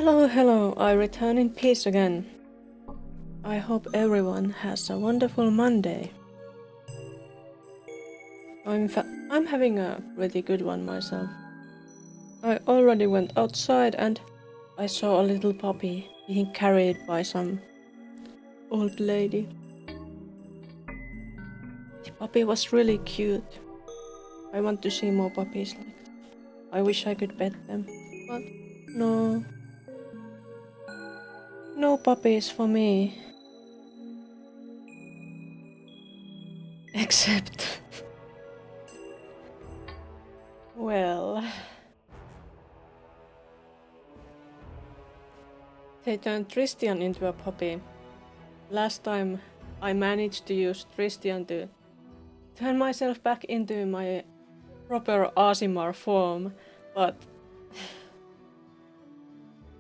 Hello, hello, I return in peace again. I hope everyone has a wonderful Monday. I'm having a pretty good one myself. I already went outside and I saw a little puppy being carried by some old lady. The puppy was really cute. I want to see more puppies like that. I wish I could pet them, but no. No puppies for me. Except... well... They turned Tristian into a puppy. Last time I managed to use Tristian to turn myself back into my proper Aasimar form, but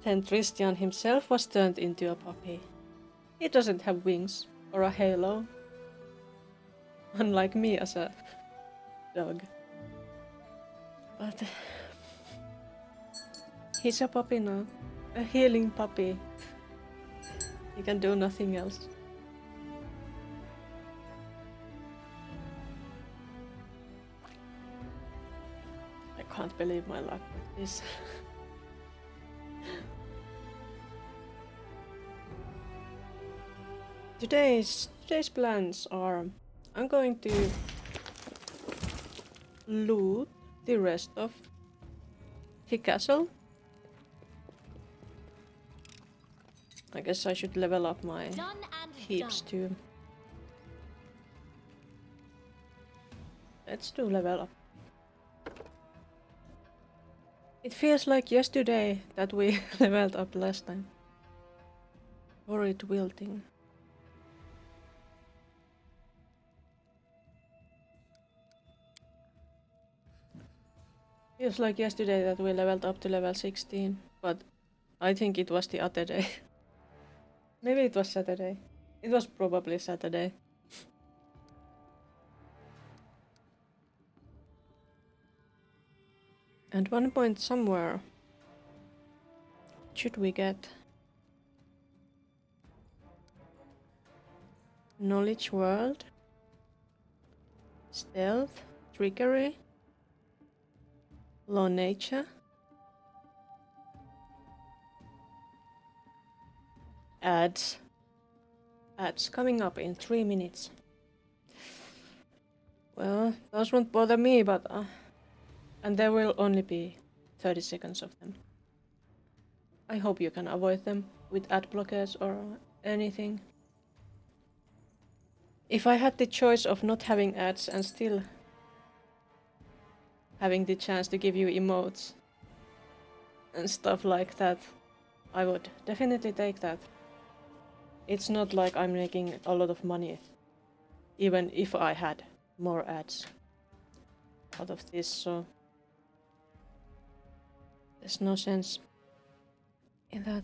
then Tristian himself was turned into a puppy. He doesn't have wings or a halo, unlike me as a dog. But he's a puppy now, a healing puppy. He can do nothing else. I can't believe my luck with this. Today's plans are I'm going to loot the rest of the castle. I guess I should level up my heaps too. Let's do level up. It feels like yesterday that we leveled up last time. Horrid wilting. Feels like yesterday that we leveled up to level 16, but I think it was the other day. Maybe it was Saturday. It was probably Saturday. And one point somewhere should we get knowledge world, stealth, trickery, law nature, ads coming up in 3 minutes. Well, those won't bother me, but and there will only be 30 seconds of them. I hope you can avoid them with ad blockers or anything. If I had the choice of not having ads and still having the chance to give you emotes and stuff like that, I would definitely take that. It's not like I'm making a lot of money, even if I had more ads out of this, so there's no sense in that.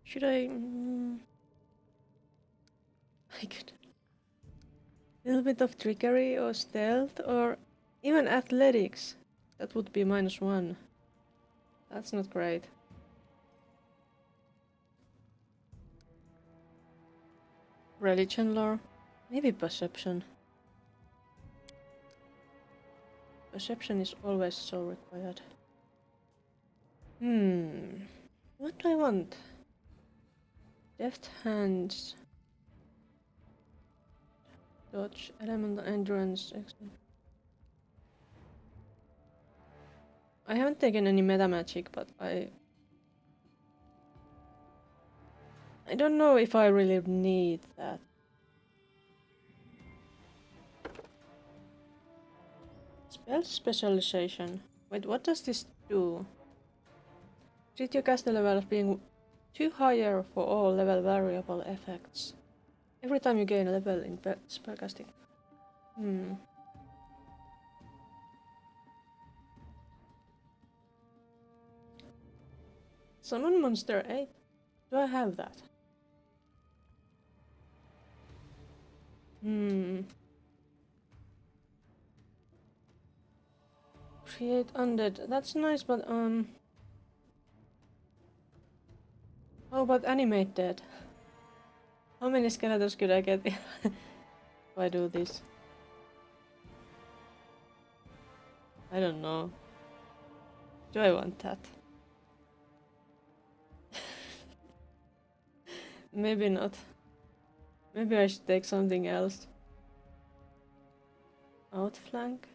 Should I... I could... A little bit of trickery or stealth or even athletics. That would be -1. That's not great. Religion lore? Maybe perception. Perception is always so required. What do I want? Deft hands. Dodge, elemental endurance, excellent. I haven't taken any meta magic, but I don't know if I really need that. Spell specialization. Wait, what does this do? Treat your caster level as being 2 higher for all level variable effects. Every time you gain a level in spellcasting. Summon monster 8? Do I have that? Create undead. That's nice, but How about animated? How many skeletons could I get if I do this? I don't know. Do I want that? Maybe not. Maybe I should take something else. Outflank?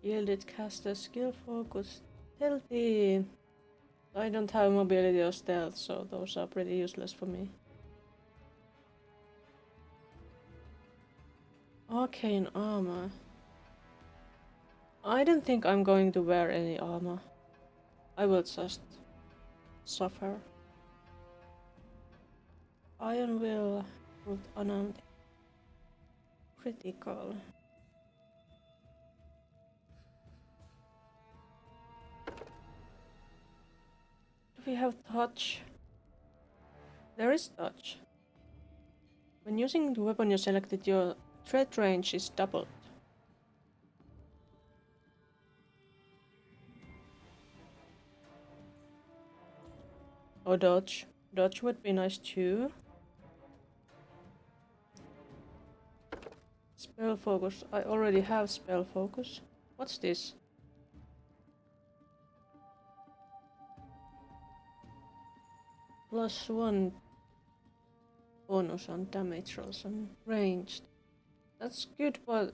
Yielded caster skill focus. Healthy. I don't have mobility or stealth, so those are pretty useless for me. Arcane armor. I don't think I'm going to wear any armor. I will just suffer. Iron will root unarmed. Critical. Do we have touch? There is touch. When using the weapon you selected, your threat range is doubled. Or dodge. Dodge would be nice too. Spell focus. I already have spell focus. What's this? +1 bonus on damage rolls and ranged. That's good, but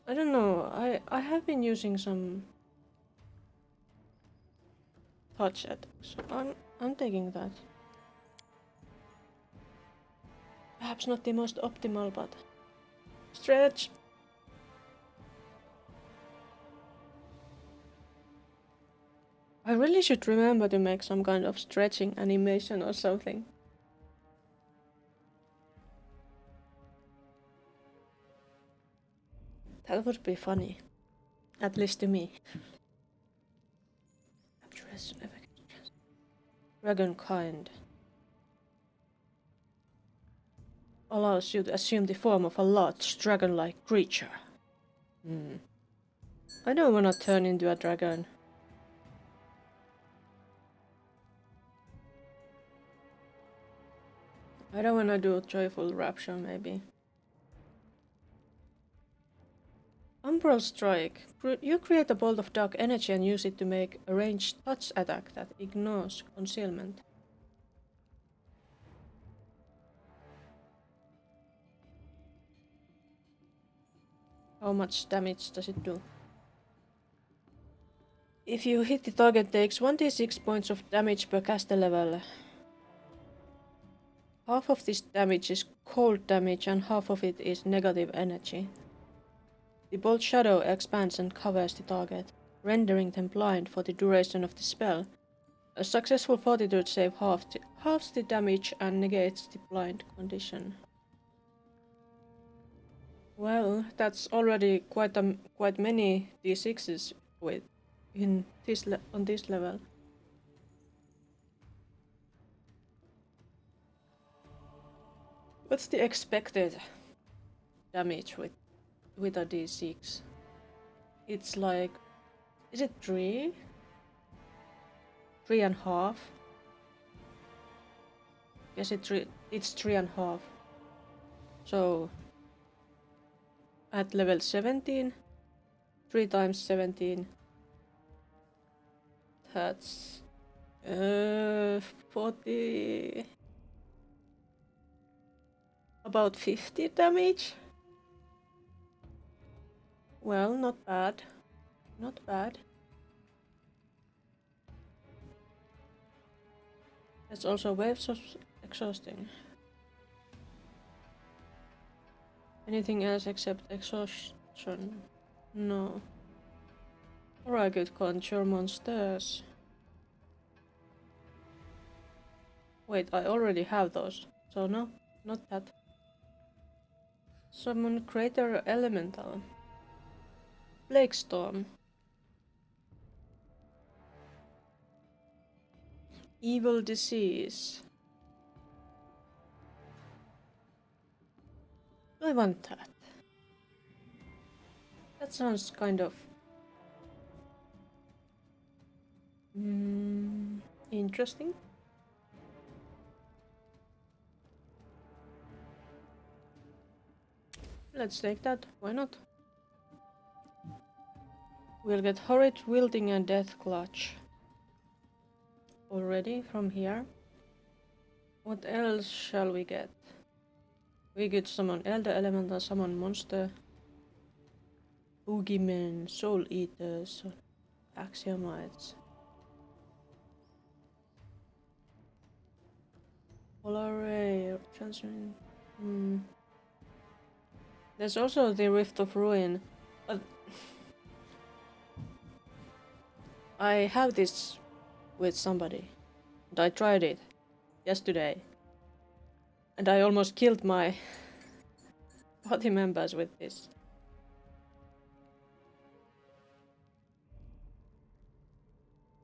I don't know. I have been using some touch attacks. I'm taking that. Perhaps not the most optimal, but stretch. I really should remember to make some kind of stretching animation or something. That would be funny. At least to me. Dragon kind. Allows you to assume the form of a large dragon-like creature. I don't wanna turn into a dragon. I don't wanna do Joyful Rapture, maybe. Umbral Strike. You create a bolt of dark energy and use it to make a ranged touch attack that ignores concealment. How much damage does it do? If you hit, the target takes 1d6 points of damage per caster level. Half of this damage is cold damage and half of it is negative energy. The bolt shadow expands and covers the target, rendering them blind for the duration of the spell. A successful fortitude save halves the damage and negates the blind condition. Well, that's already quite many d6s on this level. What's the expected damage with a d6? It's like, is it 3? 3.5? Yes, it's 3.5. So at level 17, 3 times 17, that's 40, about 50 damage. Well, not bad. Not bad. That's also waves of exhausting. Anything else except exhaustion? No. Or I could conjure monsters. Wait, I already have those. So no, not that. Summon Crater Elemental. Plague Storm. Evil Disease. I want that. That sounds kind of interesting. Let's take that. Why not? We'll get Horrid Wilting and Death Clutch already from here. What else shall we get? We could summon Elder Elemental, summon Monster, Boogeymen, Soul Eaters, Axiomites, Polar Ray, Transmission. There's also the Rift of Ruin, but I have this with somebody, and I tried it yesterday, and I almost killed my party members with this.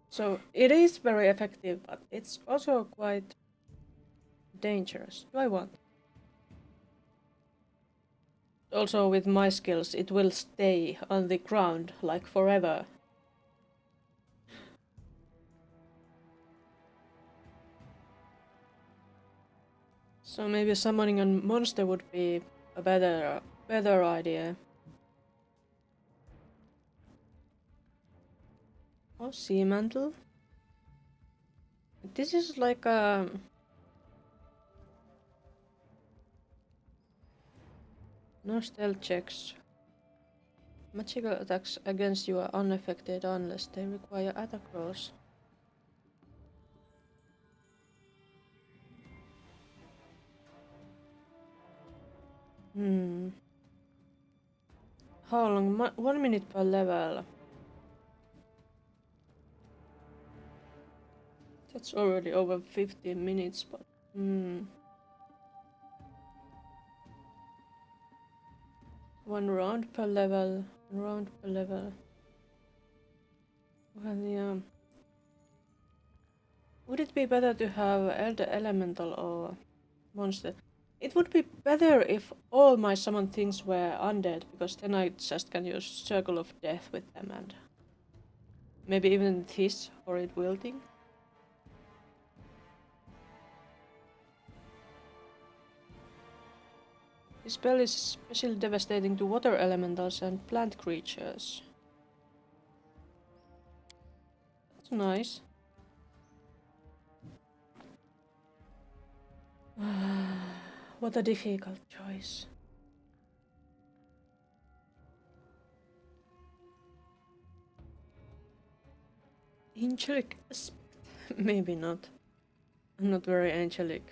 So it is very effective, but it's also quite dangerous. Do I want? Also with my skills, it will stay on the ground like forever. So maybe summoning a monster would be a better idea. Oh, Sea Mantle. This is like a no stealth checks. Magical attacks against you are unaffected unless they require attack rolls. How long? 1 minute per level. That's already over 15 minutes, but 1 round per level. 1 round per level. Well, yeah. Would it be better to have Elder Elemental or Monster? It would be better if all my summoned things were undead, because then I just can use Circle of Death with them and maybe even this Horrid Wilting. This spell is especially devastating to water elementals and plant creatures. That's nice. What a difficult choice. Angelic aspect? Maybe not. I'm not very angelic.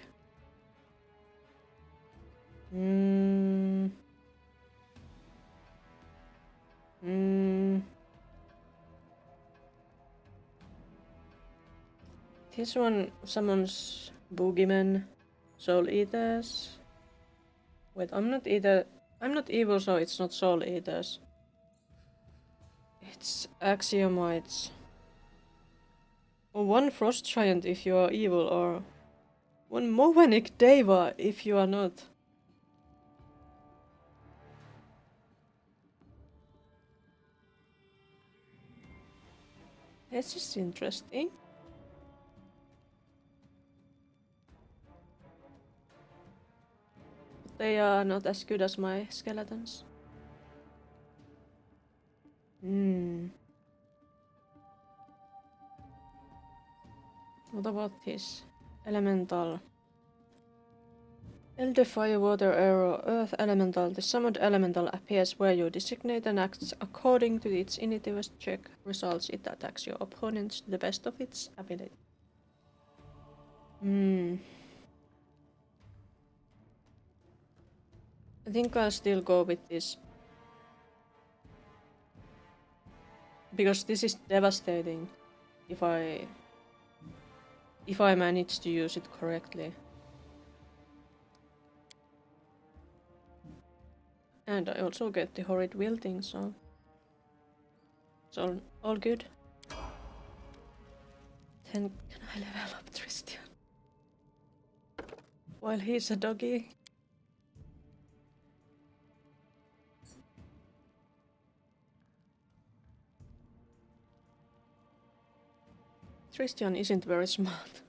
This one summons Boogeymen, Soul Eaters. Wait, I'm not evil, so it's not Soul Eaters. It's Axiomites. Or 1 Frost Giant if you are evil, or 1 Movenic Deva if you are not. This is interesting. But they are not as good as my skeletons. What about this? Elemental. Elder Fire, Water, Arrow, Earth Elemental. The summoned elemental appears where you designate and acts according to its initiative check results. It attacks your opponents to the best of its ability. I think I'll still go with this. Because this is devastating if I manage to use it correctly. And I also get the Horrid Wilting, so it's all good. Then can I level up Tristan? While he's a doggy? Christian isn't very smart.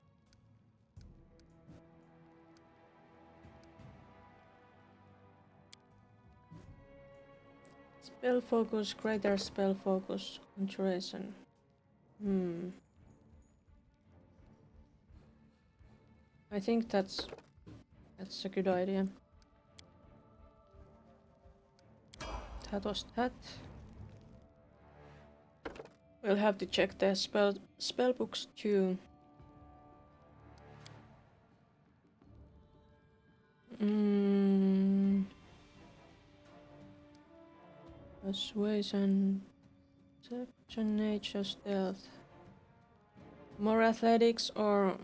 Spell focus, greater spell focus, conjuration. I think that's a good idea. That was that. We'll have to check the spell books too. Persuasion, deception, nature, stealth. More athletics or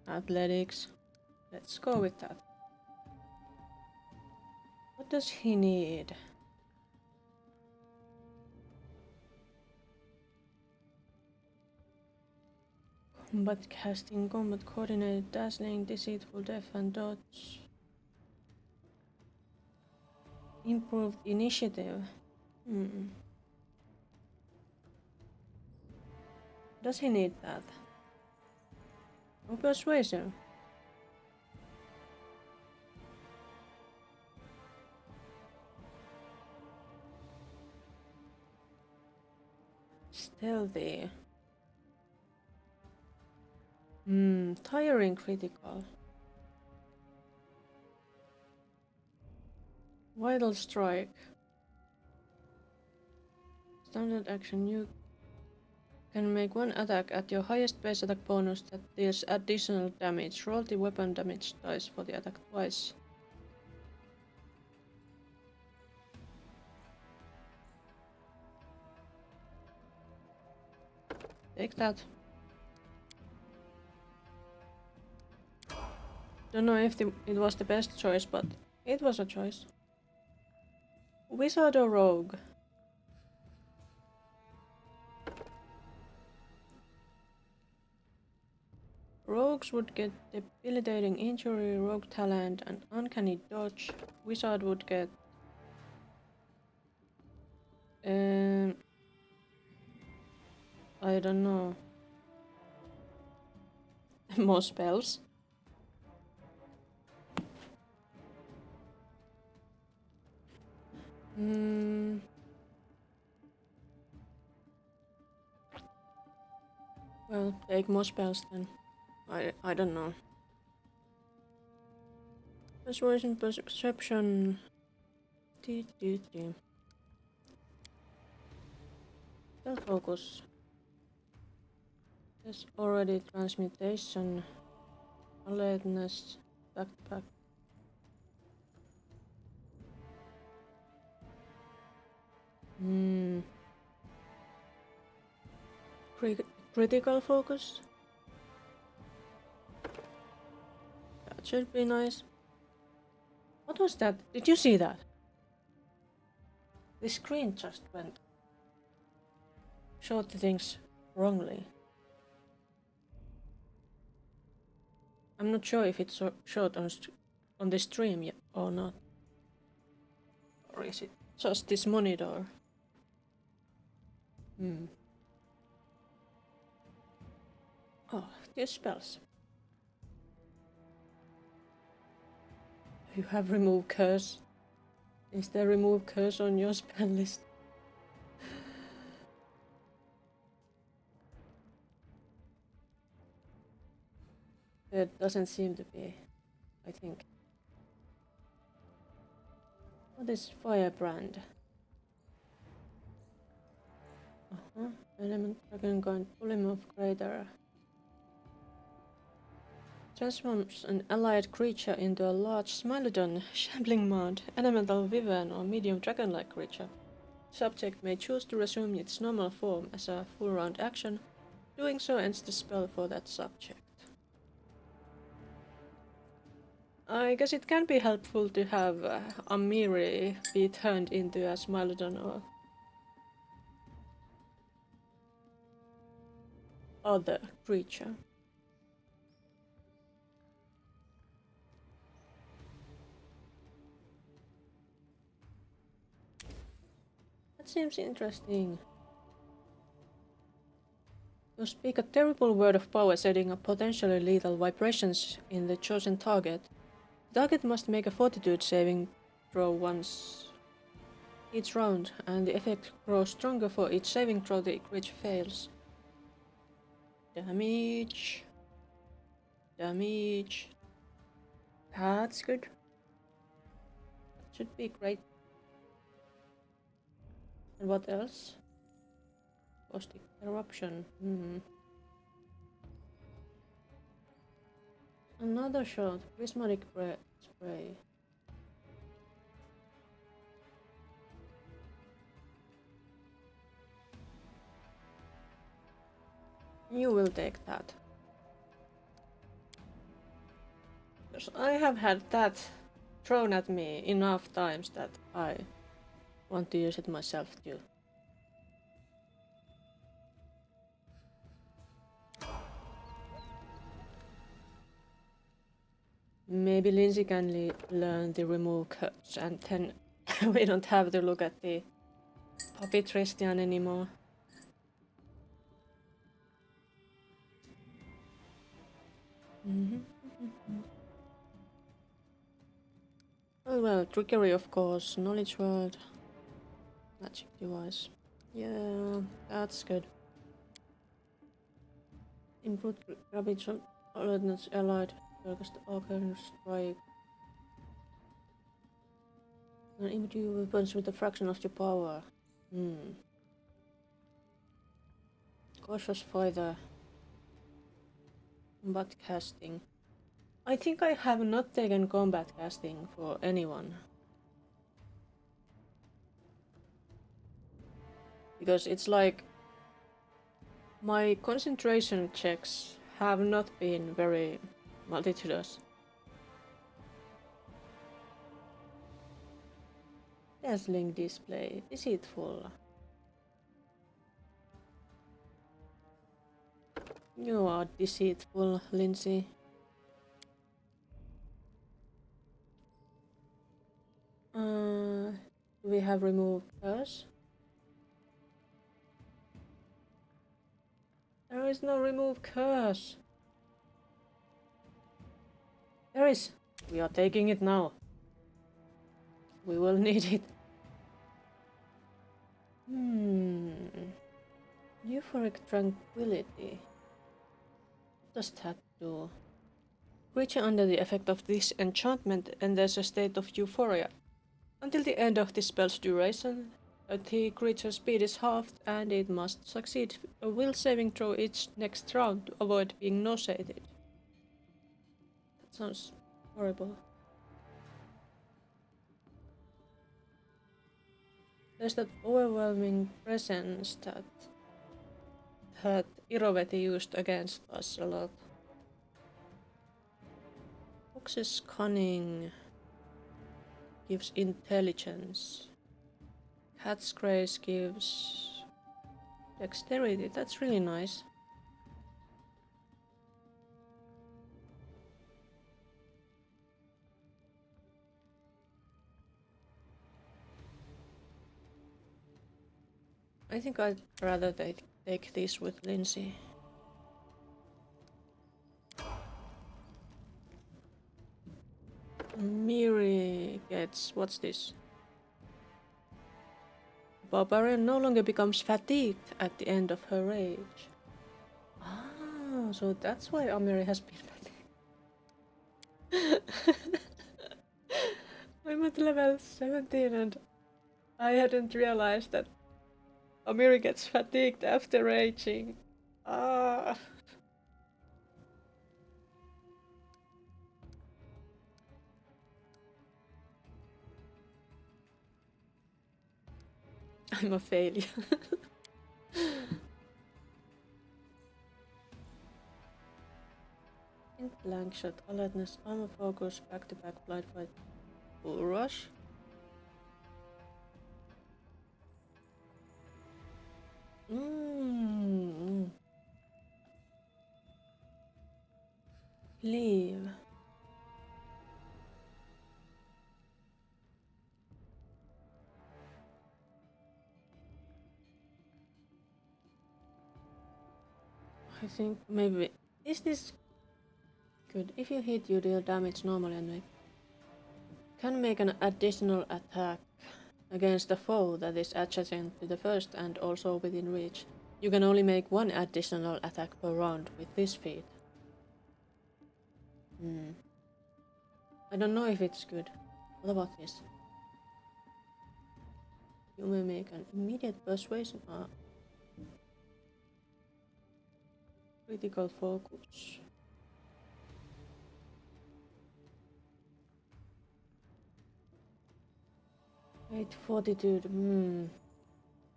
athletics? Let's go with that. What does he need? Combat casting, combat coordinated, dazzling, deceitful, deaf and dodge. Improved initiative. Does he need that? Or persuasion? Stealthy. Tiring critical. Vital strike. Standard action, you can make one attack at your highest base attack bonus that deals additional damage. Roll the weapon damage dice for the attack twice. Take that. Don't know if it was the best choice, but it was a choice. Wizard or rogue? Rogues would get debilitating injury, rogue talent, and uncanny dodge. Wizard would get I don't know. More spells. Well, take more spells then. I don't know. Persuasion, perception. Spell focus. There's already transmutation. Alertness. Backpack. Critical focus. That should be nice. What was that? Did you see that? The screen just showed the things wrongly. I'm not sure if it's showed on the stream yet or not. Or is it just this monitor? Oh, these spells. You have remove curse. Is there remove curse on your spell list? There doesn't seem to be, I think. What is firebrand? Element dragon going polymorph greater. Transforms an allied creature into a large Smilodon, shambling mod, elemental wyvern or medium dragon-like creature. Subject may choose to resume its normal form as a full round action. Doing so ends the spell for that subject. I guess it can be helpful to have Amiri be turned into a Smilodon or other creature. That seems interesting. You speak a terrible word of power, setting up potentially lethal vibrations in the chosen target. The target must make a fortitude saving throw once each round, and the effect grows stronger for each saving throw the creature fails. Damage. Damage. That's good. That should be great. And what else? Caustic eruption. Another shot. Prismatic spray. You will take that. Because I have had that thrown at me enough times that I want to use it myself too. Maybe Lindsay can learn the remove curse and then we don't have to look at the puppy Tristian anymore. Well, trickery of course, knowledge word, magic device. Yeah, that's good. Improved gravity alertness allied, focused arcane strike. And imbue weapons with a fraction of your power. Cautious fighter. Combat casting. I think I have not taken combat casting for anyone. Because it's like my concentration checks have not been very multitudinous. Dazzling display, deceitful. You are deceitful, Lindsay. Do we have removed curse? There is no remove curse. There is. We are taking it now. We will need it. Euphoric tranquility. What does that do? Creature under the effect of this enchantment enters a state of euphoria. Until the end of the spell's duration, the creature's speed is halved and it must succeed a will saving throw each next round to avoid being nauseated. That sounds horrible. There's that overwhelming presence that Iroveti used against us a lot. Fox's cunning gives intelligence. Cat's grace gives dexterity. That's really nice. I think I'd rather take this with Lindsay. Miri gets... what's this? Barbarian no longer becomes fatigued at the end of her rage. Ah, so that's why Amiri has been fatigued. I'm at level 17 and I hadn't realized that Amiri gets fatigued after raging. Ah. I'm a failure. Blank shot, alertness, armor focus, back-to-back blind fight, bull rush. Leave. I think maybe... Is this good? If you hit, you deal damage normally and can make an additional attack against a foe that is adjacent to the first and also within reach. You can only make one additional attack per round with this feat. I don't know if it's good. What about this? You may make an immediate persuasion. Critical focus. Great fortitude.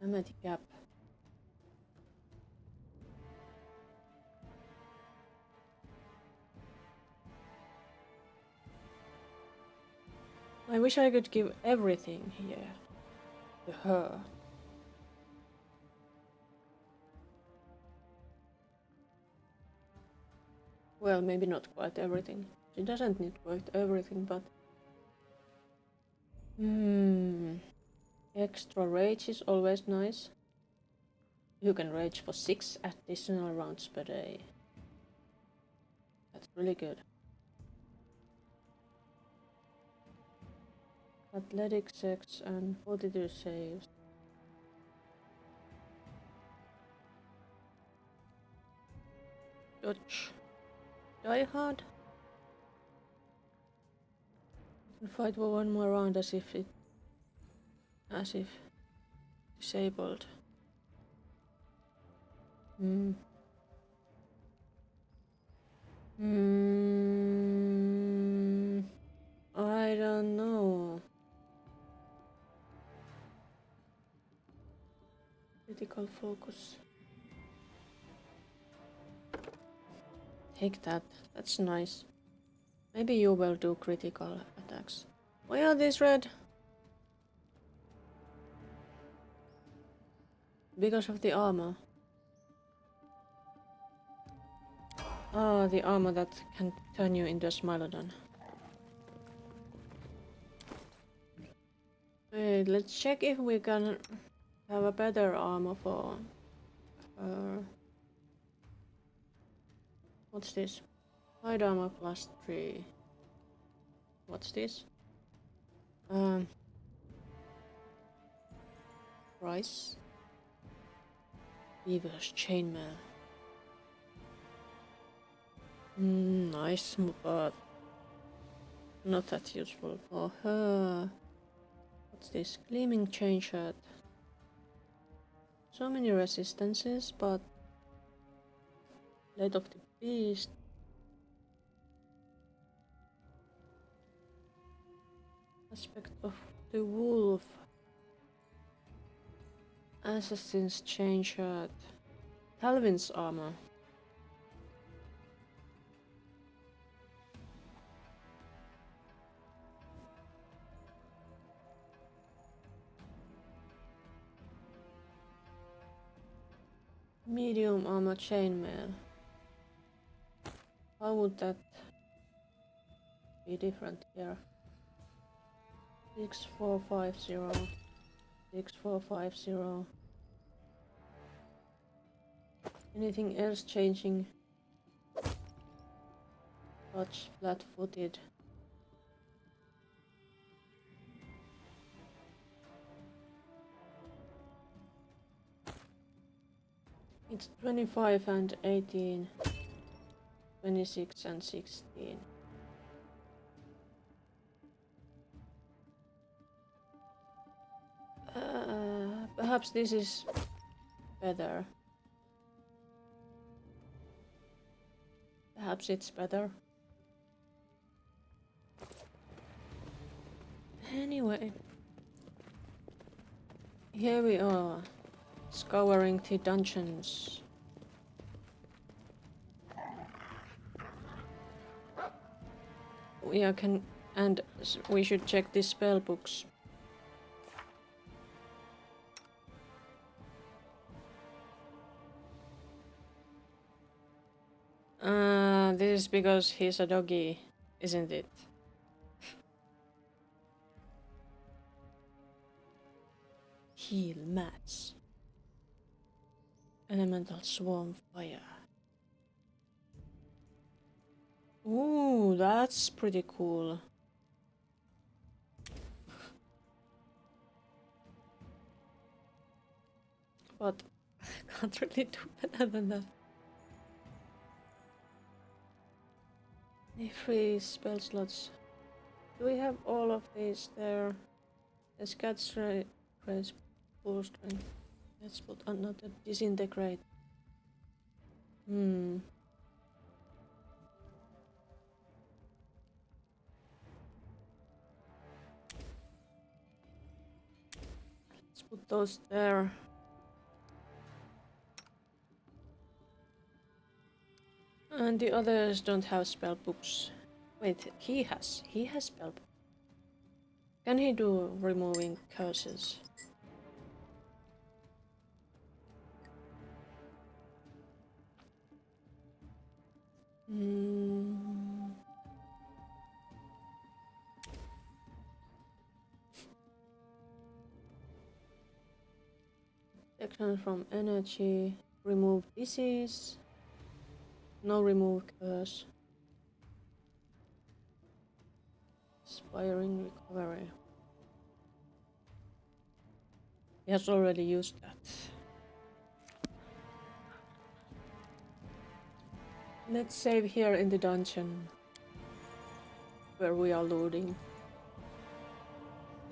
Dramatic gap. I wish I could give everything here to her. Well, maybe not quite everything. She doesn't need quite everything, but... Extra rage is always nice. You can rage for 6 additional rounds per day. That's really good. Athletics checks and fortitude saves. Dodge. Die hard. You can fight for one more round as if disabled. I don't know. Critical focus. Take that. That's nice. Maybe you will do critical attacks. Why are these red? Because of the armor. Ah, the armor that can turn you into a Smilodon. Wait, let's check if we can have a better armor for her. What's this? Hide armor plus 3. What's this? Price. Beaver's chainmail. Nice, but not that useful for her. What's this? Gleaming chain shirt. So many resistances, but Blade of the Beast. Aspect of the Wolf. Assassin's chain shirt. Talvin's armor. Medium armor chainmail. How would that be different here? 6450. 6450. Anything else changing? Touch flat-footed. It's 25 and 18. 26 and 16. Perhaps this is better. Perhaps it's better. Anyway, here we are, scouring the dungeons. We should check the spell books. This is because he's a doggy, isn't it? Heal mats. Elemental swarm fire. Ooh, that's pretty cool. But I can't really do better than that. Free spell slots. Do we have all of these there? The Scats raise full strength. Let's put another disintegrate. Let's put those there. And the others don't have spell books. Wait, he has. He has spell book. Can he do removing curses? Protection from energy. Remove disease. No remove curse. Inspiring recovery. He has already used that. Let's save here in the dungeon. Where we are looting.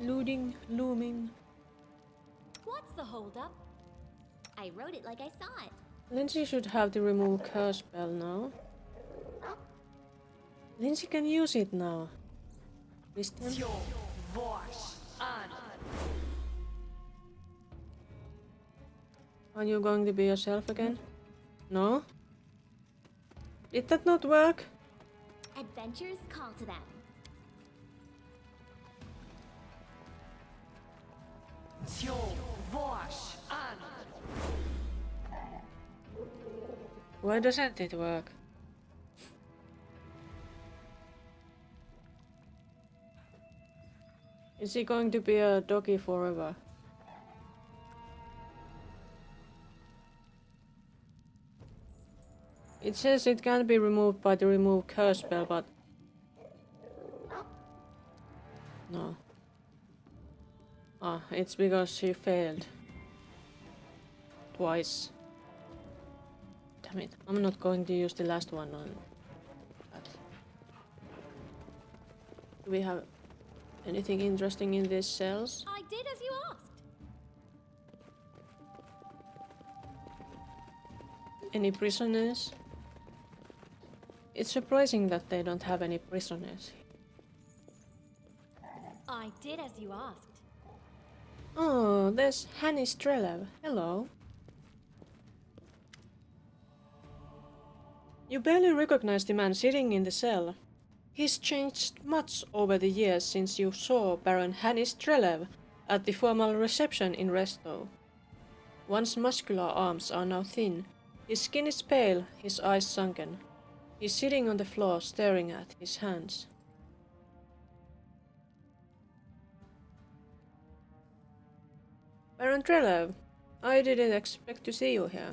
Looming. What's the holdup? I wrote it like I saw it. Lindsay should have the remove curse spell now. Lindsay can use it now. Wisdom. Are you going to be yourself again? No? Did that not work? Adventures call to them. Why doesn't it work? Is he going to be a doggy forever? It says it can be removed by the remove curse spell, but... No. Ah, it's because she failed. Twice. Damn it, I'm not going to use the last one on that. Do we have anything interesting in these cells? I did as you asked. Any prisoners? It's surprising that they don't have any prisoners. I did as you asked. Oh, there's Hanny Strelev. Hello. You barely recognize the man sitting in the cell. He's changed much over the years since you saw Baron Hanny Strelev at the formal reception in Resto. Once muscular arms are now thin. His skin is pale, his eyes sunken. He's sitting on the floor staring at his hands. Baron Trelev, I didn't expect to see you here.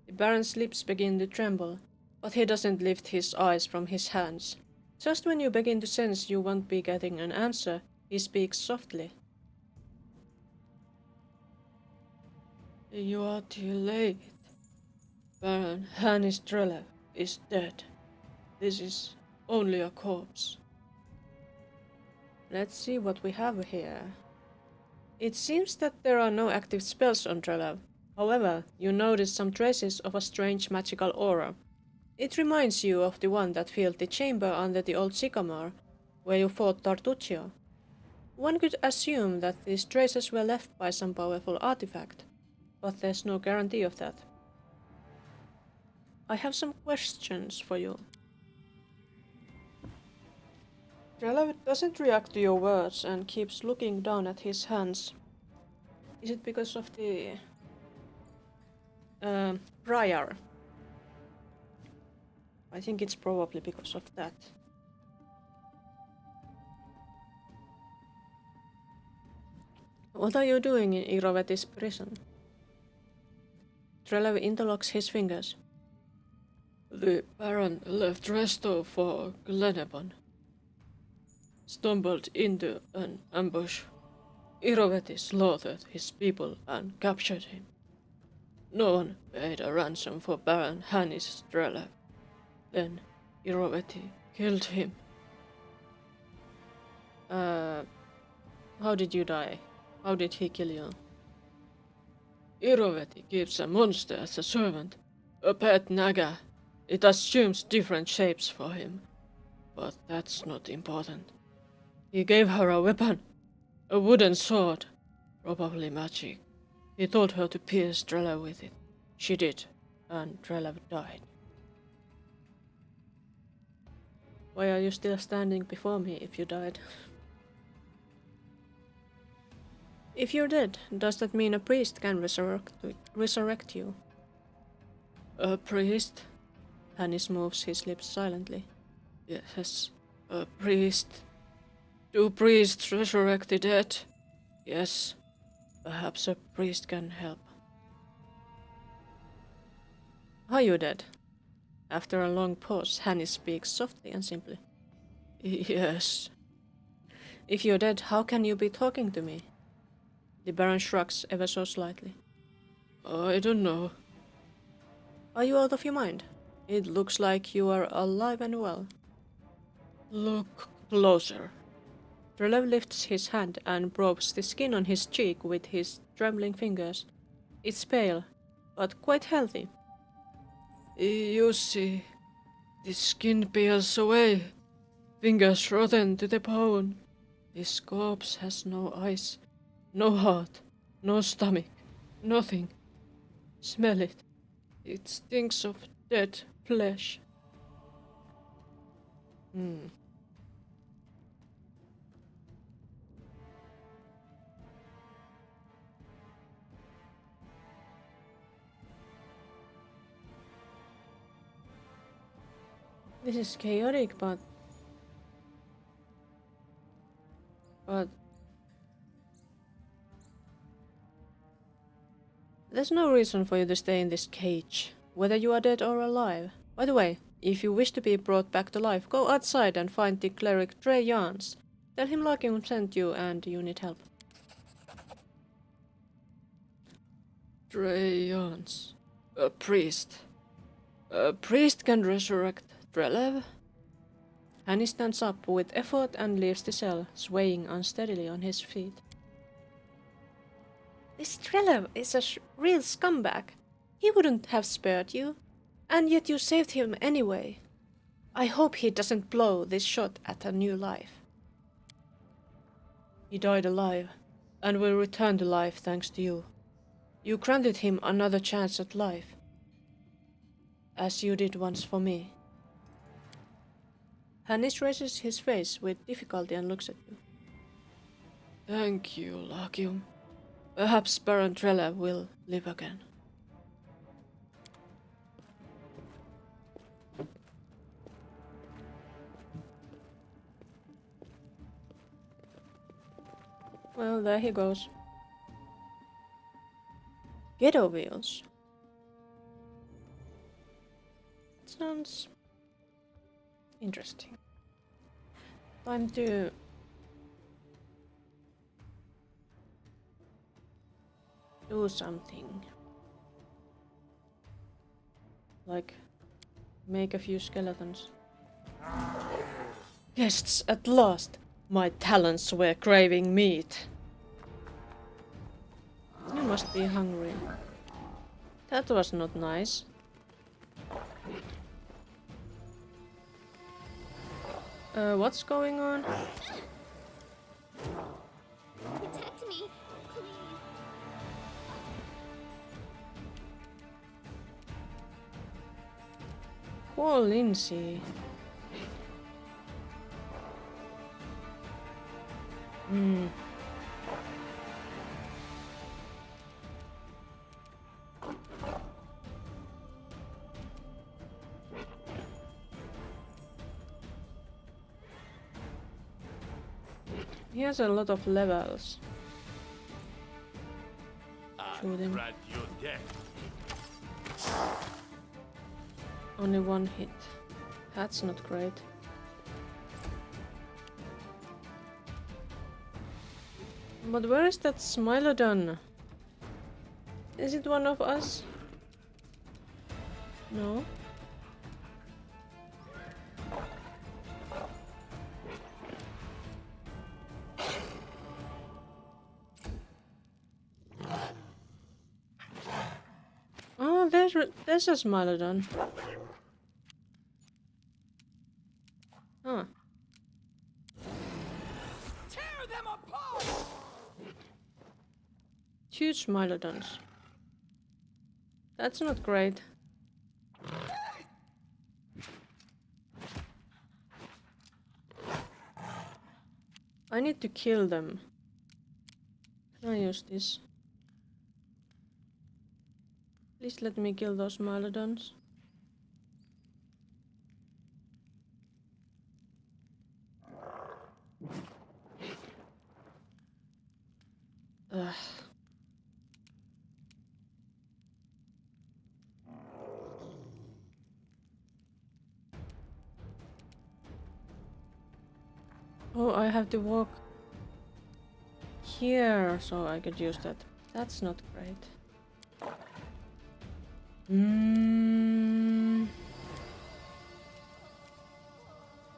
The Baron's lips begin to tremble, but he doesn't lift his eyes from his hands. Just when you begin to sense you won't be getting an answer, he speaks softly. You are too late. Baron Hannes Trelev is dead. This is only a corpse. Let's see what we have here. It seems that there are no active spells on Trelev. However, you notice some traces of a strange magical aura. It reminds you of the one that filled the chamber under the old sycamore, where you fought Tartuccio. One could assume that these traces were left by some powerful artifact, but there's no guarantee of that. I have some questions for you. Trelev doesn't react to your words and keeps looking down at his hands. Is it because of the prior? I think it's probably because of that. What are you doing in Irovetis prison? Trelev interlocks his fingers. The Baron left Resto for Glenebon. Stumbled into an ambush. Iroveti slaughtered his people and captured him. No one paid a ransom for Baron Hannis Strela. Then Iroveti killed him. How did you die? How did he kill you? Iroveti keeps a monster as a servant. A pet naga. It assumes different shapes for him. But that's not important. He gave her a weapon. A wooden sword. Probably magic. He told her to pierce Drelev with it. She did. And Drelev died. Why are you still standing before me if you died? If you're dead, does that mean a priest can resurrect you? A priest? Hannis moves his lips silently. Yes, a priest. Do priests resurrect the dead? Yes, perhaps a priest can help. Are you dead? After a long pause, Hannis speaks softly and simply. Yes. If you're dead, how can you be talking to me? The Baron shrugs ever so slightly. I don't know. Are you out of your mind? It looks like you are alive and well. Look closer. Drelev lifts his hand and probes the skin on his cheek with his trembling fingers. It's pale, but quite healthy. You see, the skin peels away. Fingers rotten to the bone. This corpse has no eyes, no heart, no stomach, nothing. Smell it. It stinks of dead flesh. This is chaotic, but there's no reason for you to stay in this cage, whether you are dead or alive. By the way, if you wish to be brought back to life, go outside and find the cleric Trey Jans. Tell him Lakium sent you and you need help. Trey Jans. A priest. A priest can resurrect Drelev? Hanni stands up with effort and leaves the cell, swaying unsteadily on his feet. This Drelev is a real scumbag. He wouldn't have spared you, and yet you saved him anyway. I hope he doesn't blow this shot at a new life. He died alive, and will return to life thanks to you. You granted him another chance at life, as you did once for me. Hannis raises his face with difficulty and looks at you. Thank you, Lakium. Perhaps Baron Drelev will live again. Well, there he goes. Ghetto wheels. Sounds interesting. Time to do something. Like make a few skeletons. Guests at last! My talons were craving meat. You must be hungry. That was not nice. What's going on? Protect me, please. Poor Lindsay. He has a lot of levels. Shoot him. Only one hit. That's not great. But where is that Smilodon? Is it one of us? No? Oh, there's a Smilodon. Huh. Tear them apart! Two Smilodons. That's not great. I need to kill them. Can I use this? Please let me kill those Smilodons. Ugh. Oh, I have to walk here so I could use that. That's not great.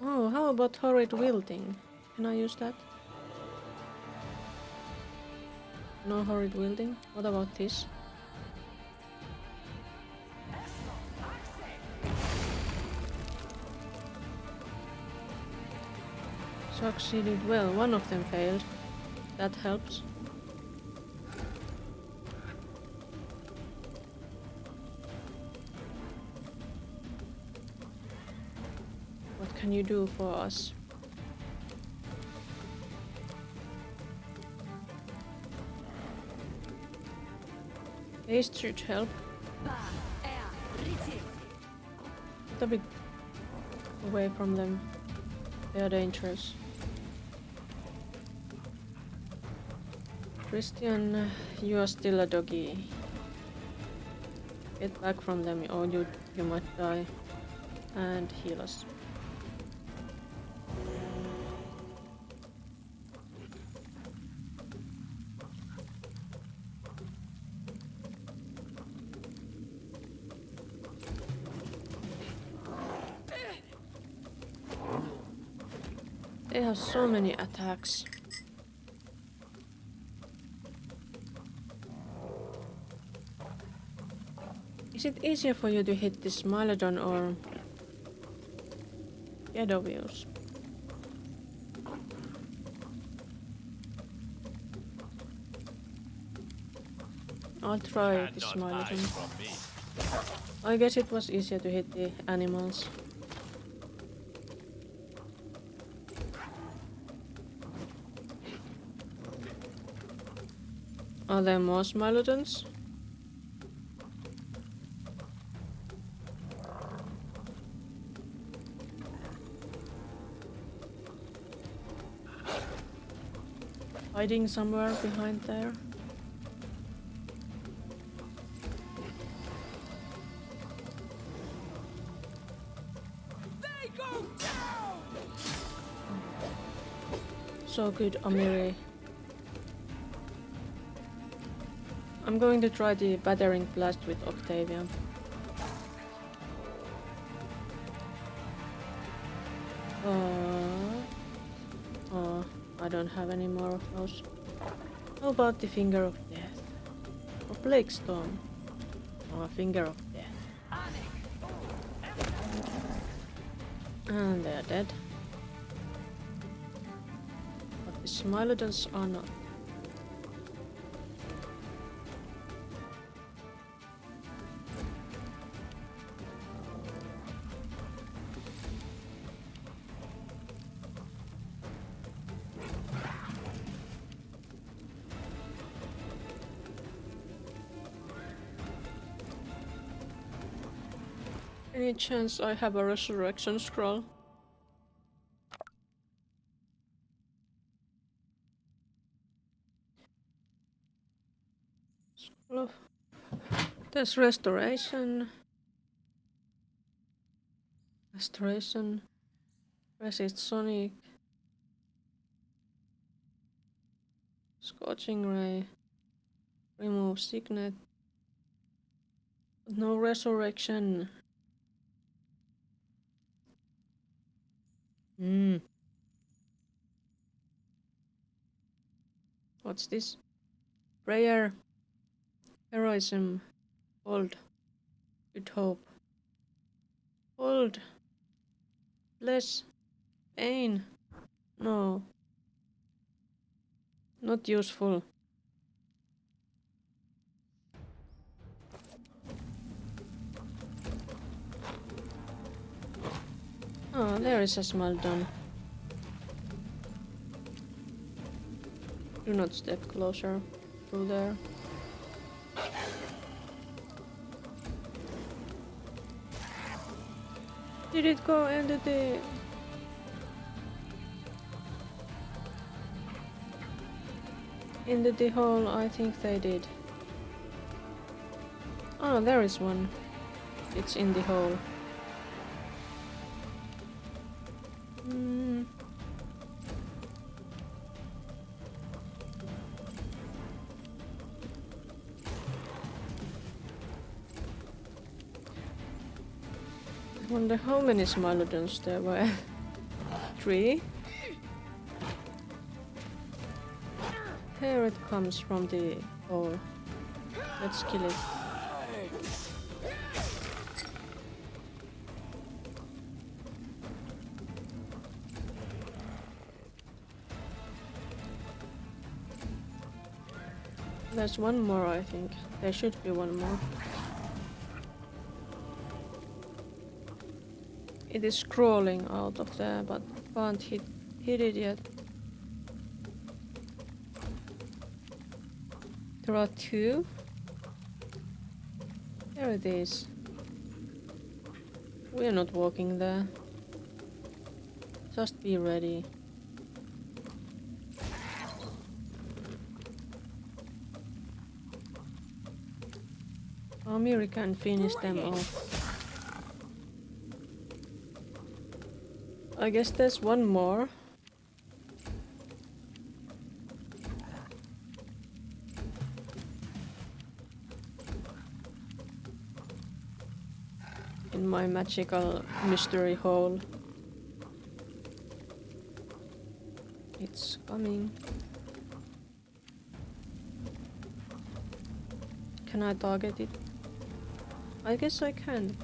Oh, how about horrid wielding? Can I use that? No horrid wielding? What about this? Succeeded well. One of them failed. That helps. What can you do for us? Haste should help. Get a bit away from them. They are dangerous. Christian, you are still a doggy. Get back from them or you might die. And heal us. They have so many attacks. Is it easier for you to hit this Smilodon or Shadowius? I'll try this Smilodon. I guess it was easier to hit the animals. Are there more Smilodons? Hiding somewhere behind there? They go down! So good, Amiri. I'm going to try the battering blast with Octavia. Oh, I don't have any more of those. How about the Finger of Death? Or Plague Storm? Or Finger of Death. And they're dead. But the Smilodons are not. Any chance I have a resurrection scroll? Scroll of... There's restoration. Restoration. Resist Sonic. Scorching Ray. Remove Signet. No resurrection. Hmm. What's this? Prayer. Heroism. Hold. Good hope. Hold. Bless. Pain. No. Not useful. Oh, there is a small done. Do not step closer through there. Did it go into the... into the hole? I think they did. Oh, there is one. It's in the hole. Hmm. I wonder how many Smilodons there were. 3? Here it comes from the hole. Let's kill it. There's one more, I think. There should be one more. It is crawling out of there, but can't hit it yet. There are 2. There it is. We're not walking there. Just be ready. Amiri can finish them off. I guess there's one more. In my magical mystery hole. It's coming. Can I target it? I guess I can.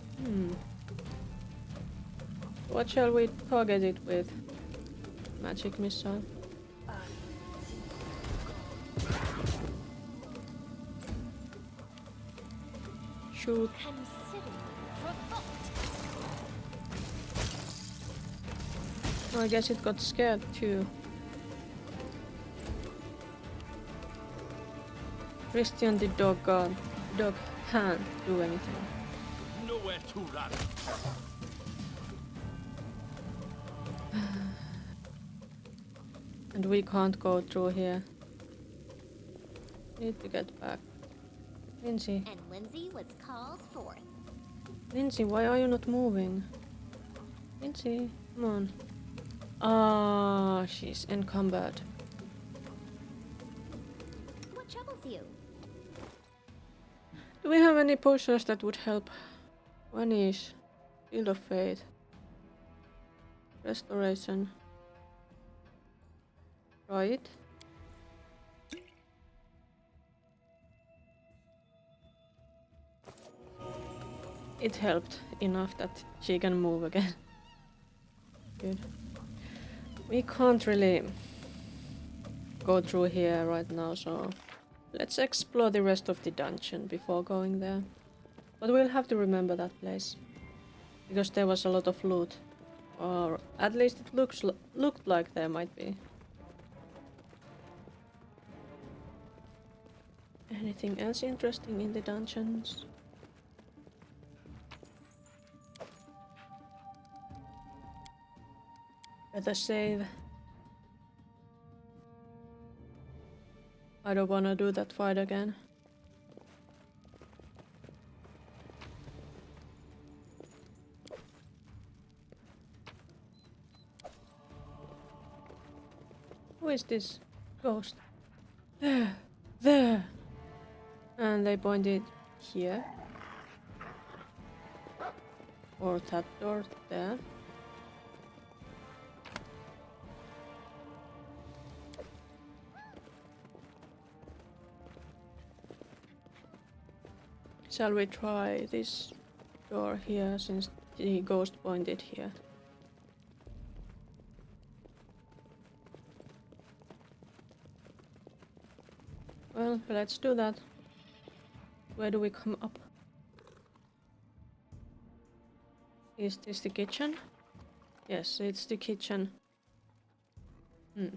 What shall we target it with? Magic missile. Shoot. I guess it got scared too. Christian the dog god. Dog can't do anything. Nowhere to run. And we can't go through here. Need to get back. Lindsay. And Lindsay was called forth. Lindsay, why are you not moving? Lindsay, come on. Ah, she's encumbered. What troubles you? Do we have any potions that would help? One is Field of Faith. Restoration. Try it. It helped enough that she can move again. Good. We can't really go through here right now, so let's explore the rest of the dungeon before going there. But we'll have to remember that place, because there was a lot of loot. Or at least it looked like there might be. Anything else interesting in the dungeons? Better save. I don't wanna do that fight again. Who is this ghost? There! There! And they pointed here. Or that door there. Shall we try this door here since the ghost pointed here? Well, let's do that. Where do we come up? Is this the kitchen? Yes, it's the kitchen. The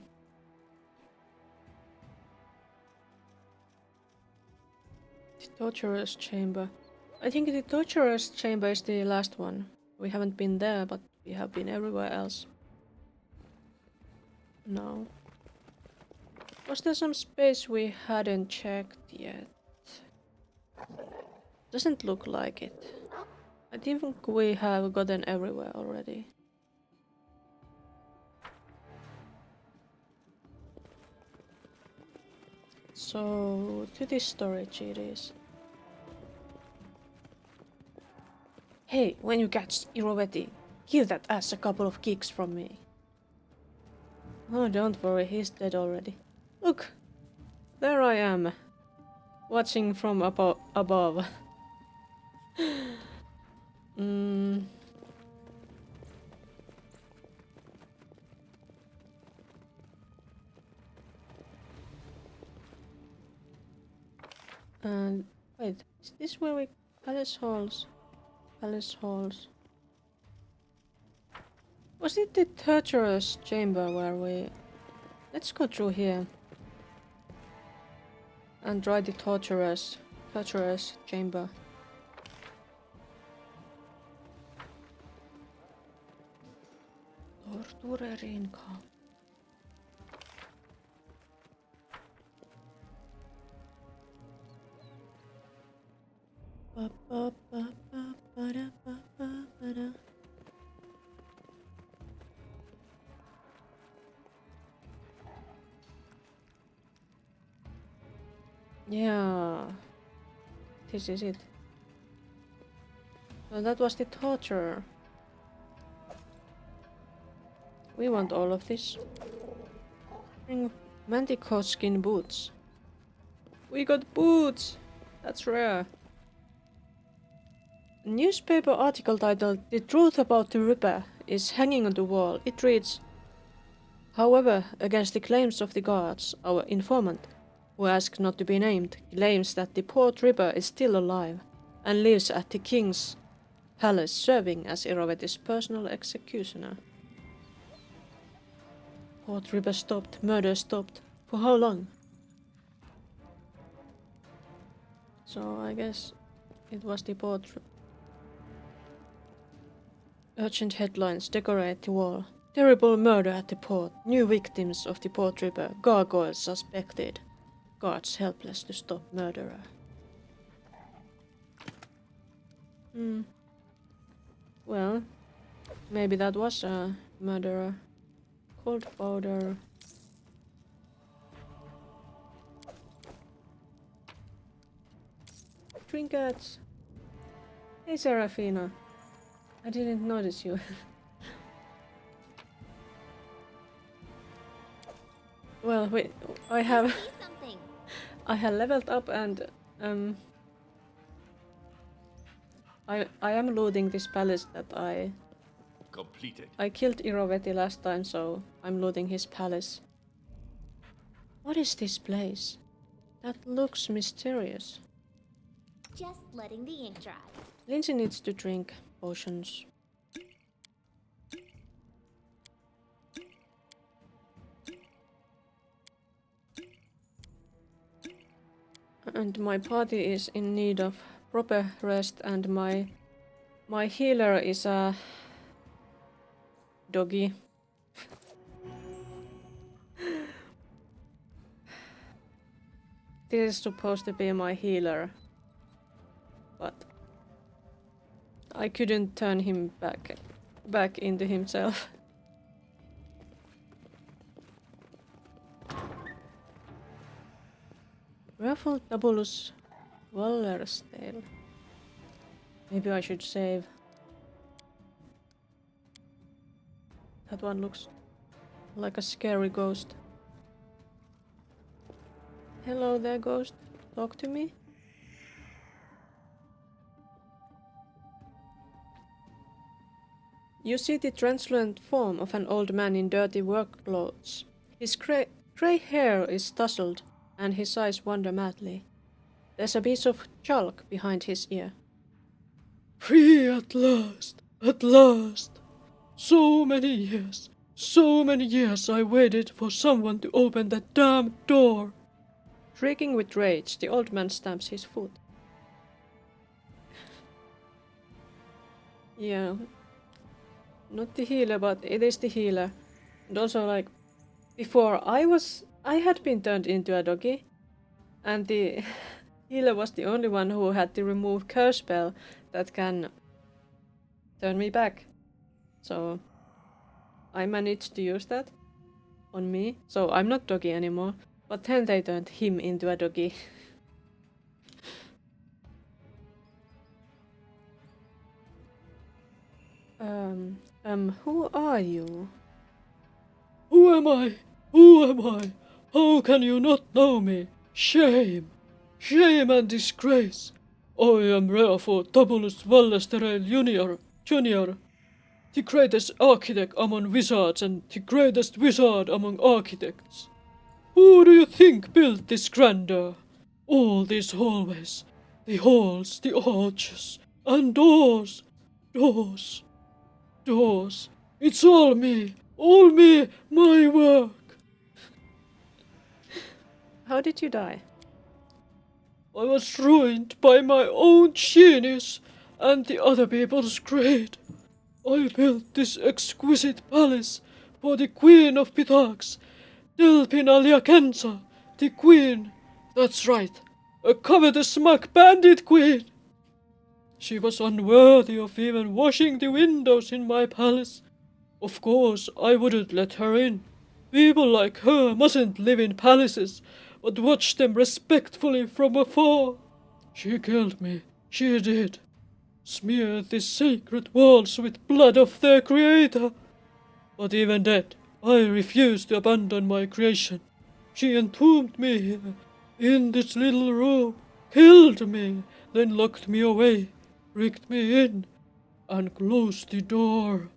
torturer's chamber. I think the torturer's chamber is the last one. We haven't been there, but we have been everywhere else. No. Was there some space we hadn't checked yet? Doesn't look like it. I think we have gotten everywhere already. So, to this storage it is. Hey, when you catch Iroveti, give that ass a couple of kicks from me. Oh, don't worry, he's dead already. Look! There I am, watching from above. And wait, is this where we... Palace halls? Palace halls. Was it the torturer's chamber where we... Let's go through here. And try the torturer's chamber. Torturerinka. Yeah, this is it. So that was the torture. We want all of this. Bring manticore skin boots. We got boots! That's rare. A newspaper article titled "The Truth About the Ripper" is hanging on the wall. It reads, however, against the claims of the guards, our informant, who asked not to be named, claims that the Port Ripper is still alive and lives at the King's palace serving as Iroveti's personal executioner. Port Ripper stopped, murder stopped. For how long? So I guess it was the Port. Urgent headlines decorate the wall. Terrible murder at the port. New victims of the Port Ripper. Gargoyles suspected. Guards helpless to stop murderer. Well, maybe that was a murderer. Cold powder. Trinkets. Hey Serafina. I didn't notice you. Well, wait. I have leveled up and I am looting this palace that I Completed. I killed Iroveti last time, so I'm looting his palace. What is this place? That looks mysterious. Just letting the ink dry. Lindsay needs to drink potions. And my party is in need of proper rest, and my healer is a doggy. This is supposed to be my healer, but I couldn't turn him back into himself. Raffle Doubles Wallerstale. Maybe I should save. That one looks like a scary ghost. Hello there, ghost. Talk to me. You see the translucent form of an old man in dirty work clothes. His grey hair is tousled, and his eyes wander madly. There's a piece of chalk behind his ear. Free at last! At last! So many years I waited for someone to open that damn door! Shrieking with rage, the old man stamps his foot. Yeah. Not the healer, but it is the healer. And also, like, before I had been turned into a doggy, and the healer was the only one who had to remove curse spell that can turn me back. So I managed to use that on me, so I'm not doggy anymore. But then they turned him into a doggy. Who are you? Who am I? Who am I? How can you not know me? Shame! Shame and disgrace! I am Reafo Tabulus Vallesterel Junior, the greatest architect among wizards and the greatest wizard among architects. Who do you think built this grandeur? All these hallways, the halls, the arches, and doors, doors, doors. It's all me, my work. How did you die? I was ruined by my own genius and the other people's greed. I built this exquisite palace for the Queen of Pitax, Delpinaliakensa, the Queen. That's right, a covetous smug bandit queen. She was unworthy of even washing the windows in my palace. Of course, I wouldn't let her in. People like her mustn't live in palaces, but watch them respectfully from afar. She killed me, she did. Smeared the sacred walls with blood of their creator. But even dead, I refused to abandon my creation. She entombed me here, in this little room, killed me, then locked me away, rigged me in, and closed the door.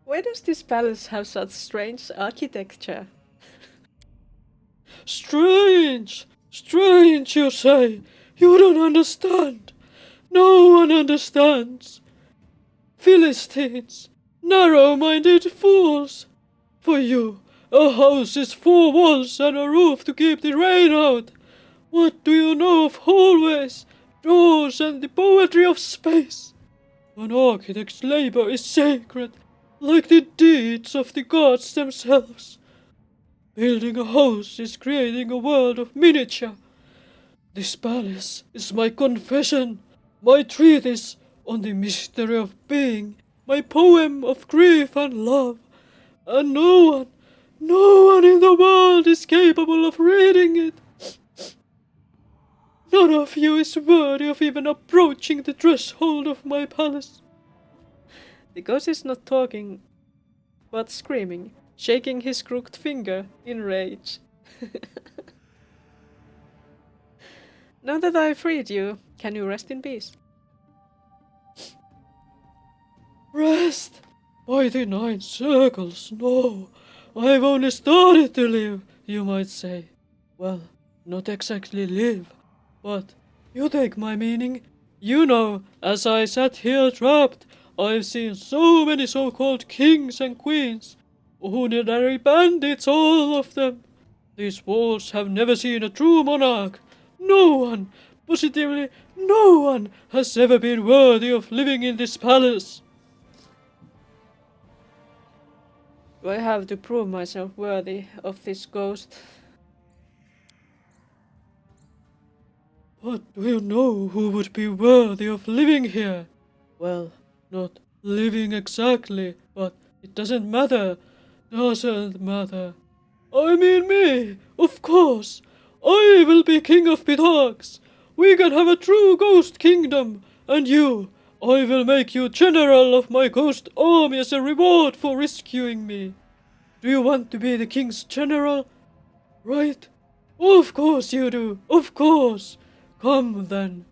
Why does this palace have such strange architecture? Strange! Strange, you say? You don't understand. No one understands. Philistines, narrow-minded fools. For you, a house is 4 walls and a roof to keep the rain out. What do you know of hallways, doors, and the poetry of space? An architect's labor is sacred, like the deeds of the gods themselves. Building a house is creating a world of miniature. This palace is my confession, my treatise on the mystery of being, my poem of grief and love, and no one in the world is capable of reading it. None of you is worthy of even approaching the threshold of my palace. The ghost is not talking, but screaming, shaking his crooked finger in rage. Now that I've freed you, can you rest in peace? Rest? By the 9 circles, no. I've only started to live, you might say. Well, not exactly live, but you take my meaning. You know, as I sat here trapped, I've seen so many so-called kings and queens. Ordinary bandits, all of them. These walls have never seen a true monarch. No one, positively no one, has ever been worthy of living in this palace. Do I have to prove myself worthy of this ghost? But do you know who would be worthy of living here? Well, not living exactly, but it doesn't matter. Doesn't matter. I mean me, of course. I will be king of Pitax. We can have a true ghost kingdom. And you, I will make you general of my ghost army as a reward for rescuing me. Do you want to be the king's general? Right? Of course you do, of course. Come then.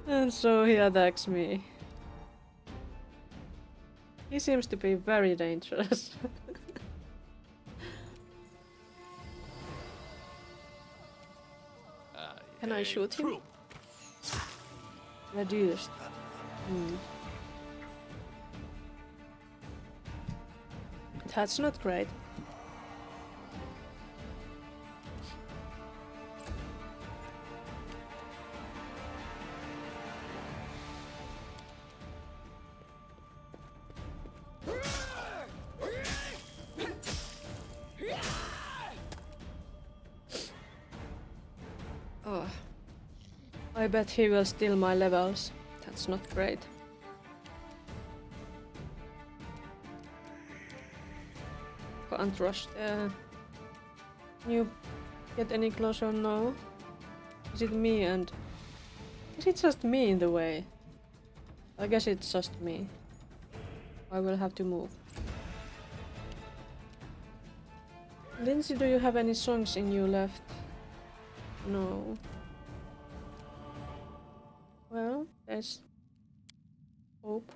And so he attacks me. He seems to be very dangerous. Can I shoot him? Reduced. That's not great. Oh. I bet he will steal my levels. That's not great. Can't rush there. Can you get any closer? No. Is it me and... Is it just me in the way? I guess it's just me. I will have to move. Lindsay, do you have any songs in you left? No. Well, there's hope.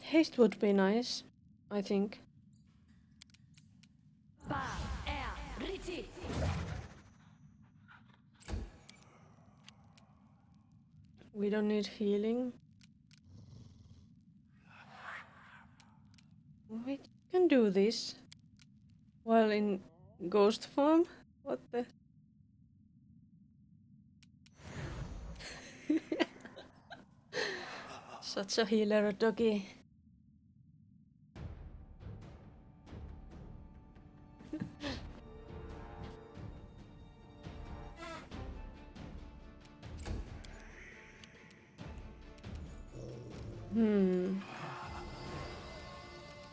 Haste would be nice, I think. We don't need healing. We can do this while in ghost form. What the? Such a healer doggy.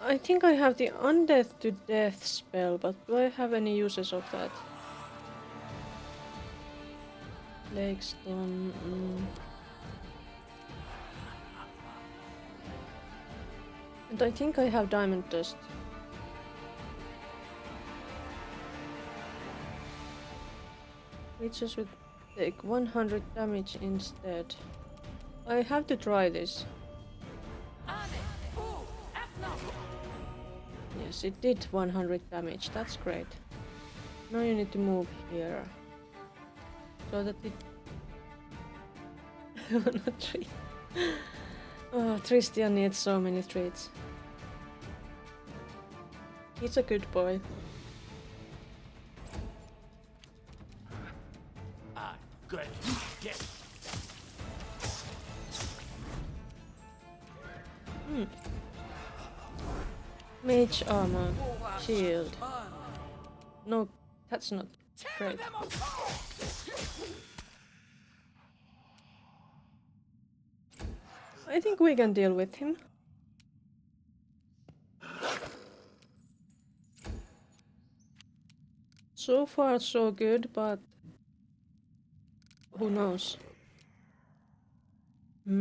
I think I have the undeath to death spell, but do I have any uses of that? Lake stone. And I think I have diamond dust. Creatures would take 100 damage instead. I have to try this. Yes, it did 100 damage. That's great. Now you need to move here. So that it... Not tree. Oh, Tristan needs so many treats. He's a good boy. Good. Get. Mage armor. Shield. No, that's not great. I think we can deal with him. So far so good, but who knows? What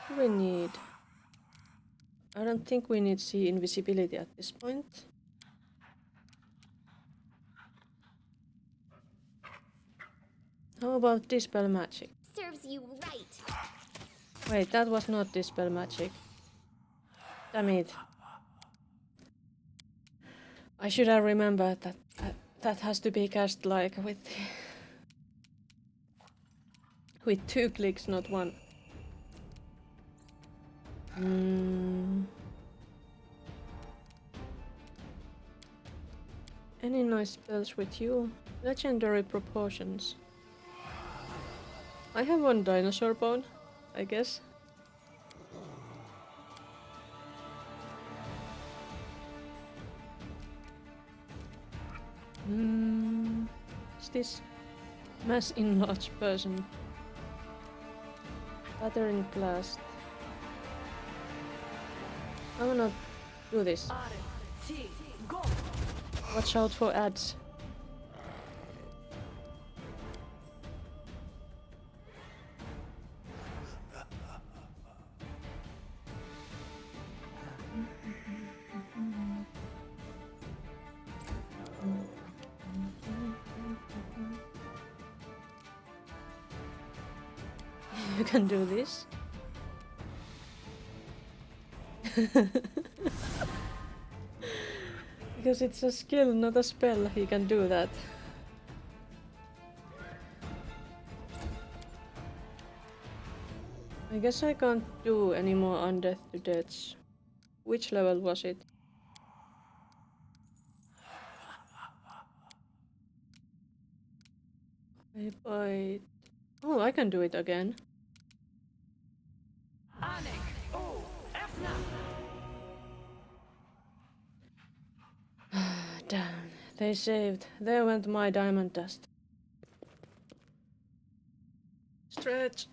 do we need? I don't think we need see invisibility at this point. How about dispel magic? Serves you right. Wait, that was not dispel magic. Damn it. I should have remembered that that has to be cast like with 2 clicks, not 1. Any nice spells with you? Legendary proportions. I have one dinosaur bone, I guess. What's this? Mass enlarged person. Battering blast. I wanna do this. Watch out for ads. You can do this. Because it's a skill, not a spell, he can do that. I guess I can't do any more undeath to deaths. Which level was it? I bite. Oh, I can do it again. Damn, they saved. There went my diamond dust. Stretch.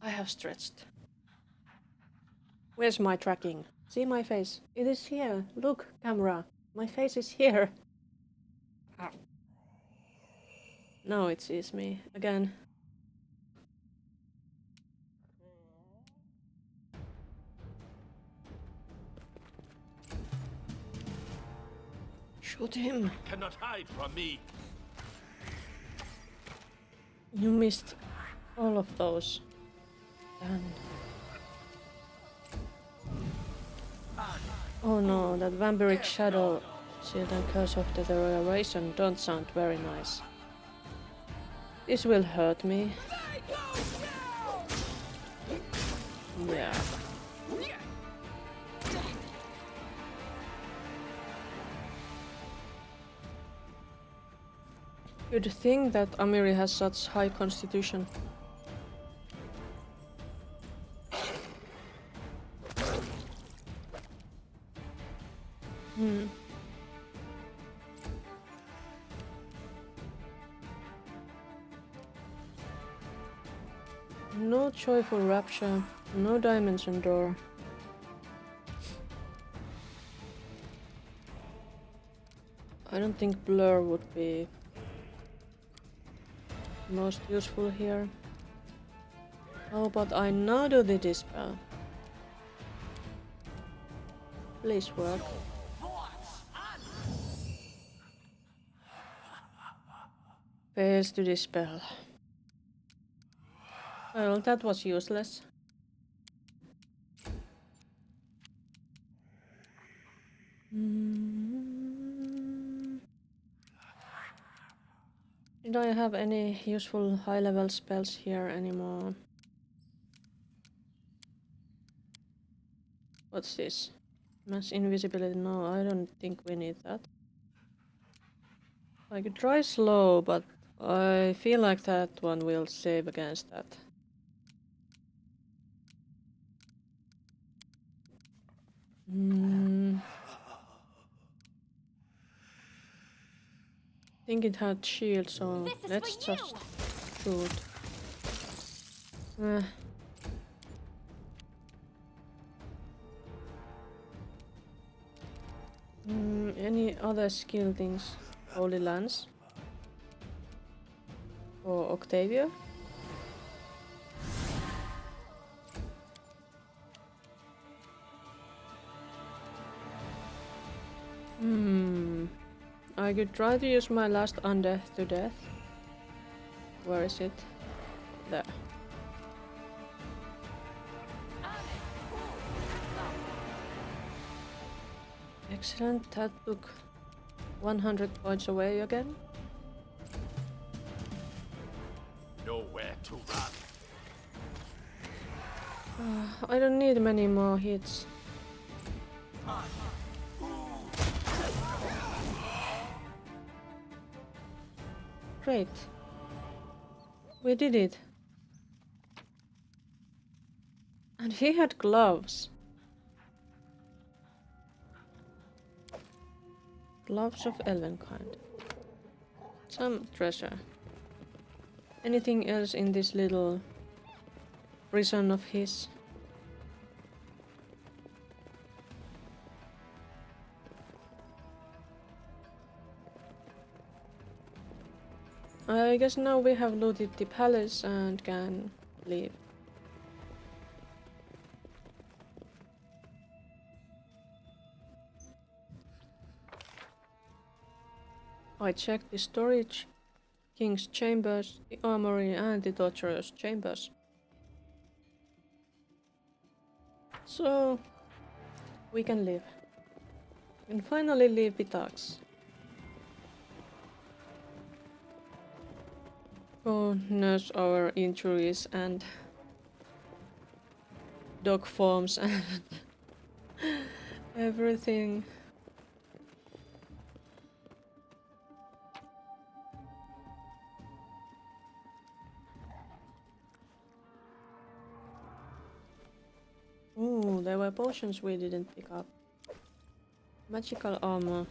I have stretched. Where's my tracking? See my face? It is here. Look, camera. My face is here. Ow. Now it sees me again. Shoot him. Cannot hide from me. You missed all of those. Damn. Oh no, that vampiric shadow shield and curse of deterioration don't sound very nice. This will hurt me. Yeah. Good thing that Amiri has such high constitution. No joyful rapture, no dimension door. I don't think blur would be most useful here. Oh, but I now do the dispel. Please work. Fails to dispel. Well, that was useless. Did I have any useful high-level spells here anymore? What's this? Mass invisibility? No, I don't think we need that. I could try slow, but I feel like that one will save against that. I think it had shield, so let's just shoot. Any other skill things? Holy Lance? Or Octavia? I could try to use my last undeath to death. Where is it? There. Excellent, that took 100 points away again. Nowhere to run. I don't need many more hits. Great. We did it. And he had gloves. Gloves of elven kind. Some treasure. Anything else in this little prison of his? I guess now we have looted the palace and can leave. I checked the storage, king's chambers, the armory and the torturer's chambers. So we can leave. We can finally leave Pitax. Go nurse our injuries and dog forms and everything. Ooh, there were potions we didn't pick up. Magical armor.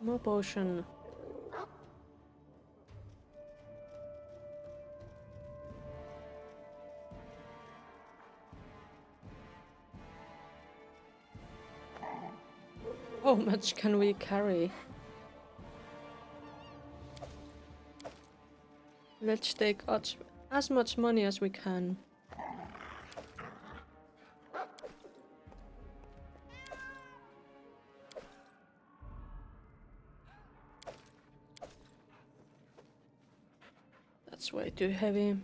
More potion. How much can we carry? Let's take as much money as we can. That's way too heavy.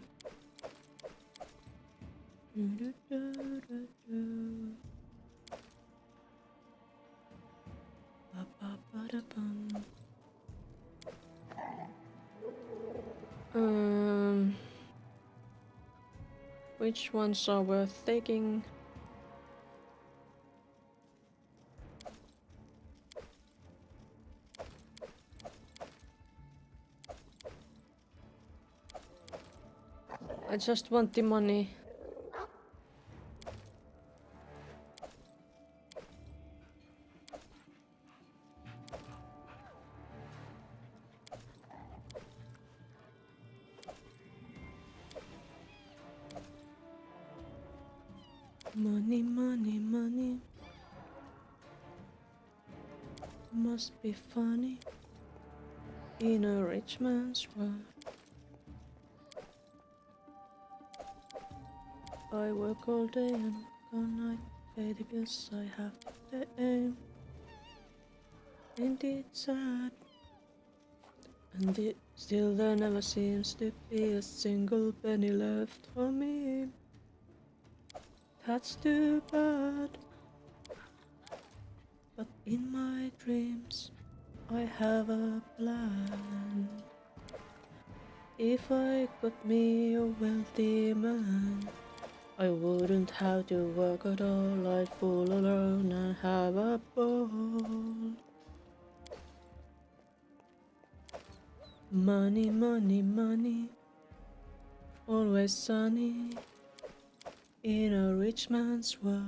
Which ones are worth taking? I just want the money. Money, money, money. Must be funny in a rich man's world. I work all day and all night, pay the bills I have to pay. Ain't it sad? And still there never seems to be a single penny left for me. That's too bad. But in my dreams, I have a plan. If I got me a wealthy man, I wouldn't have to work at all. I'd fool around and have a ball. Money, money, money, always sunny in a rich man's world.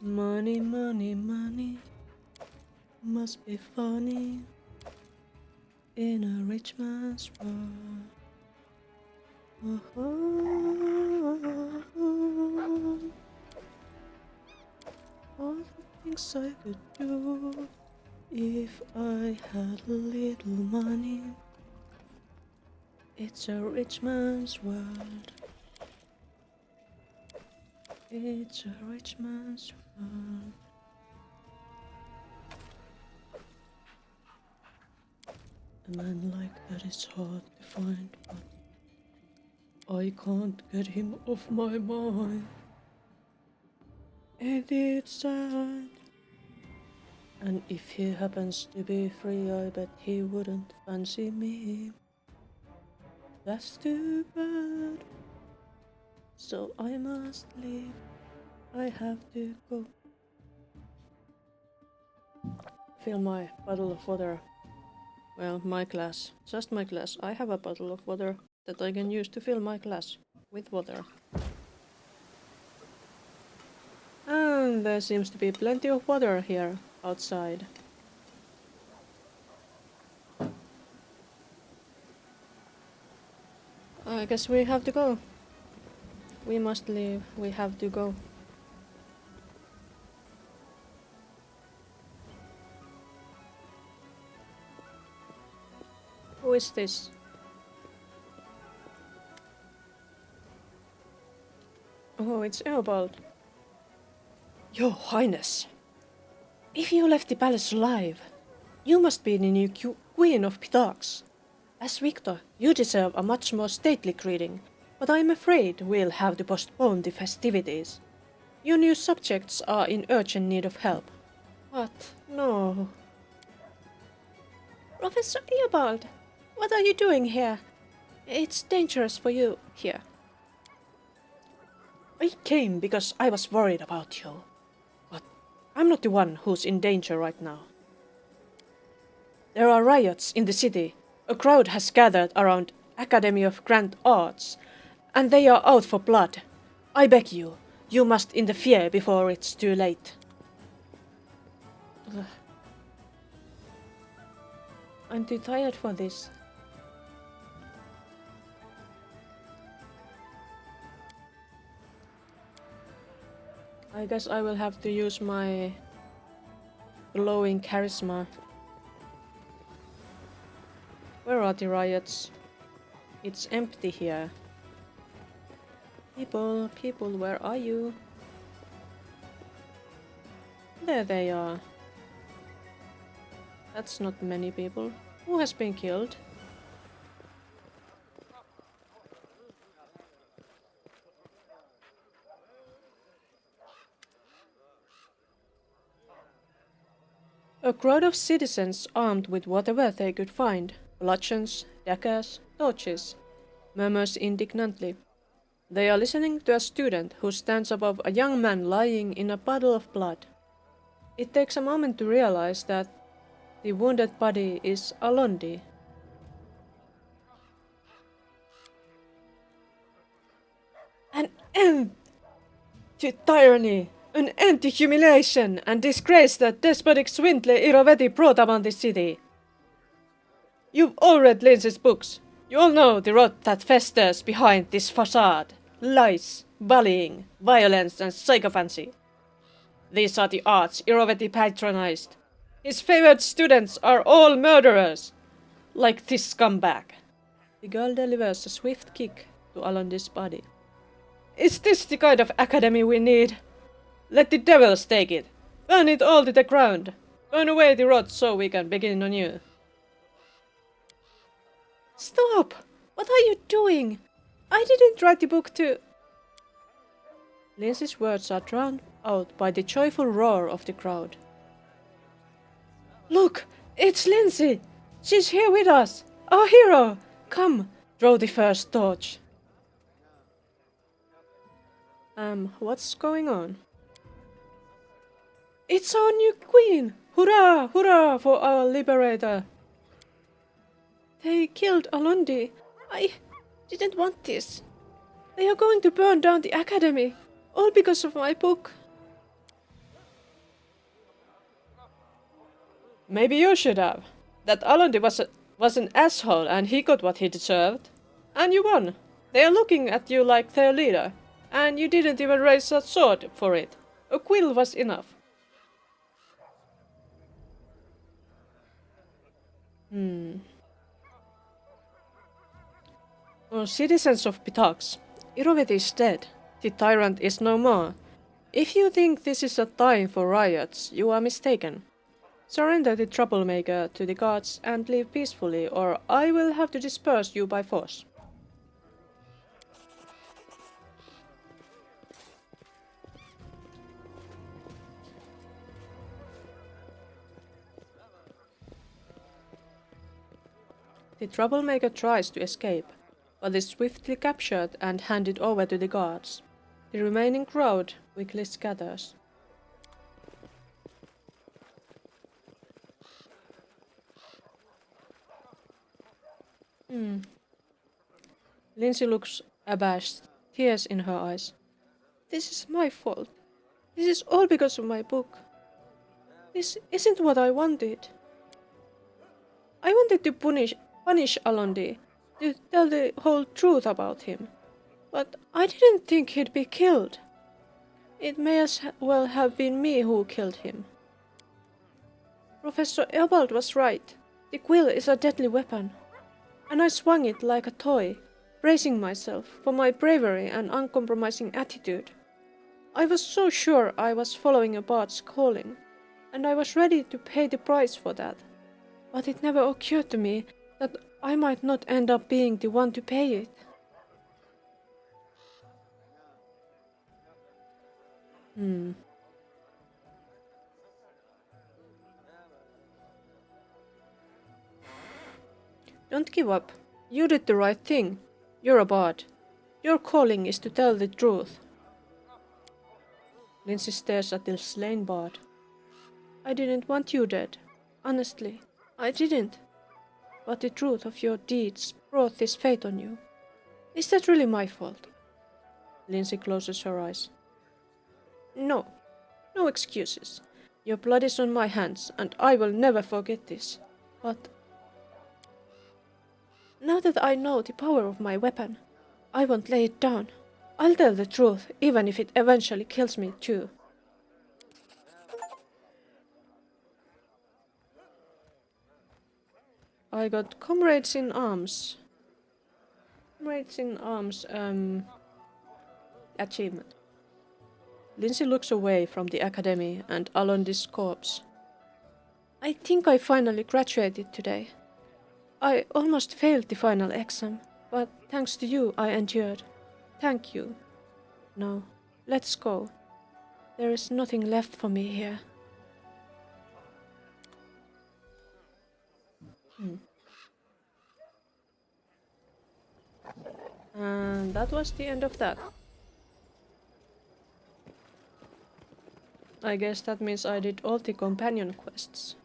Money, money, money, must be funny in a rich man's world. All the things I could do if I had a little money. It's a rich man's world. It's a rich man's world. A man like that is hard to find, but I can't get him off my mind. And it's sad. And if he happens to be free, I bet he wouldn't fancy me. That's too bad. So I must leave. I have to go. Fill my bottle of water. Well, my glass. Just my glass. I have a bottle of water that I can use to fill my glass with water. And there seems to be plenty of water here outside. I guess we have to go. We must leave. We have to go. Who is this? Oh, it's Eobald. Your Highness, if you left the palace alive, you must be the new Queen of Pitax. As Victor, you deserve a much more stately greeting, but I'm afraid we'll have to postpone the festivities. Your new subjects are in urgent need of help. What? No. Professor Eobald, what are you doing here? It's dangerous for you here. I came because I was worried about you. But I'm not the one who's in danger right now. There are riots in the city. A crowd has gathered around Academy of Grand Arts, and they are out for blood. I beg you, you must interfere before it's too late. Ugh. I'm too tired for this. I guess I will have to use my glowing charisma. Where are the riots? It's empty here. People, where are you? There they are. That's not many people. Who has been killed? A crowd of citizens armed with whatever they could find. Bludgeons, daggers, torches. Murmurs indignantly. They are listening to a student who stands above a young man lying in a puddle of blood. It takes a moment to realize that the wounded body is Alondi. An end to tyranny! An end to humiliation and disgrace that despotic swindler Iroveti brought upon this city! You've all read Lindsay's books. You all know the rot that festers behind this facade. Lies, bullying, violence and sycophancy. These are the arts Iroveti patronized. His favored students are all murderers, like this scumbag. The girl delivers a swift kick to Alondi's body. Is this the kind of academy we need? Let the devils take it. Burn it all to the ground. Burn away the rot so we can begin anew. Stop! What are you doing? I didn't write the book to... Lindsay's words are drowned out by the joyful roar of the crowd. Look! It's Lindsay! She's here with us! Our hero! Come, throw the first torch. What's going on? It's our new queen! Hurrah! Hurrah for our liberator! They killed Alondi. I didn't want this. They are going to burn down the academy. All because of my book. Maybe you should have. That Alondi was an asshole and he got what he deserved. And you won. They are looking at you like their leader. And you didn't even raise a sword for it. A quill was enough. Oh, citizens of Pitax, Iroveti is dead. The tyrant is no more. If you think this is a time for riots, you are mistaken. Surrender the troublemaker to the guards and leave peacefully, or I will have to disperse you by force. The troublemaker tries to escape, but is swiftly captured and handed over to the guards. The remaining crowd quickly scatters. Lindsay looks abashed, tears in her eyes. This is my fault. This is all because of my book. This isn't what I wanted. I wanted to punish Alondi, to tell the whole truth about him. But I didn't think he'd be killed. It may as well have been me who killed him. Professor Eobald was right. The quill is a deadly weapon. And I swung it like a toy, praising myself for my bravery and uncompromising attitude. I was so sure I was following a bard's calling, and I was ready to pay the price for that. But it never occurred to me that I might not end up being the one to pay it. Don't give up. You did the right thing. You're a bard. Your calling is to tell the truth. Lindsay stares at the slain bard. I didn't want you dead. Honestly, I didn't. But the truth of your deeds brought this fate on you. Is that really my fault? Lindsay closes her eyes. No. No excuses. Your blood is on my hands, and I will never forget this. But now that I know the power of my weapon, I won't lay it down. I'll tell the truth, even if it eventually kills me too. I got Comrades in Arms. Comrades in Arms, achievement. Lindsay looks away from the academy and Alondi's corpse. I think I finally graduated today. I almost failed the final exam, but thanks to you I endured. Thank you. Now, let's go. There is nothing left for me here. And that was the end of that. I guess that means I did all the companion quests.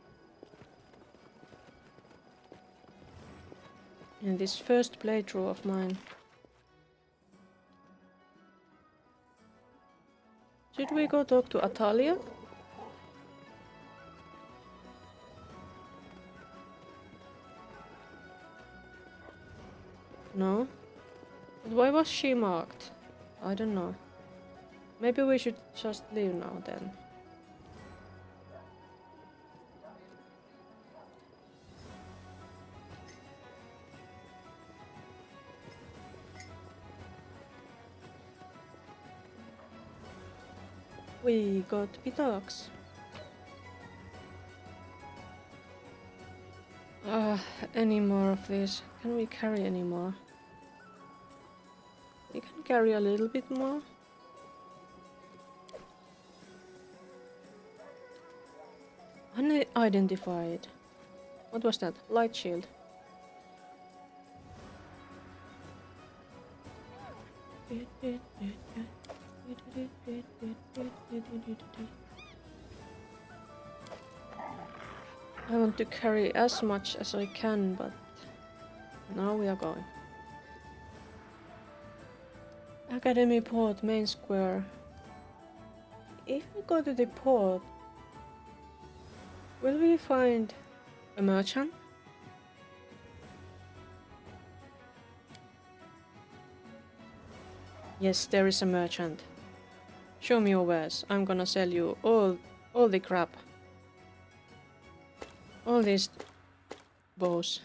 In this first playthrough of mine. Should we go talk to Atalia? No? But why was she marked? I don't know. Maybe we should just leave now then. We got Pitax. Any more of this? Can we carry any more? We can carry a little bit more. Unidentified. What was that? Light shield. I want to carry as much as I can, but now we are going. Academy Port, main square. If we go to the port, will we find a merchant? Yes, there is a merchant. Show me your wares. I'm gonna sell you all the crap. All these bows.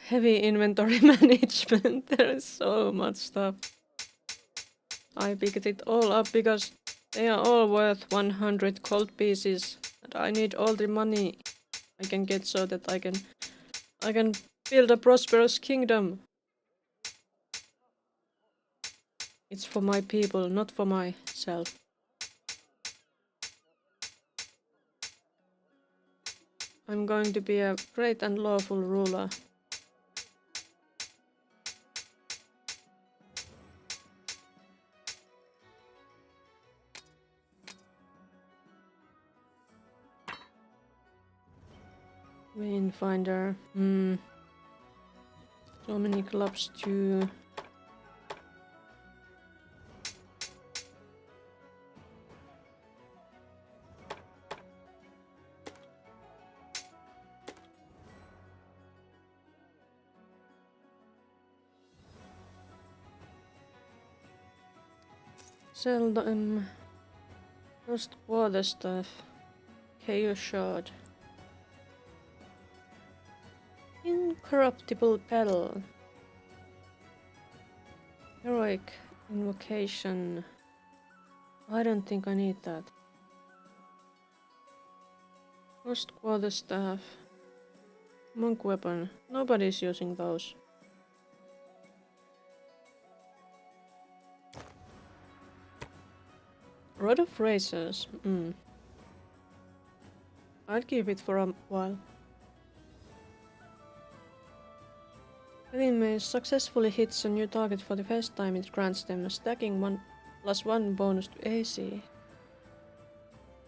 Heavy inventory management. There is so much stuff. I picked it all up because they are all worth 100 gold pieces. And I need all the money I can get so that I can I can build a prosperous kingdom. It's for my people, not for myself. I'm going to be a great and lawful ruler. Pathfinder. So many clubs too. Sell them. Lost water stuff. Chaos shard. Incorruptible pedal. Heroic invocation. I don't think I need that. Lost quarterstaff. Monk weapon. Nobody's using those. Rod of Razors. I'll keep it for a while. When enemy successfully hits a new target for the first time, it grants them a stacking 1+1 bonus to AC.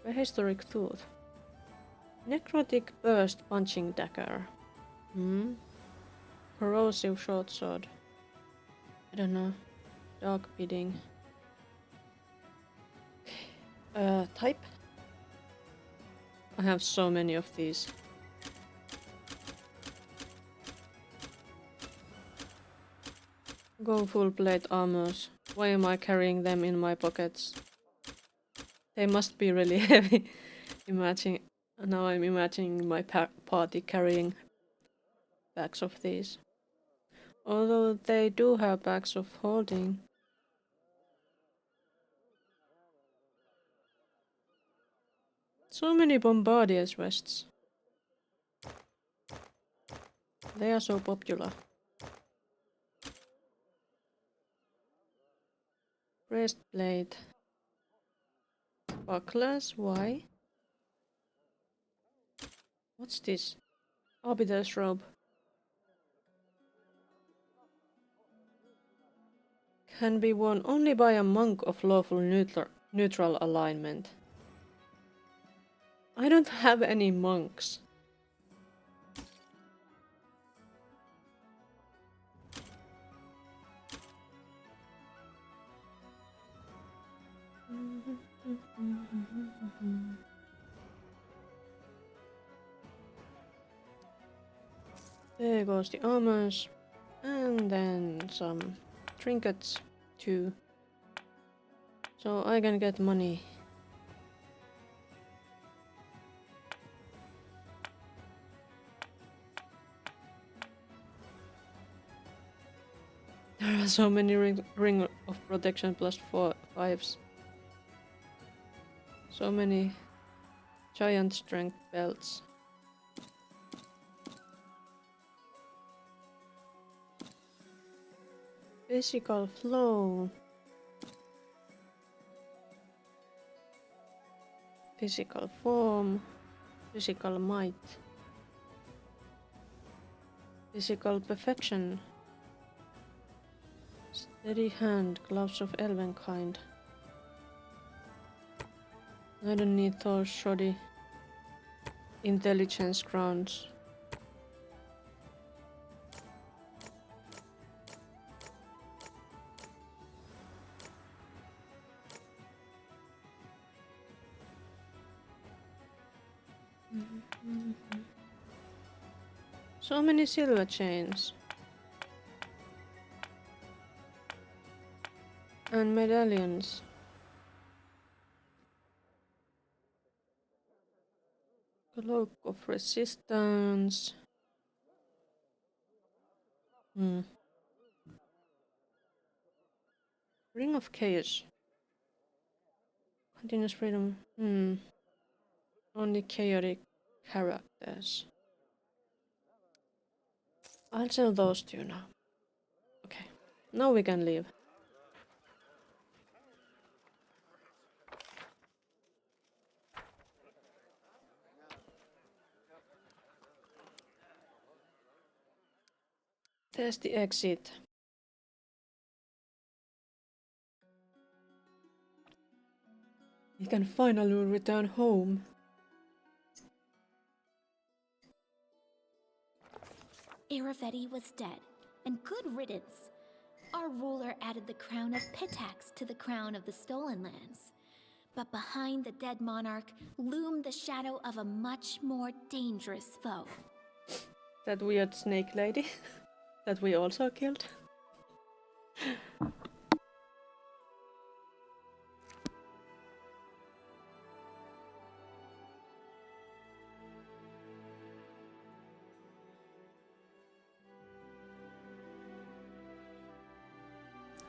Prehistoric Tooth. Necrotic Burst Punching Dagger. Corrosive Short Sword. I don't know. Dark Bidding. Type? I have so many of these. Go full plate armors. Why am I carrying them in my pockets? They must be really heavy. Now I'm imagining my party carrying bags of these. Although they do have bags of holding. So many Bombardier's vests. They are so popular. Breastplate. Bucklers, why? What's this? Arbiter's robe. Can be worn only by a monk of lawful neutral alignment. I don't have any monks. There goes the armors. And then some trinkets too. So I can get money. There are so many ring of protection +5s. So many giant strength belts. Physical flow. Physical form. Physical might. Physical perfection. Steady hand, gloves of elven kind. I don't need those shoddy intelligence crowns. So many silver chains. And medallions. Cloak of resistance. Ring of chaos. Continuous freedom. Only chaotic characters. I'll sell those two now. Okay, now we can leave. There's the exit. We can finally return home. Irafeti was dead, and good riddance. Our ruler added the crown of Pitax to the crown of the Stolen Lands. But behind the dead monarch loomed the shadow of a much more dangerous foe. That weird snake lady that we also killed.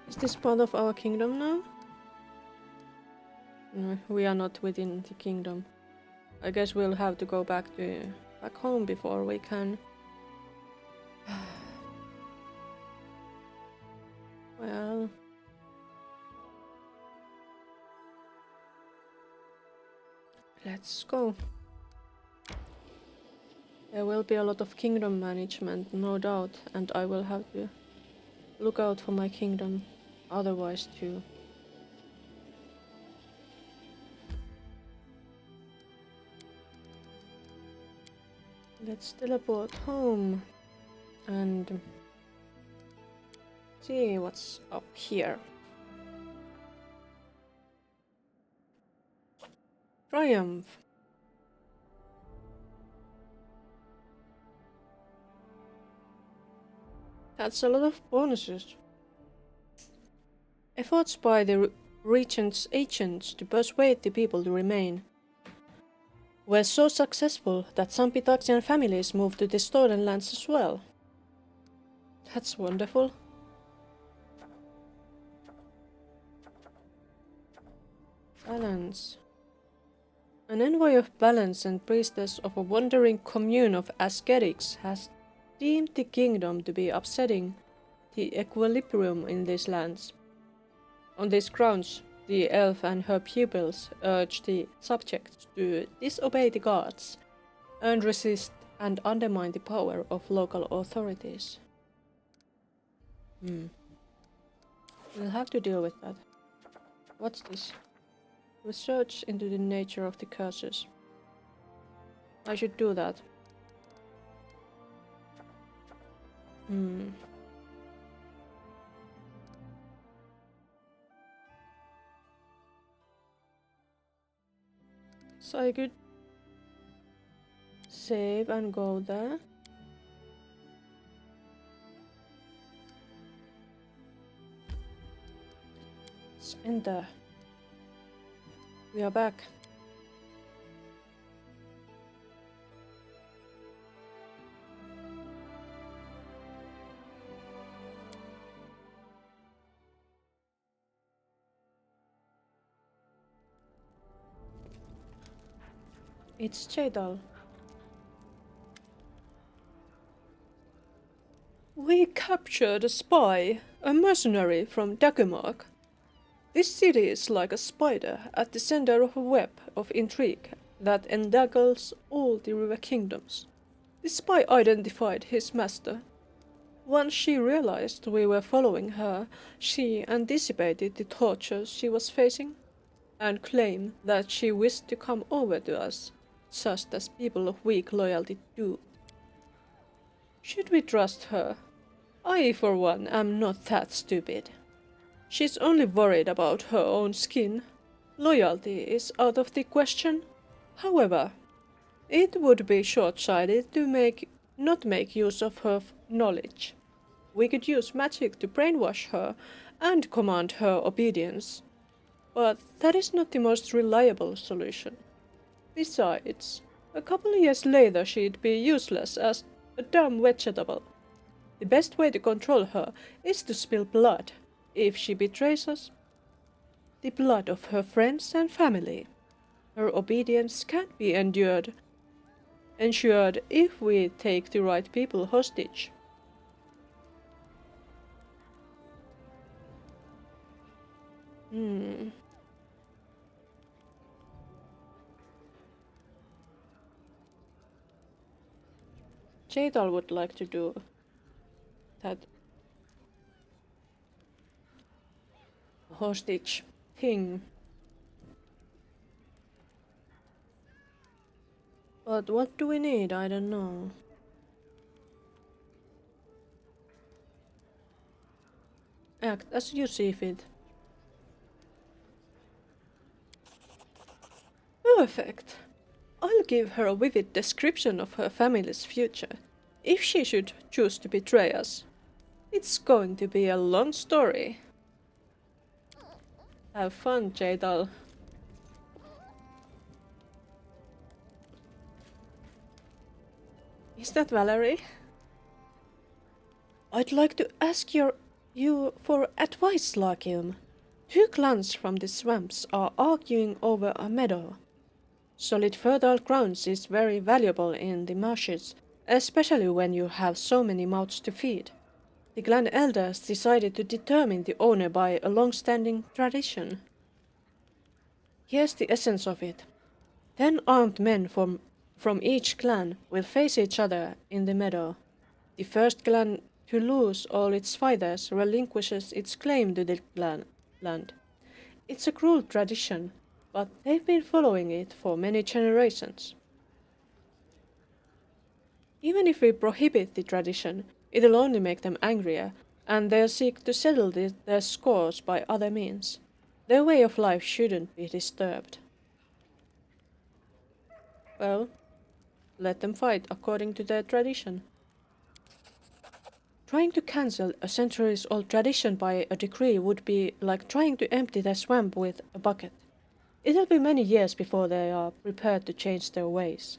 Is this part of our kingdom now? No, we are not within the kingdom. I guess we'll have to go back home before we can. Well, let's go. There will be a lot of kingdom management, no doubt, and I will have to look out for my kingdom otherwise too. Let's teleport home and see what's up here. Triumph. That's a lot of bonuses. Efforts by the regent's agents to persuade the people to remain were so successful that some Pitaxian families moved to the Stolen Lands as well. That's wonderful. Balance. An envoy of balance and priestess of a wandering commune of ascetics has deemed the kingdom to be upsetting the equilibrium in these lands. On these grounds, the elf and her pupils urge the subjects to disobey the gods and resist and undermine the power of local authorities. We'll have to deal with that. What's this? Research into the nature of the curses. I should do that. So I could save and go there. Let's enter. We are back. It's Jadal. We captured a spy, a mercenary from Daggermark. This city is like a spider at the center of a web of intrigue that entangles all the river kingdoms. The spy identified his master. Once she realized we were following her, she anticipated the tortures she was facing and claimed that she wished to come over to us, just as people of weak loyalty do. Should we trust her? I, for one, am not that stupid. She's only worried about her own skin. Loyalty is out of the question. However, it would be short-sighted to not make use of her knowledge. We could use magic to brainwash her and command her obedience. But that is not the most reliable solution. Besides, a couple years later she'd be useless as a dumb vegetable. The best way to control her is to spill blood, if she betrays us. The blood of her friends and family. Her obedience can't be ensured if we take the right people hostage. Hmm. Jadal would like to do that hostage thing. But what do we need? I don't know. Act as you see fit. Perfect. I'll give her a vivid description of her family's future, if she should choose to betray us. It's going to be a long story. Have fun, Jadal. Is that Valerie? I'd like to ask you for advice, Lakium. Two clans from the swamps are arguing over a meadow. Solid fertile ground is very valuable in the marshes, especially when you have so many mouths to feed. The clan elders decided to determine the owner by a long-standing tradition. Here's the essence of it. 10 armed men from each clan will face each other in the meadow. The first clan to lose all its fighters relinquishes its claim to the land. It's a cruel tradition, but they've been following it for many generations. Even if we prohibit the tradition, it'll only make them angrier, and they'll seek to settle their scores by other means. Their way of life shouldn't be disturbed. Well, let them fight according to their tradition. Trying to cancel a centuries-old tradition by a decree would be like trying to empty the swamp with a bucket. It'll be many years before they are prepared to change their ways.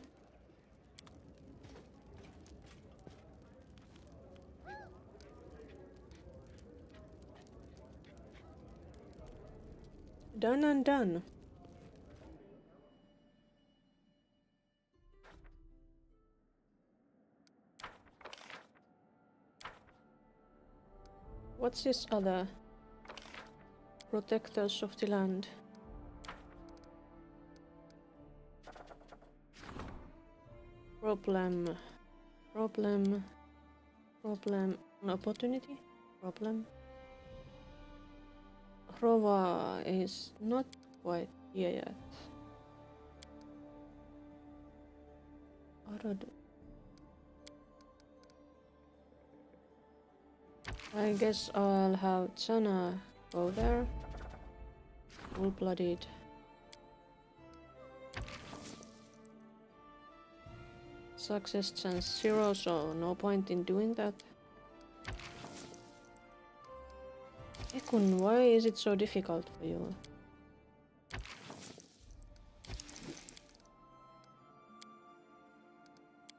Done and done. What's this other? Protectors of the land. Problem. Problem. Problem. An opportunity? Problem. Rova is not quite here yet. I guess I'll have Tsana go there. Full-blooded. Success chance 0, so no point in doing that. Ekun, why is it so difficult for you?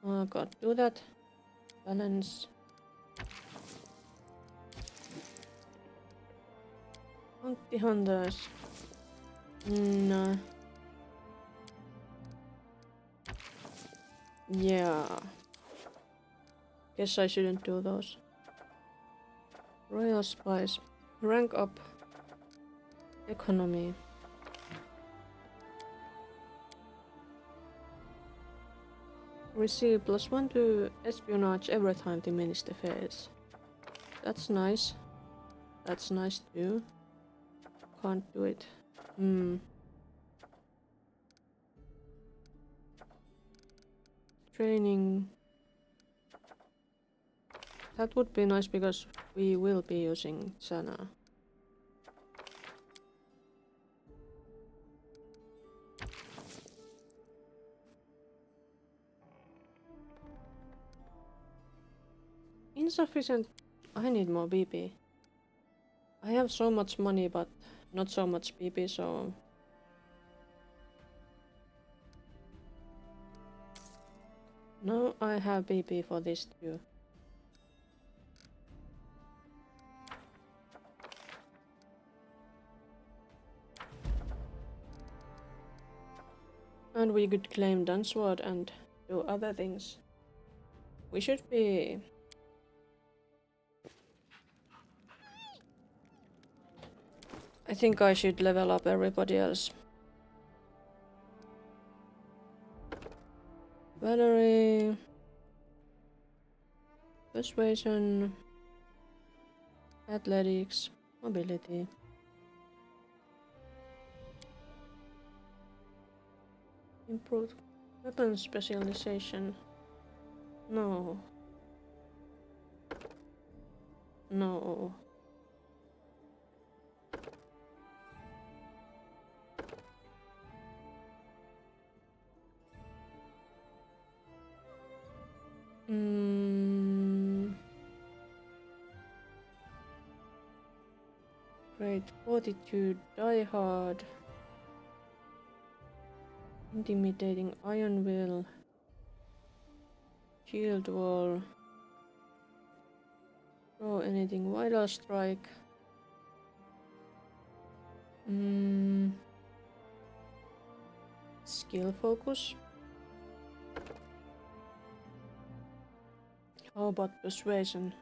Oh god, do that. Balance. Hunt the hunters. No. Yeah. Guess I shouldn't do those. Royal Spice. Rank up. Economy. Receive +1 to espionage every time the minister fails. That's nice. That's nice too. Can't do it. Training. That would be nice because we will be using Sana. Insufficient. I need more BP. I have so much money but not so much BP, so... Now I have BP for this too. And we could claim Dunsword and do other things. We should be... I think I should level up everybody else. Valerie, persuasion, athletics, mobility. Improved weapon specialization. No. No. Great fortitude, die hard. Intimidating iron will. Shield wall. Throw anything, vital strike. Skill focus. How about persuasion?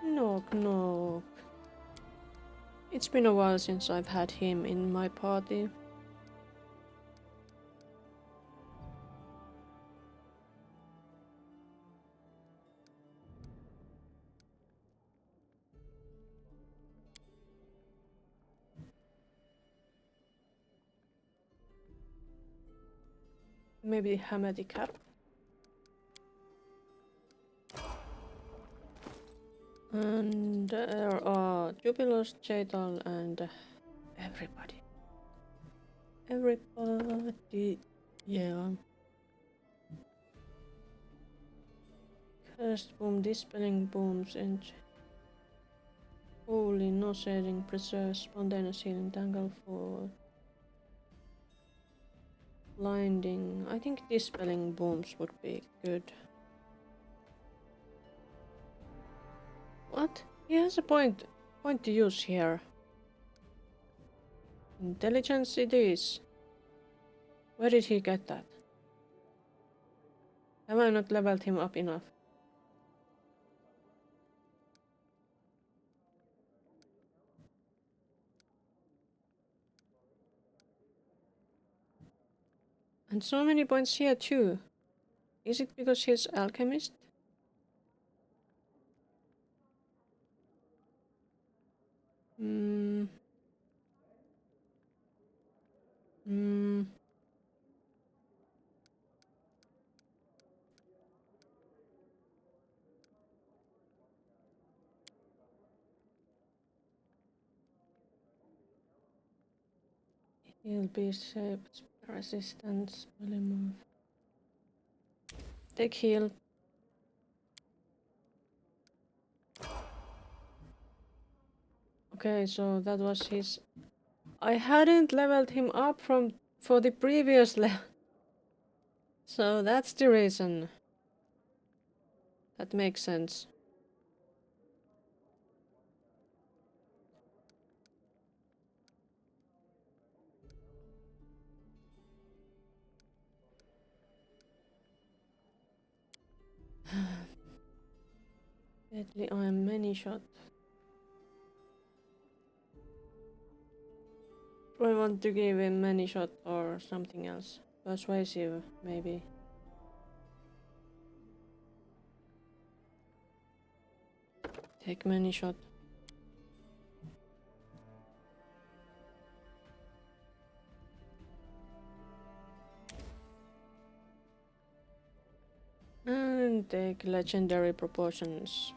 Knock knock. It's been a while since I've had him in my party. Maybe Hamadi Cap. And there are Jubilos, Jaital, and everybody. Everybody, yeah. Cast boom, dispelling booms, and holy, no shading, preserve, spontaneous healing, tangle forward. Blinding. I think dispelling booms would be good. What? He has a point to use here. Intelligence it is. Where did he get that? Have I not leveled him up enough? And so many points here too. Is it because he's alchemist? Hmm. Hmm. He'll be shaped, resistance, polymorph. Take heal. Okay, so that was his. I hadn't leveled him up for the previous level. So that's the reason. That makes sense. Deadly, I am many shot. Do I want to give him many shot or something else? Persuasive, maybe. Take many shot. And take legendary proportions.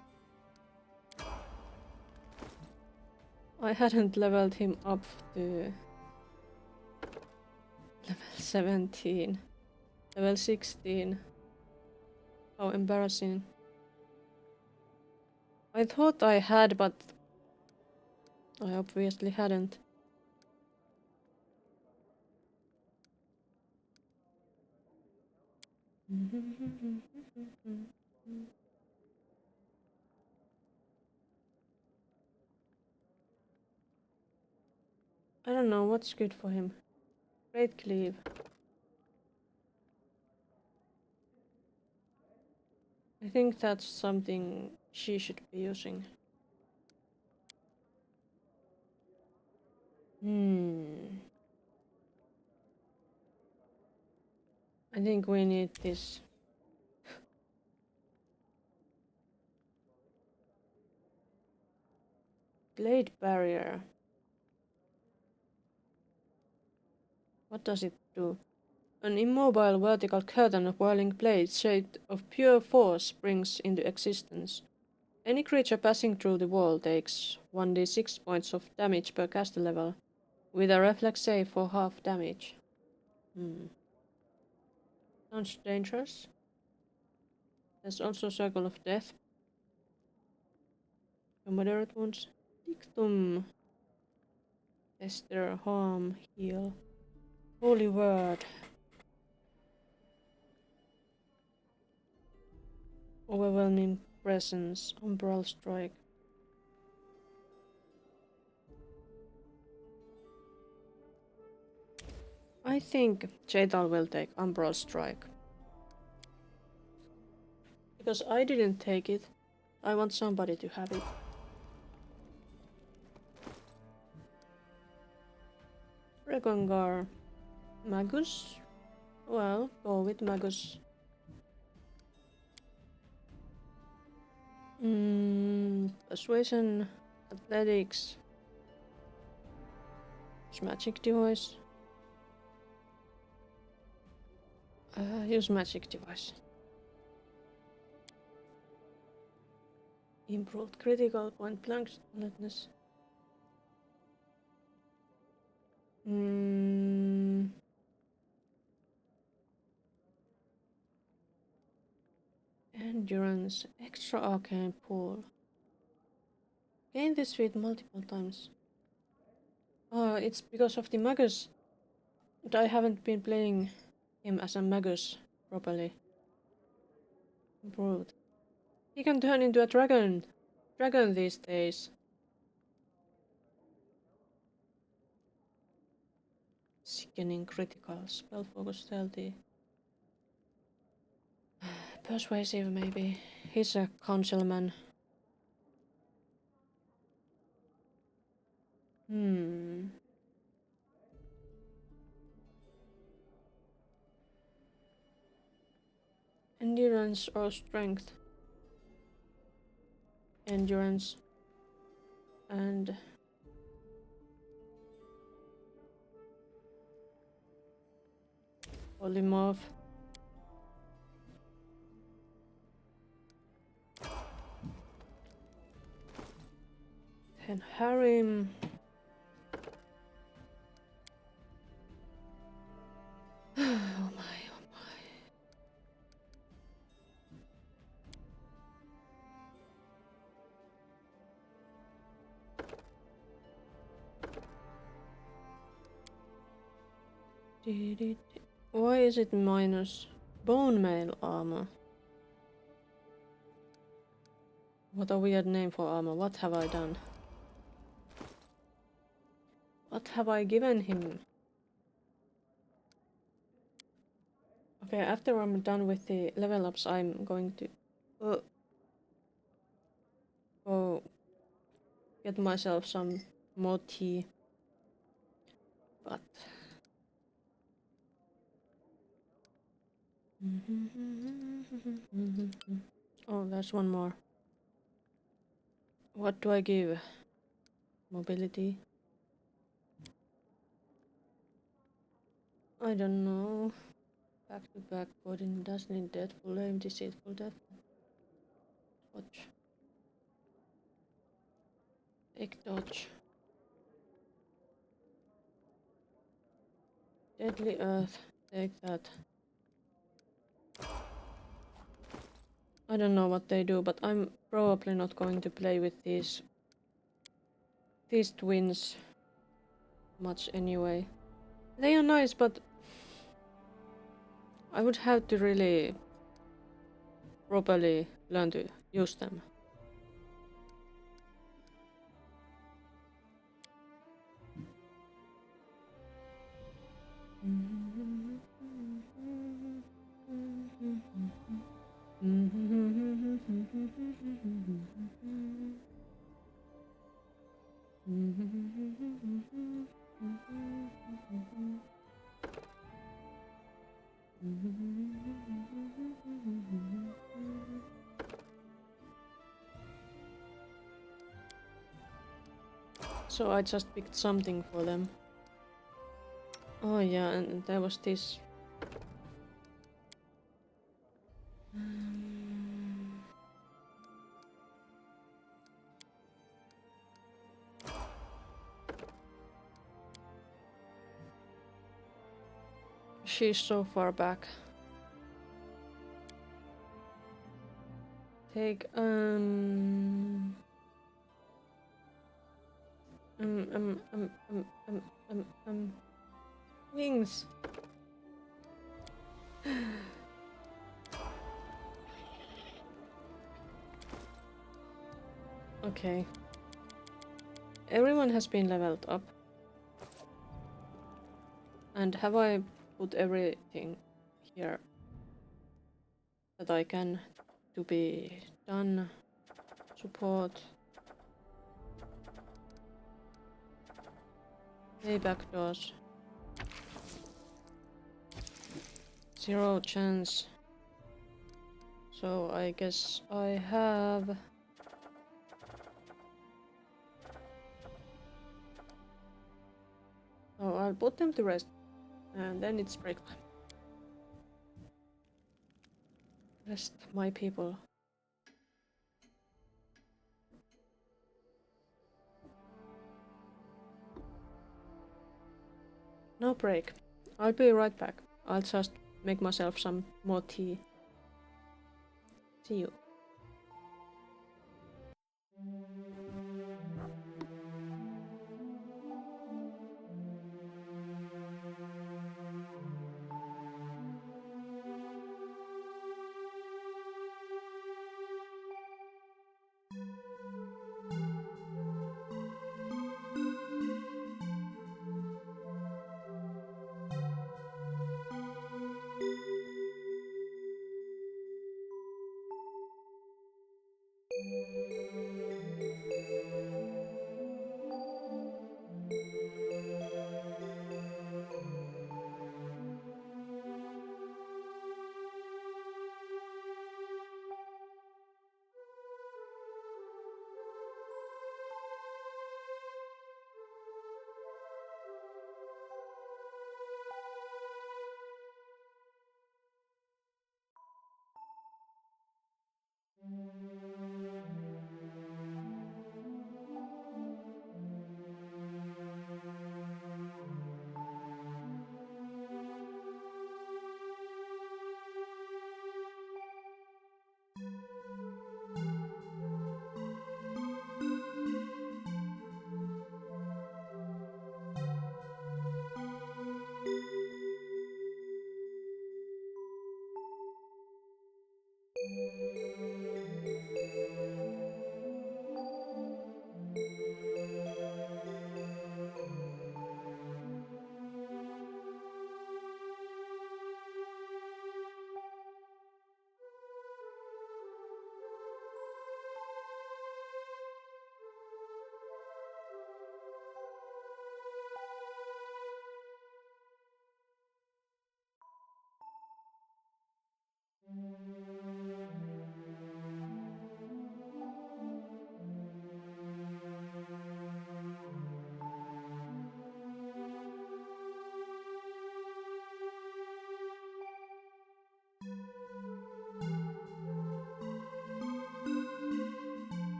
I hadn't leveled him up to level 17. Level 16. How embarrassing. I thought I had, but I obviously hadn't. I don't know what's good for him. Great cleave. I think that's something she should be using. I think we need this. Blade barrier. What does it do? An immobile vertical curtain of whirling blades shaped of pure force springs into existence. Any creature passing through the wall takes 1d6 points of damage per caster level, with a reflex save for half damage. Sounds dangerous. There's also Circle of Death. Moderate wounds. Dictum. Tester, harm, heal. Holy word. Overwhelming presence. Umbral strike. I think Jadal will take Umbral strike. Because I didn't take it. I want somebody to have it. Regongar. Magus? Well, go with Magus. Persuasion, athletics. Use magic device. Use magic device. Improved critical point blank alertness. Endurance, extra arcane pool. Gain this feat multiple times. It's because of the Magus. But I haven't been playing him as a Magus properly. Improved. He can turn into a dragon. Dragon these days. Sickening critical. Spell focus stealthy. Persuasive maybe. He's a councilman. Endurance or strength? Endurance. And polymorph. Then harem. Oh my, oh my. Why is it minus bone mail armor? What a weird name for armor. What have I done? What have I given him? Okay, after I'm done with the level ups, I'm going to go get myself some more tea. But oh, there's one more. What do I give? Mobility? I don't know. Back to back, Godin doesn't need deathful aim, deceitful death. Dodge. Take dodge. Deadly Earth. Take that. I don't know what they do, but I'm probably not going to play with these twins much anyway. They are nice, but I would have to really properly learn to use them. So I just picked something for them. Oh yeah, and there was this. She's so far back. Take wings. Okay. Everyone has been leveled up. And have I put everything here that I can to be done? Support. Payback doors. 0 chance. So I guess I have. Oh, I'll put them to rest. And then it's break time. Rest my people. No break. I'll be right back. I'll just make myself some more tea. See you.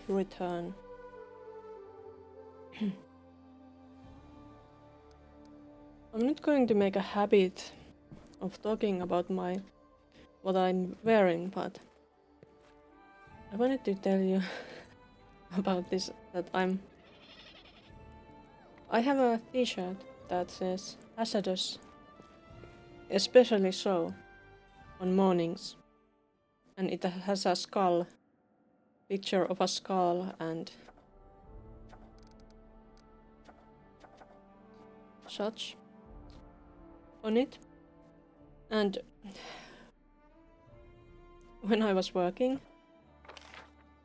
Return. I'm not going to make a habit of talking about what I'm wearing, but I wanted to tell you about this, that I have a t-shirt that says hazardous, especially so on mornings, and it has a skull, picture of a skull and such on it. And when I was working,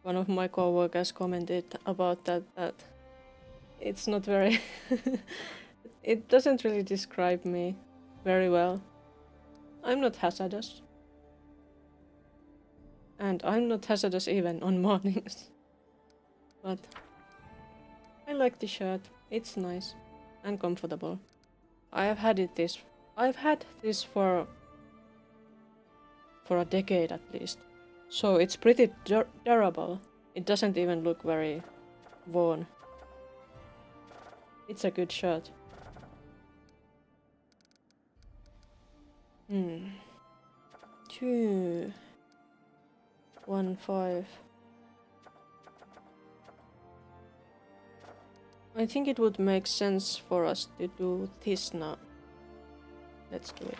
one of my coworkers commented about that it's not very it doesn't really describe me very well. I'm not hazardous. And I'm not hazardous even on mornings. But I like the shirt. It's nice and comfortable. I've had this for a decade at least. So it's pretty durable. It doesn't even look very worn. It's a good shirt. 2, 1, 5. I think it would make sense for us to do this now. Let's do it.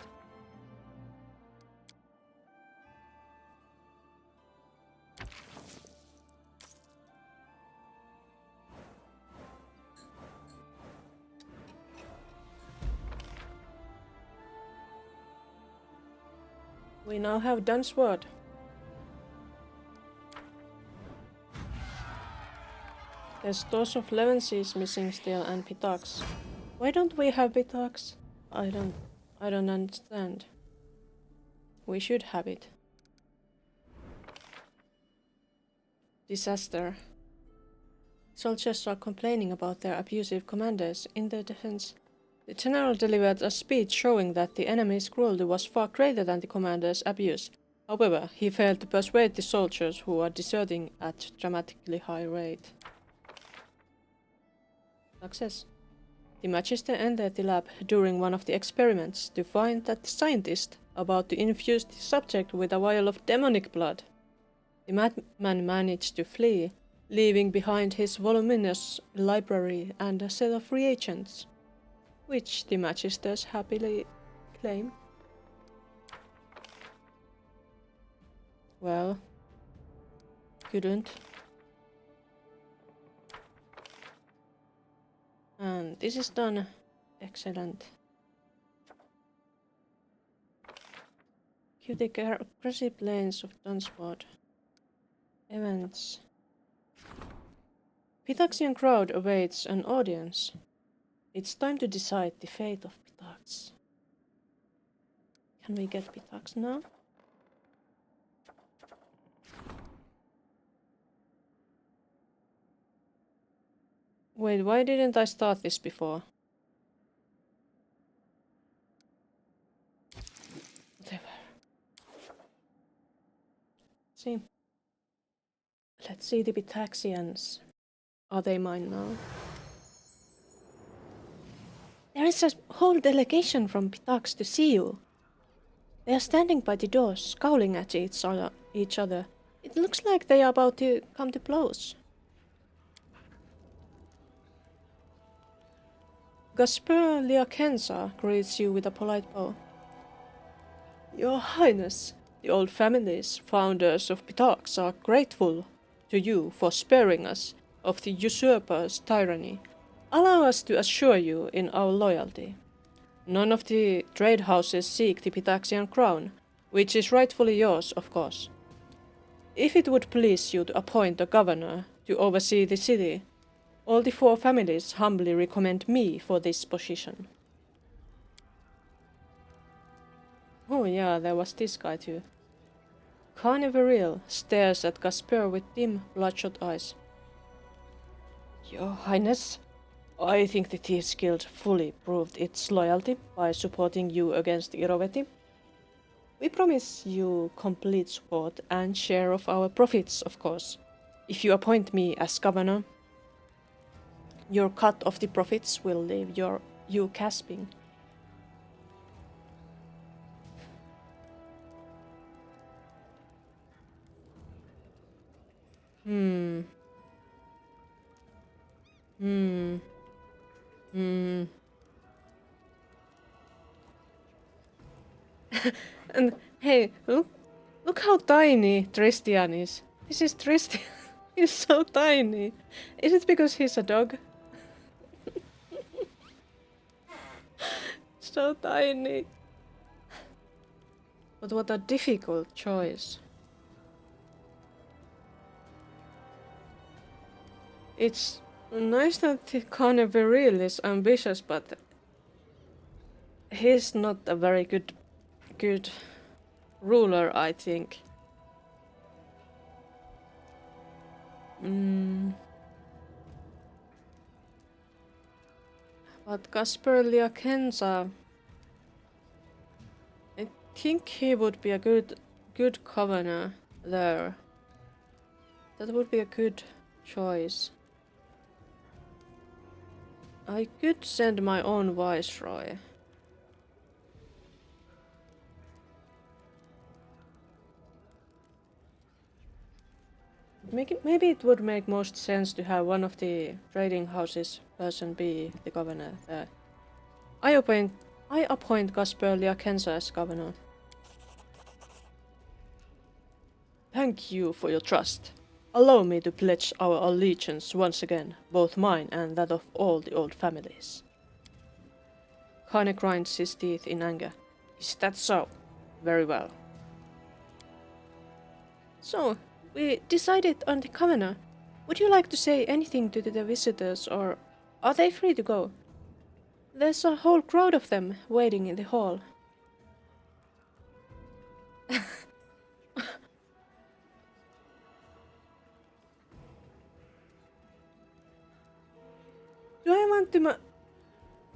We now have done sword. There's Stores of Levency missing still and Pitax. Why don't we have Pitax? I don't understand. We should have it. Disaster. Soldiers are complaining about their abusive commanders. In their defense, the general delivered a speech showing that the enemy's cruelty was far greater than the commander's abuse. However, he failed to persuade the soldiers who are deserting at dramatically high rate. Success. The Magister entered the lab during one of the experiments to find that the scientist about to infuse the subject with a vial of demonic blood. The madman managed to flee, leaving behind his voluminous library and a set of reagents, which the Magisters happily claim. Well, couldn't. And this is done. Excellent. Cue the aggressive lanes of Dunsword. Events. Pitaxian crowd awaits an audience. It's time to decide the fate of Pitax. Can we get Pitax now? Wait, why didn't I start this before? Whatever. See. Let's see the Pitaxians. Are they mine now? There is a whole delegation from Pitax to see you. They are standing by the doors, scowling at each other. It looks like they are about to come to blows. Gasper Liakenza greets you with a polite bow. Your Highness, the old families, founders of Pitax, are grateful to you for sparing us of the usurper's tyranny. Allow us to assure you in our loyalty. None of the trade houses seek the Pitaxian crown, which is rightfully yours, of course. If it would please you to appoint a governor to oversee the city, all the 4 families humbly recommend me for this position. Oh yeah, there was this guy too. Carniveril stares at Gasper with dim, bloodshot eyes. Your Highness, I think the Thieves Guild fully proved its loyalty by supporting you against Iroveti. We promise you complete support and share of our profits, of course. If you appoint me as governor, your cut of the profits will leave you gasping. Hmm. Hmm. Hmm. And hey, look how tiny Tristian is. This is Tristian. He's so tiny. Is it because he's a dog? So tiny. But what a difficult choice. It's nice that Carnival is ambitious, but he's not a very good ruler, I think. But Casper Liakenza, I think he would be a good governor there. That would be a good choice. I could send my own viceroy. Maybe it would make most sense to have one of the trading houses person be the governor there. I appoint Casper Liakenza as governor. Thank you for your trust. Allow me to pledge our allegiance once again, both mine and that of all the old families. Kane grinds his teeth in anger. Is that so? Very well. So, we decided on the governor. Would you like to say anything to the visitors, or are they free to go? There's a whole crowd of them waiting in the hall. Do I want to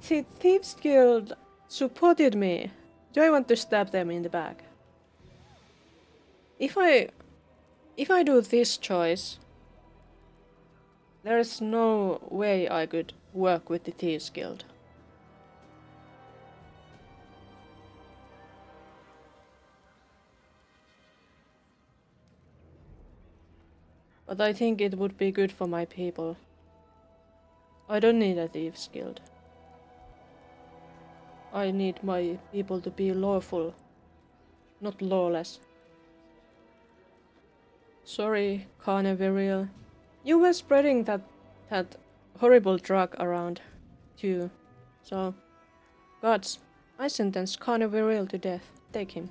the Thieves Guild supported me. Do I want to stab them in the back? If I do this choice, there's no way I could work with the Thieves Guild. But I think it would be good for my people. I don't need a Thieves Guild. I need my people to be lawful, not lawless. Sorry, Carnival. You were spreading that horrible drug around too. So, gods, I sentence Carnival to death. Take him.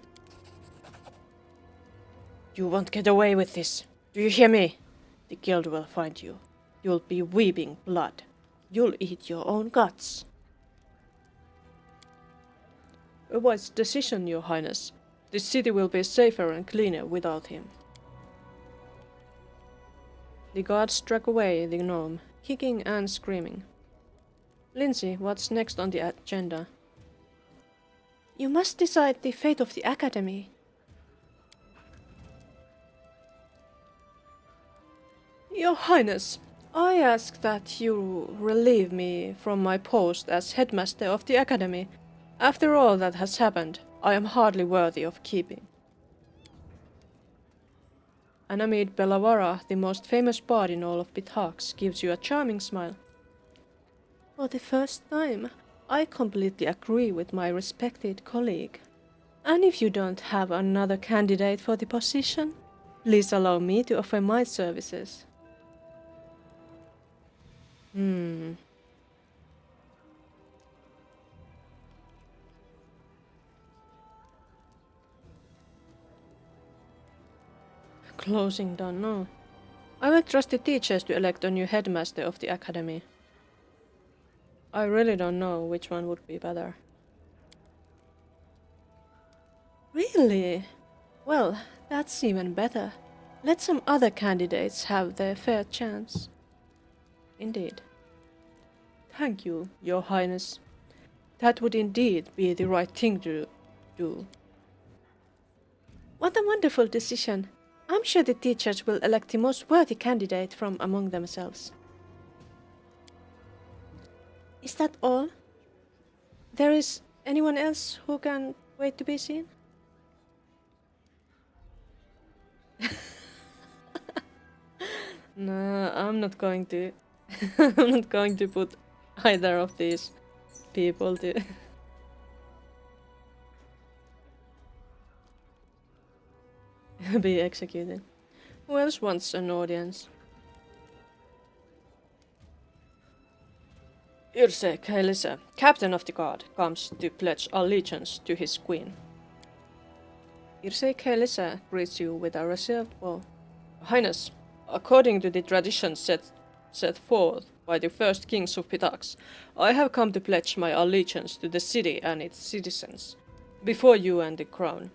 You won't get away with this. Do you hear me? The guild will find you. You'll be weeping blood. You'll eat your own guts. A wise decision, your highness. This city will be safer and cleaner without him. The guards struck away the gnome, kicking and screaming. Lindsay, what's next on the agenda? You must decide the fate of the academy. Your highness, I ask that you relieve me from my post as headmaster of the academy. After all that has happened, I am hardly worthy of keeping. Anamid Belavara, the most famous bard in all of Pithax, gives you a charming smile. For the first time, I completely agree with my respected colleague. And if you don't have another candidate for the position, please allow me to offer my services. Closing down, no. I will trust the teachers to elect a new headmaster of the academy. I really don't know which one would be better. Really? Well, that's even better. Let some other candidates have their fair chance. Indeed. Thank you, Your Highness. That would indeed be the right thing to do. What a wonderful decision. I'm sure the teachers will elect the most worthy candidate from among themselves. Is that all? There is anyone else who can wait to be seen? No, I'm not going to. I'm not going to put either of these people to. be executed. Who else wants an audience? Irsek Helise, captain of the guard, comes to pledge allegiance to his queen. Irsek Helise greets you with a reserved bow. Highness, according to the tradition set forth by the first kings of Pitax, I have come to pledge my allegiance to the city and its citizens. Before you and the crown,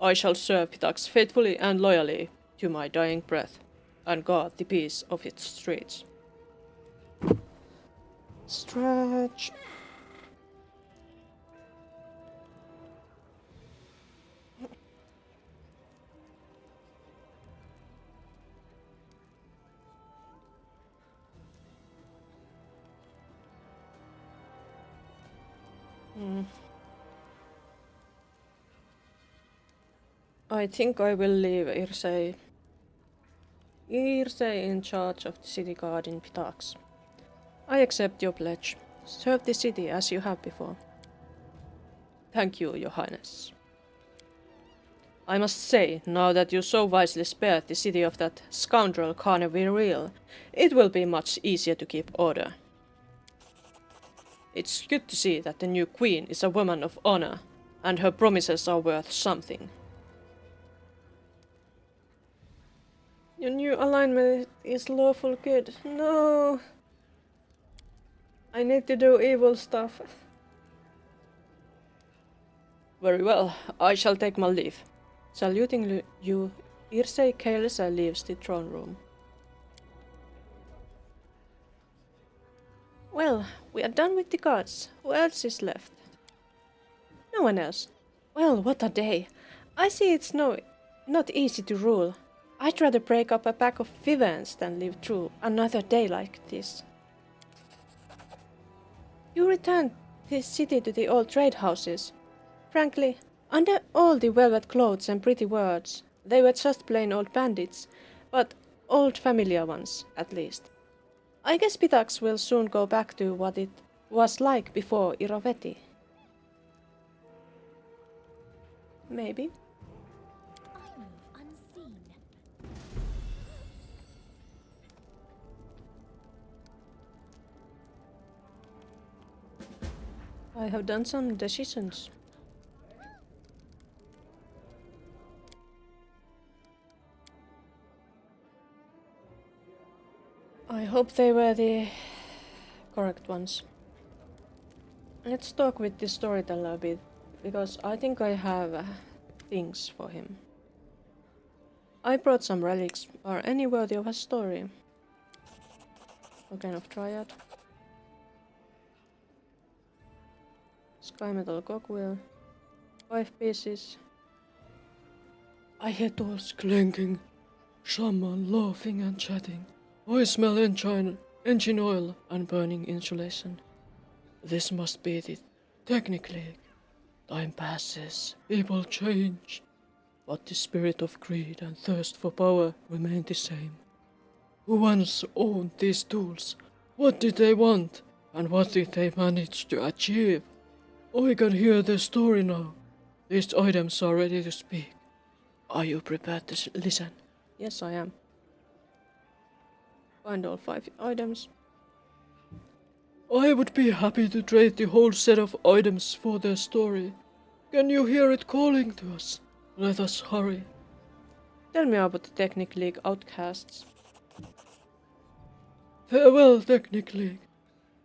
I shall serve Pitax faithfully and loyally to my dying breath, and guard the peace of its streets. Stretch. I think I will leave Irse in charge of the city guard in Pitax. I accept your pledge. Serve the city as you have before. Thank you, Your Highness. I must say, now that you so wisely spared the city of that scoundrel Carnival, it will be much easier to keep order. It's good to see that the new queen is a woman of honor, and her promises are worth something. Your new alignment is lawful good. No! I need to do evil stuff. Very well, I shall take my leave. Saluting you, Irsei Kaelisa leaves the throne room. Well, we are done with the guards. Who else is left? No one else. Well, what a day. I see it's not easy to rule. I'd rather break up a pack of vivans than live through another day like this. You returned this city to the old trade houses. Frankly, under all the velvet clothes and pretty words, they were just plain old bandits, but old familiar ones, at least. I guess Pitax will soon go back to what it was like before Iroveti. Maybe. I move unseen. I have done some decisions. I hope they were the correct ones. Let's talk with the storyteller a bit, because I think I have things for him. I brought some relics. Are any worthy of a story? What kind of triad? Sky metal cogwheel. 5 pieces. I hear doors clanking, someone laughing and chatting. I smell engine oil and burning insulation. This must be the technically. Time passes, people change, but the spirit of greed and thirst for power remain the same. Who once owned these tools? What did they want? And what did they manage to achieve? I can hear their story now. These items are ready to speak. Are you prepared to listen? Yes, I am. Find all 5 items. I would be happy to trade the whole set of items for their story. Can you hear it calling to us? Let us hurry. Tell me about the Technic League outcasts. Farewell, Technic League.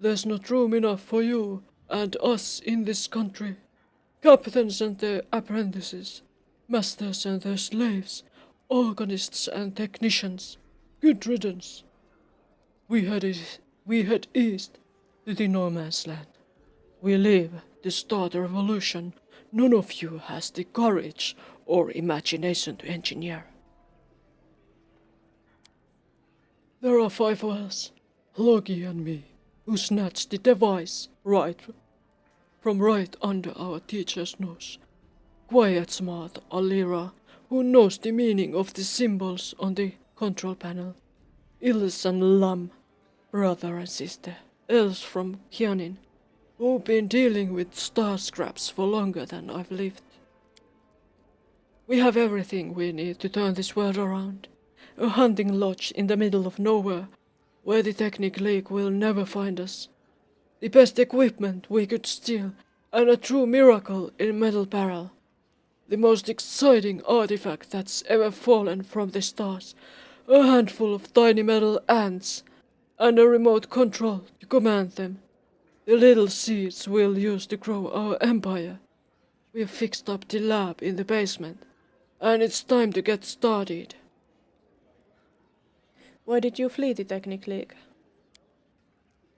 There's not room enough for you and us in this country. Captains and their apprentices, masters and their slaves, organists and technicians. Good riddance. We head east to the no man's land. We leave to start a revolution. None of you has the courage or imagination to engineer. There are 5 of us, Loki and me, who snatched the device from right under our teacher's nose. Quiet smart Alira, who knows the meaning of the symbols on the control panel. Ilse and Lam, brother and sister, Els from Kyanin, who've been dealing with star scraps for longer than I've lived. We have everything we need to turn this world around. A hunting lodge in the middle of nowhere, where the Technic League will never find us. The best equipment we could steal, and a true miracle in metal barrel. The most exciting artifact that's ever fallen from the stars. A handful of tiny metal ants, and a remote control to command them. The little seeds we'll use to grow our empire. We've fixed up the lab in the basement, and it's time to get started. Why did you flee the Technic League?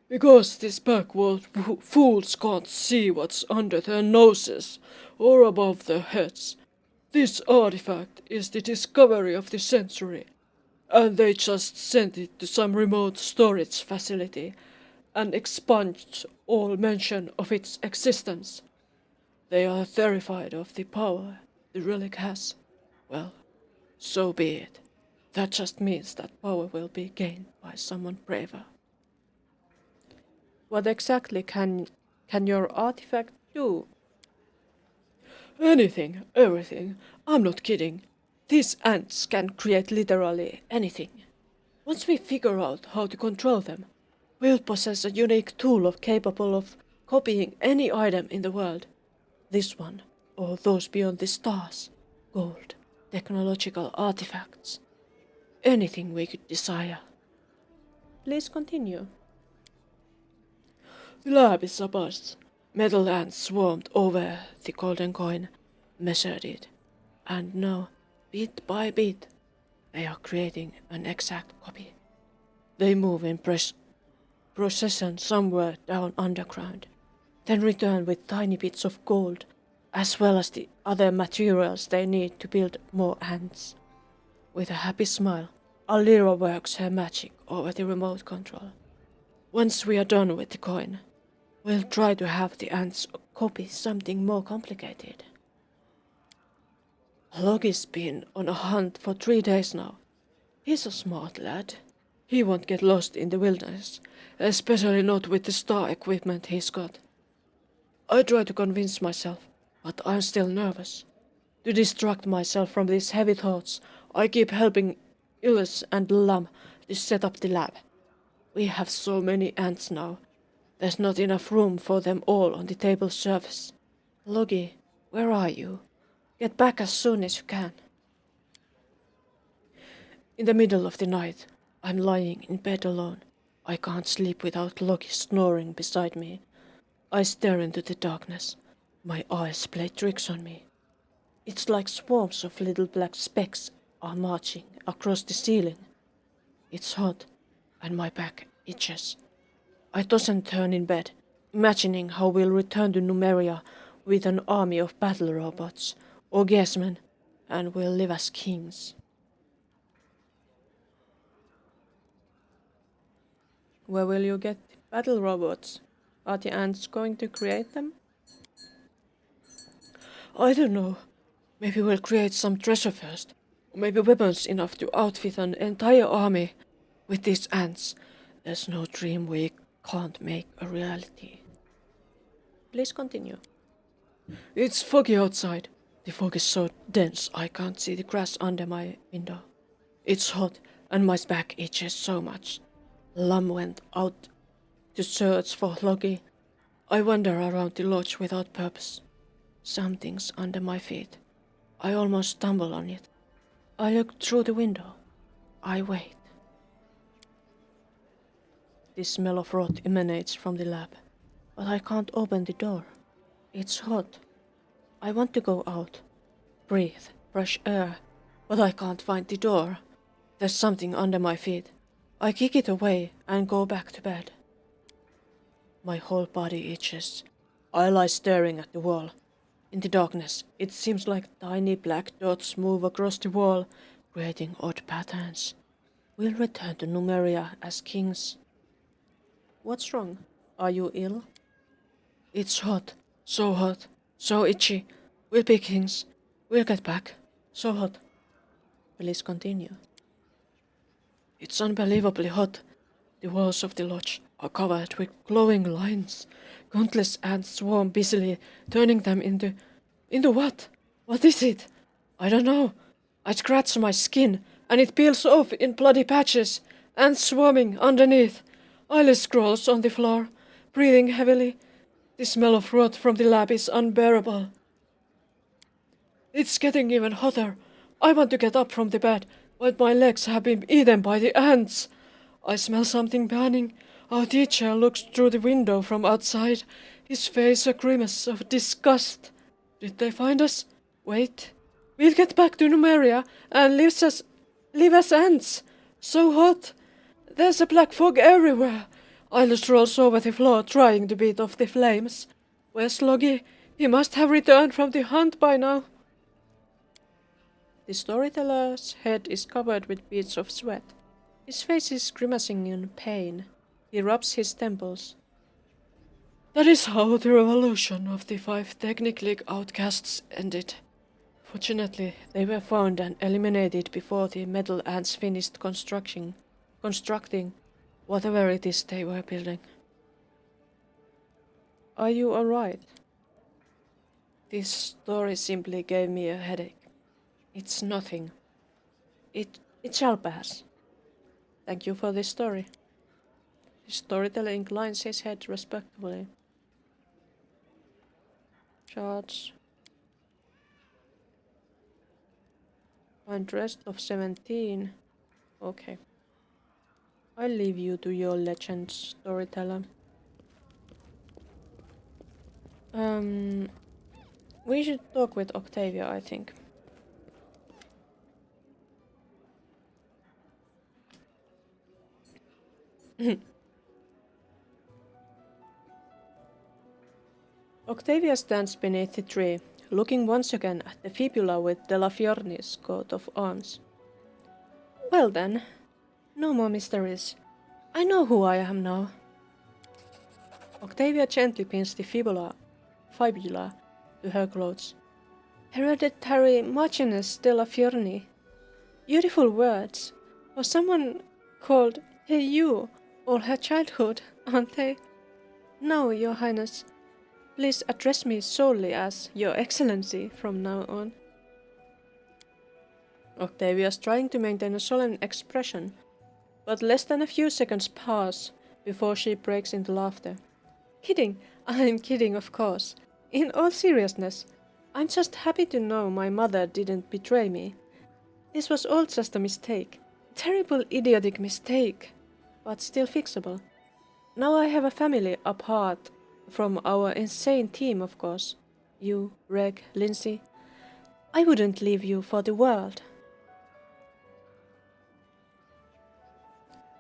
Because these backward fools can't see what's under their noses or above their heads. This artifact is the discovery of the century, and they just sent it to some remote storage facility and expunged all mention of its existence. They are terrified of the power the relic has. Well, so be it. That just means that power will be gained by someone braver. What exactly can your artifact do? Anything, everything. I'm not kidding. These ants can create literally anything. Once we figure out how to control them, we'll possess a unique tool capable of copying any item in the world. This one, or those beyond the stars. Gold, technological artifacts. Anything we could desire. Please continue. The lab is a bust. Metal ants swarmed over the golden coin, measured it, and now, bit by bit, they are creating an exact copy. They move in procession somewhere down underground, then return with tiny bits of gold, as well as the other materials they need to build more ants. With a happy smile, Alira works her magic over the remote control. Once we are done with the coin, we'll try to have the ants copy something more complicated. Logi's been on a hunt for 3 days now. He's a smart lad. He won't get lost in the wilderness, especially not with the star equipment he's got. I try to convince myself, but I'm still nervous. To distract myself from these heavy thoughts, I keep helping Ilse and Lam to set up the lab. We have so many ants now. There's not enough room for them all on the table's surface. Logi, where are you? Get back as soon as you can. In the middle of the night, I'm lying in bed alone. I can't sleep without Loki snoring beside me. I stare into the darkness. My eyes play tricks on me. It's like swarms of little black specks are marching across the ceiling. It's hot, and my back itches. I toss and turn in bed, imagining how we'll return to Numeria with an army of battle robots, or guessmen, and we'll live as kings. Where will you get battle robots? Are the ants going to create them? I don't know. Maybe we'll create some treasure first, or maybe weapons enough to outfit an entire army. With these ants, there's no dream we can't make a reality. Please continue. It's foggy outside. The fog is so dense I can't see the grass under my window. It's hot and my back itches so much. Lam went out to search for Loki. I wander around the lodge without purpose. Something's under my feet. I almost stumble on it. I look through the window. I wait. The smell of rot emanates from the lab, but I can't open the door. It's hot. I want to go out, breathe fresh air, but I can't find the door. There's something under my feet. I kick it away and go back to bed. My whole body itches. I lie staring at the wall. In the darkness, it seems like tiny black dots move across the wall, creating odd patterns. We'll return to Numeria as kings. What's wrong? Are you ill? It's hot. So hot. So itchy. We'll be kings. We'll get back. So hot. Please continue. It's unbelievably hot. The walls of the lodge are covered with glowing lines. Countless ants swarm busily, turning them into... Into what? What is it? I don't know. I scratch my skin, and it peels off in bloody patches. Ants swarming underneath. Eyeless scrolls on the floor, breathing heavily. The smell of rot from the lab is unbearable. It's getting even hotter. I want to get up from the bed, but my legs have been eaten by the ants. I smell something burning. Our teacher looks through the window from outside, his face a grimace of disgust. Did they find us? Wait. We'll get back to Numeria and live as ants. So hot. There's a black fog everywhere. Eilers rolls over the floor, trying to beat off the flames. Where's Logi? He must have returned from the hunt by now. The storyteller's head is covered with beads of sweat. His face is grimacing in pain. He rubs his temples. That is how the revolution of the 5 technically outcasts ended. Fortunately, they were found and eliminated before the metal ants finished constructing whatever it is they were building. Are you alright? This story simply gave me a headache. It's nothing. It shall pass. Thank you for this story. The storyteller inclines his head respectfully. Charge. Find rest of 17. Okay. I'll leave you to your legend, storyteller. We should talk with Octavia, I think. Octavia stands beneath the tree, looking once again at the fibula with Della Fiorni's coat of arms. Well then, no more mysteries. I know who I am now. Octavia gently pins the fibula to her clothes. Hereditary Marchioness Della Fiorni. Beautiful words. For someone called Hey You all her childhood, aren't they? No, Your Highness. Please address me solely as Your Excellency from now on. Octavia's trying to maintain a solemn expression, but less than a few seconds pass before she breaks into laughter. Kidding, I'm kidding, of course. In all seriousness, I'm just happy to know my mother didn't betray me. This was all just a mistake. Terrible, idiotic mistake, but still fixable. Now I have a family apart from our insane team, of course. You, Reg, Lindsay. I wouldn't leave you for the world.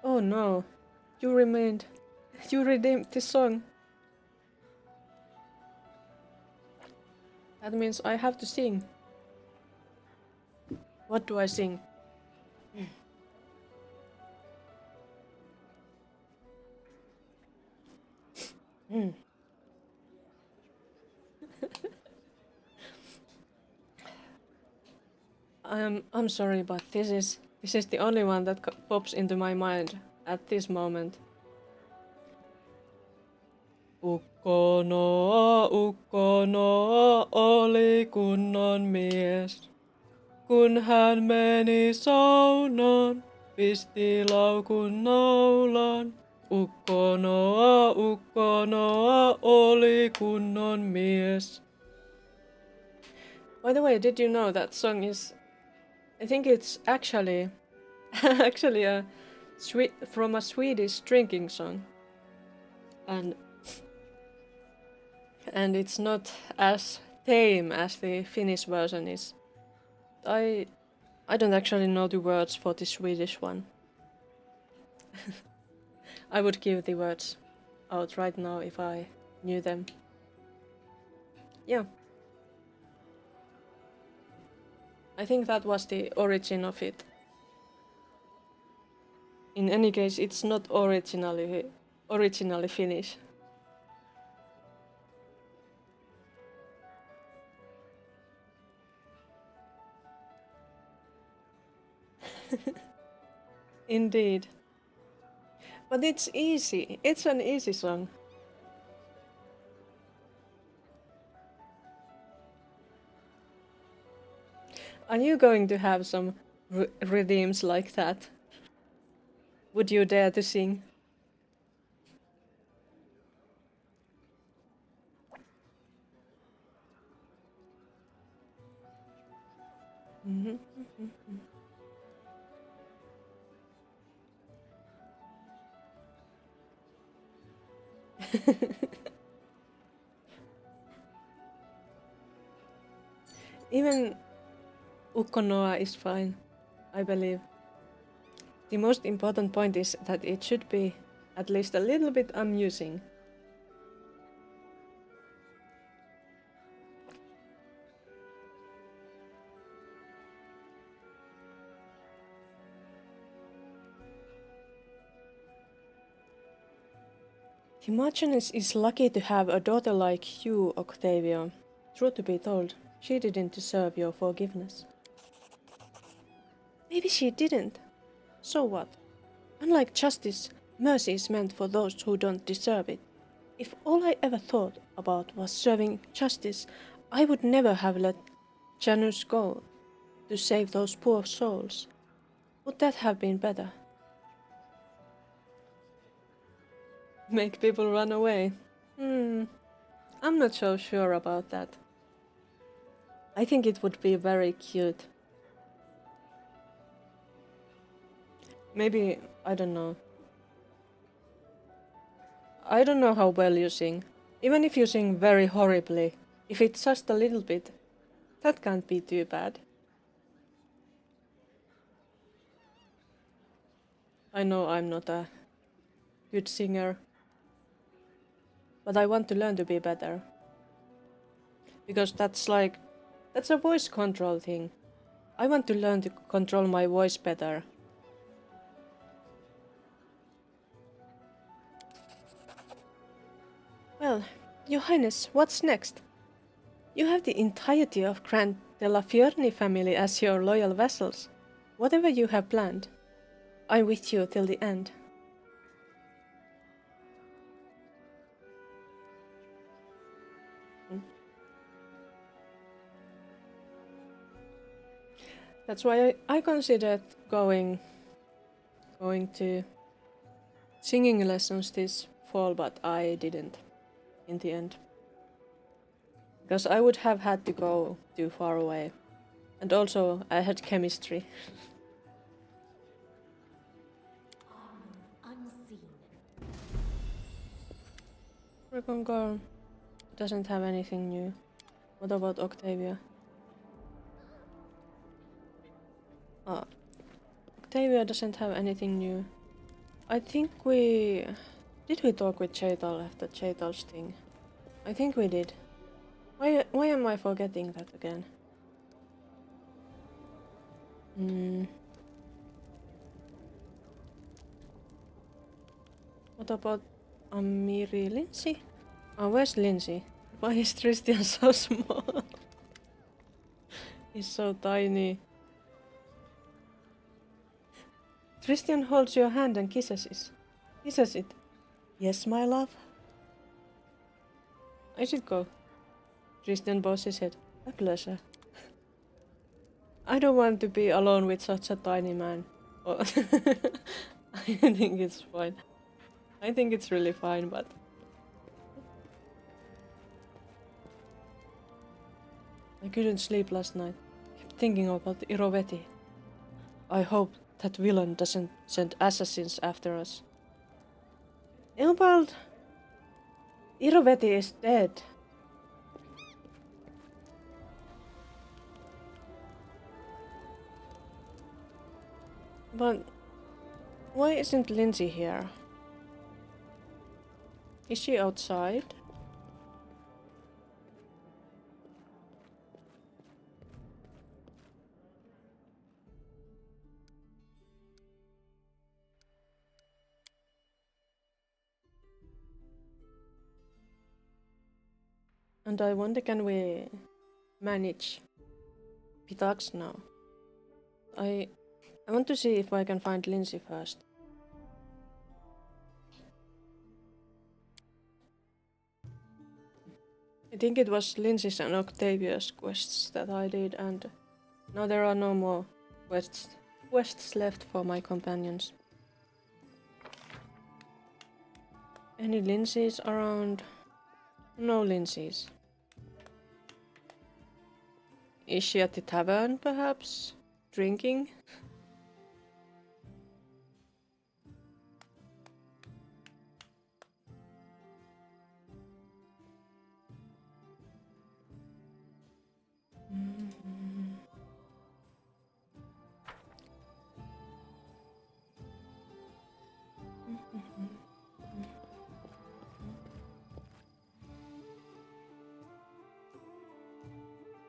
Oh no, you redeemed the song. That means I have to sing. What do I sing? I'm sorry, but this is the only one that pops into my mind at this moment. Ukko Noa oli kunnon mies. Kun hän meni saunaan, pisti laukun naulaan. Ukko Noa oli kunnon mies. By the way, did you know that song is... I think it's actually a from a Swedish drinking song. And it's not as tame as the Finnish version is. I don't actually know the words for the Swedish one. I would give the words out right now if I knew them. Yeah. I think that was the origin of it. In any case, it's not originally Finnish. Indeed. But it's easy. It's an easy song. Are you going to have some redeems like that? Would you dare to sing? Even Ukkonoa is fine, I believe. The most important point is that it should be at least a little bit amusing. Timogenes is lucky to have a daughter like you, Octavio. Truth to be told, she didn't deserve your forgiveness. Maybe she didn't. So what? Unlike justice, mercy is meant for those who don't deserve it. If all I ever thought about was serving justice, I would never have let Janus go to save those poor souls. Would that have been better? Make people run away? I'm not so sure about that. I think it would be very cute. Maybe, I don't know. I don't know how well you sing. Even if you sing very horribly, if it's just a little bit, that can't be too bad. I know I'm not a good singer, but I want to learn to be better. Because that's a voice control thing. I want to learn to control my voice better. Well, Your Highness, what's next? You have the entirety of Grand della Fiorni family as your loyal vassals. Whatever you have planned, I'm with you till the end. That's why I considered going to singing lessons this fall, but I didn't in the end. Because I would have had to go too far away. And also I had chemistry. Recon Girl doesn't have anything new. What about Octavia? Octavia doesn't have anything new. I think we... Did we talk with Chaital after Chaital's thing? I think we did. Why am I forgetting that again? What about Amiri Lindsay? Oh, where's Lindsay? Why is Tristan so small? He's so tiny. Tristan holds your hand and kisses it. Yes, my love. I should go. Tristan bows his head. A pleasure. I don't want to be alone with such a tiny man. Oh. I think it's fine. I think it's really fine, but... I couldn't sleep last night. Kept thinking about Iroveti. I hope that villain doesn't send assassins after us. Ilbald... Iroveti is dead. But... Why isn't Lindsay here? Is she outside? And I wonder, can we manage Pitax now? I want to see if I can find Lindsay first. I think it was Lindsay's and Octavia's quests that I did, and now there are no more quests left for my companions. Any Lindsays around? No Lindsays. Is she at the tavern, perhaps? Drinking?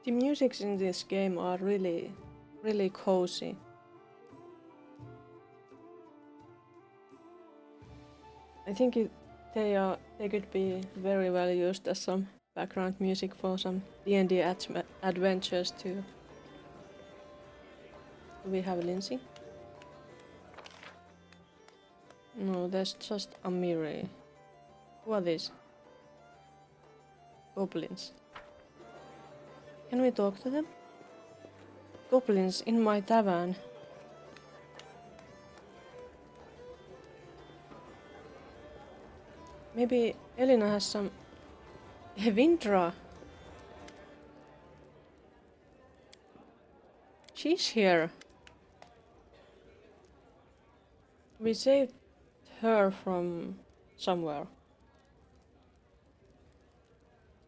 The musics in this game are really cozy. I think they could be very well used as some background music for some D&D adventures too. Do we have Lindsay? No, there's just Amiri. Who are these? Goblins. Can we talk to them? Goblins in my tavern. Maybe Elina has some... Evindra! She's here. We saved her from somewhere.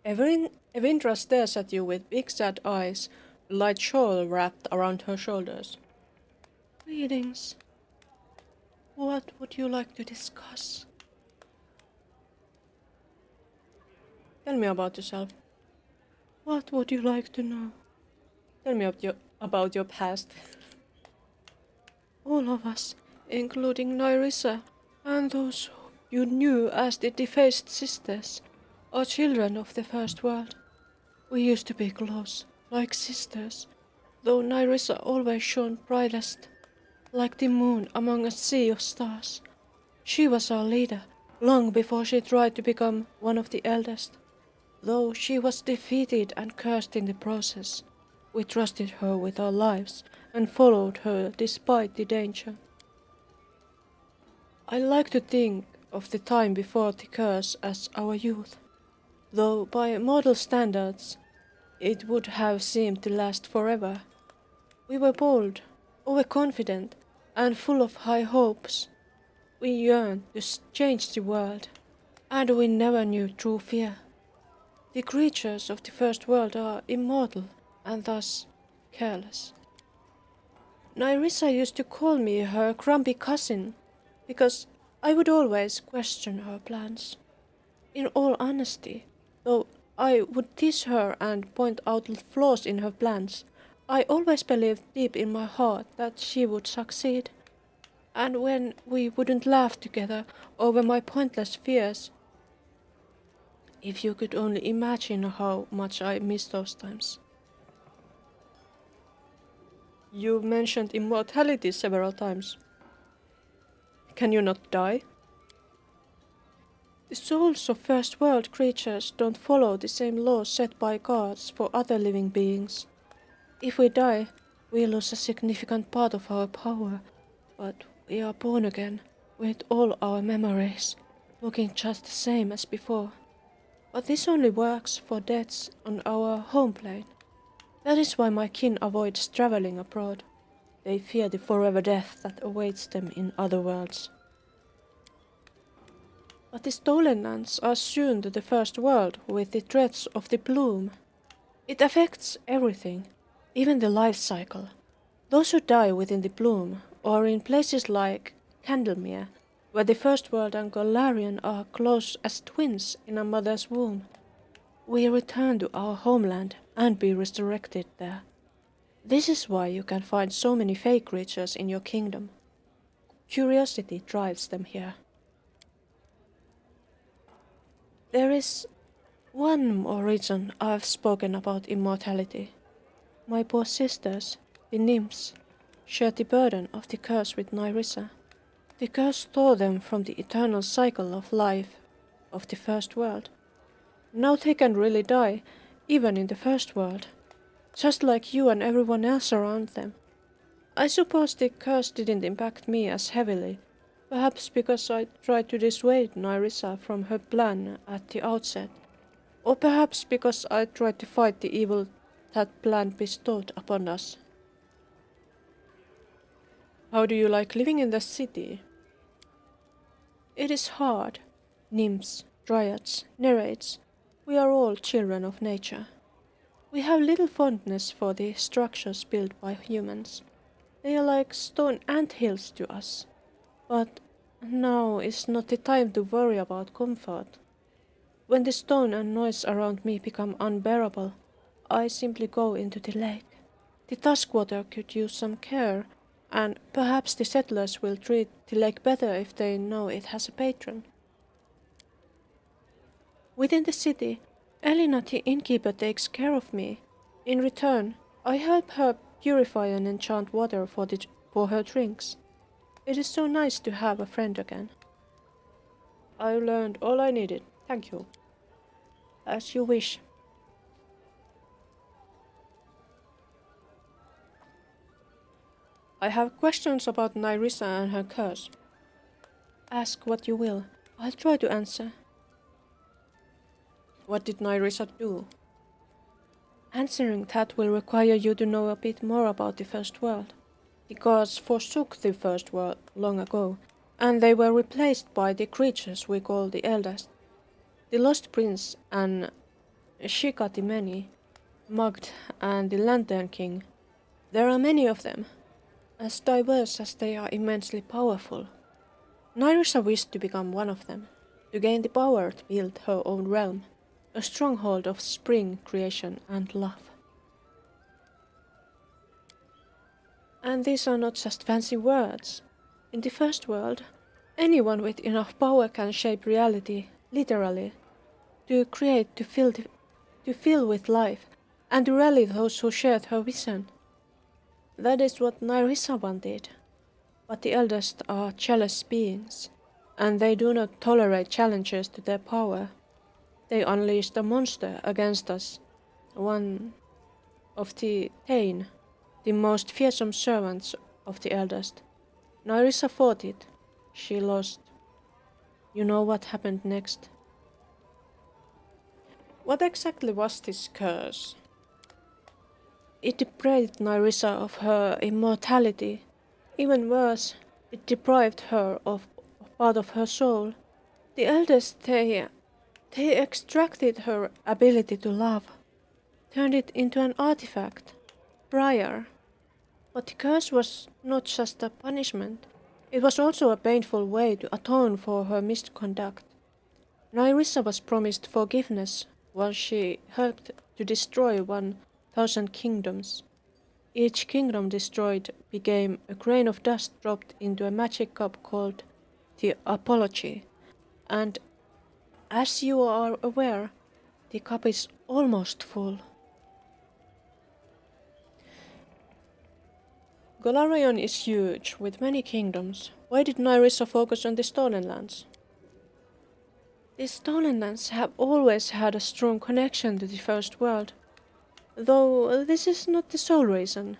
Evindra stares at you with big sad eyes, a light shawl wrapped around her shoulders. Greetings. What would you like to discuss? Tell me about yourself. What would you like to know? Tell me about your past. All of us, including Nyrissa, and those you knew as the defaced sisters, are children of the First World. We used to be close, like sisters, though Nyrissa always shone brightest, like the moon among a sea of stars. She was our leader, long before she tried to become one of the eldest. Though she was defeated and cursed in the process, we trusted her with our lives and followed her despite the danger. I like to think of the time before the curse as our youth, though by mortal standards it would have seemed to last forever. We were bold, overconfident, and full of high hopes. We yearned to change the world, and we never knew true fear. The creatures of the First World are immortal and thus careless. Nyrissa used to call me her grumpy cousin because I would always question her plans. In all honesty, though I would tease her and point out flaws in her plans, I always believed deep in my heart that she would succeed. And when we wouldn't laugh together over my pointless fears, if you could only imagine how much I miss those times. You mentioned immortality several times. Can you not die? The souls of First World creatures don't follow the same laws set by gods for other living beings. If we die, we lose a significant part of our power, but we are born again, with all our memories, looking just the same as before. But this only works for deaths on our home plane. That is why my kin avoids traveling abroad. They fear the forever death that awaits them in other worlds. But the stolen lands are soon to the First World with the threats of the bloom. It affects everything, even the life cycle. Those who die within the bloom, or in places like Candlemere, where the First World and Golarion are close as twins in a mother's womb, we return to our homeland and be resurrected there. This is why you can find so many fake creatures in your kingdom. Curiosity drives them here. There is One more reason I've spoken about immortality. My poor sisters, the nymphs, shared the burden of the curse with Nyrissa. The curse tore them from the eternal cycle of life of the first world. Now they can really die, even in the first world, just like you and everyone else around them. I suppose the curse didn't impact me as heavily, perhaps because I tried to dissuade Nyrissa from her plan at the outset, or perhaps because I tried to fight the evil that plan bestowed upon us. How do you like living in the city? It is hard. Nymphs, dryads, nereids, we are all children of nature. We have little fondness for the structures built by humans. They are like stone anthills to us. But now is not the time to worry about comfort. When the stone and noise around me become unbearable, I simply go into the lake. The Taskwater could use some care, and perhaps the settlers will treat the lake better if they know it has a patron. Within the city, Elena the innkeeper takes care of me. In return, I help her purify and enchant water for her drinks. It is so nice to have a friend again. I learned all I needed. Thank you. As you wish. I have questions about Nyrissa and her curse. Ask what you will. I'll try to answer. What did Nyrissa do? Answering that will require you to know a bit more about the First World. The gods forsook the First World long ago, and they were replaced by the creatures we call the Eldest. The Lost Prince and Shika the Many, Magd and the Lantern King. There are many of them, as diverse as they are immensely powerful. Nyrissa wished to become one of them, to gain the power to build her own realm, a stronghold of spring, creation, and love. And these are not just fancy words. In the First World, anyone with enough power can shape reality, literally, to create, to fill with life, and to rally those who shared her vision. That is what Nyrissa wanted. But the eldest are jealous beings, and they do not tolerate challenges to their power. They unleashed a monster against us, one of the Tain, the most fearsome servants of the eldest. Nyrissa fought it. She lost. You know what happened next. What exactly was this curse? It deprived Nyrissa of her immortality. Even worse, it deprived her of part of her soul. The eldest, they extracted her ability to love, turned it into an artifact, prior. But the curse was not just a punishment, it was also a painful way to atone for her misconduct. Nyrissa was promised forgiveness once she helped to destroy 1,000 kingdoms. Each kingdom destroyed became a grain of dust dropped into a magic cup called the Apology, and as you are aware, the cup is almost full. Golarion is huge, with many kingdoms. Why did Nyrissa focus on the Stolen Lands? The Stolen Lands have always had a strong connection to the First World, though this is not the sole reason.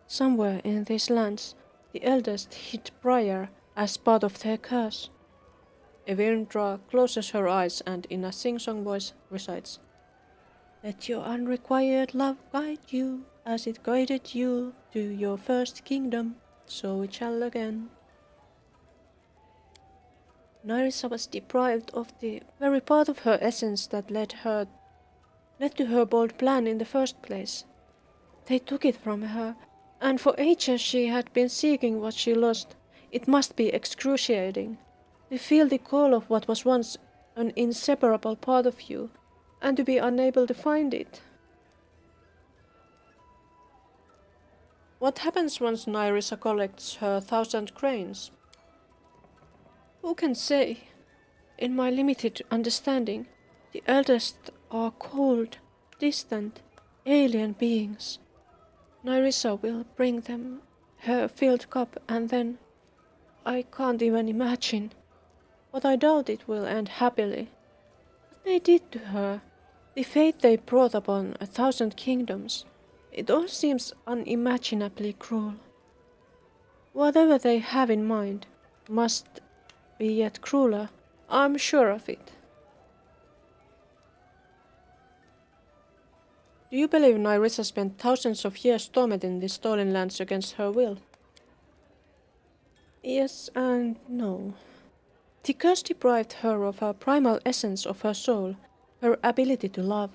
Somewhere in these lands, the eldest hid Briar as part of their curse. Evindra closes her eyes and in a sing-song voice recites, "Let your unrequired love guide you, as it guided you to your first kingdom, so it shall again." Nyrissa was deprived of the very part of her essence that led to her bold plan in the first place. They took it from her, and for ages she had been seeking what she lost. It must be excruciating. To feel the call of what was once an inseparable part of you, and to be unable to find it. What happens once Nyrissa collects her 1,000 cranes? Who can say? In my limited understanding, the eldest are cold, distant, alien beings. Nerissa will bring them her filled cup and then I can't even imagine. But I doubt it will end happily. What they did to her, the fate they brought upon 1,000 kingdoms, it all seems unimaginably cruel. Whatever they have in mind must be yet crueler, I'm sure of it. Do you believe Nerissa spent thousands of years tormenting the stolen lands against her will? Yes and no. The curse deprived her of her primal essence of her soul, her ability to love.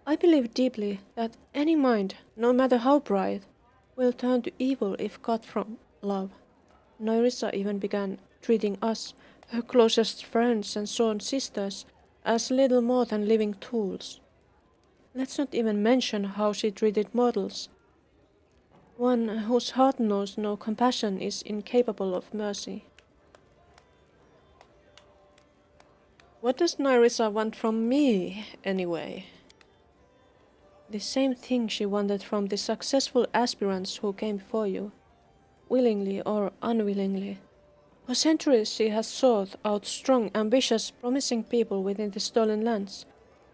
I believe deeply that any mind, no matter how bright, will turn to evil if cut from love. Nerissa even began treating us, her closest friends and sworn sisters, as little more than living tools. Let's not even mention how she treated mortals. One whose heart knows no compassion is incapable of mercy. What does Nerissa want from me, anyway? The same thing she wanted from the successful aspirants who came before you, willingly or unwillingly. For centuries she has sought out strong, ambitious, promising people within the stolen lands,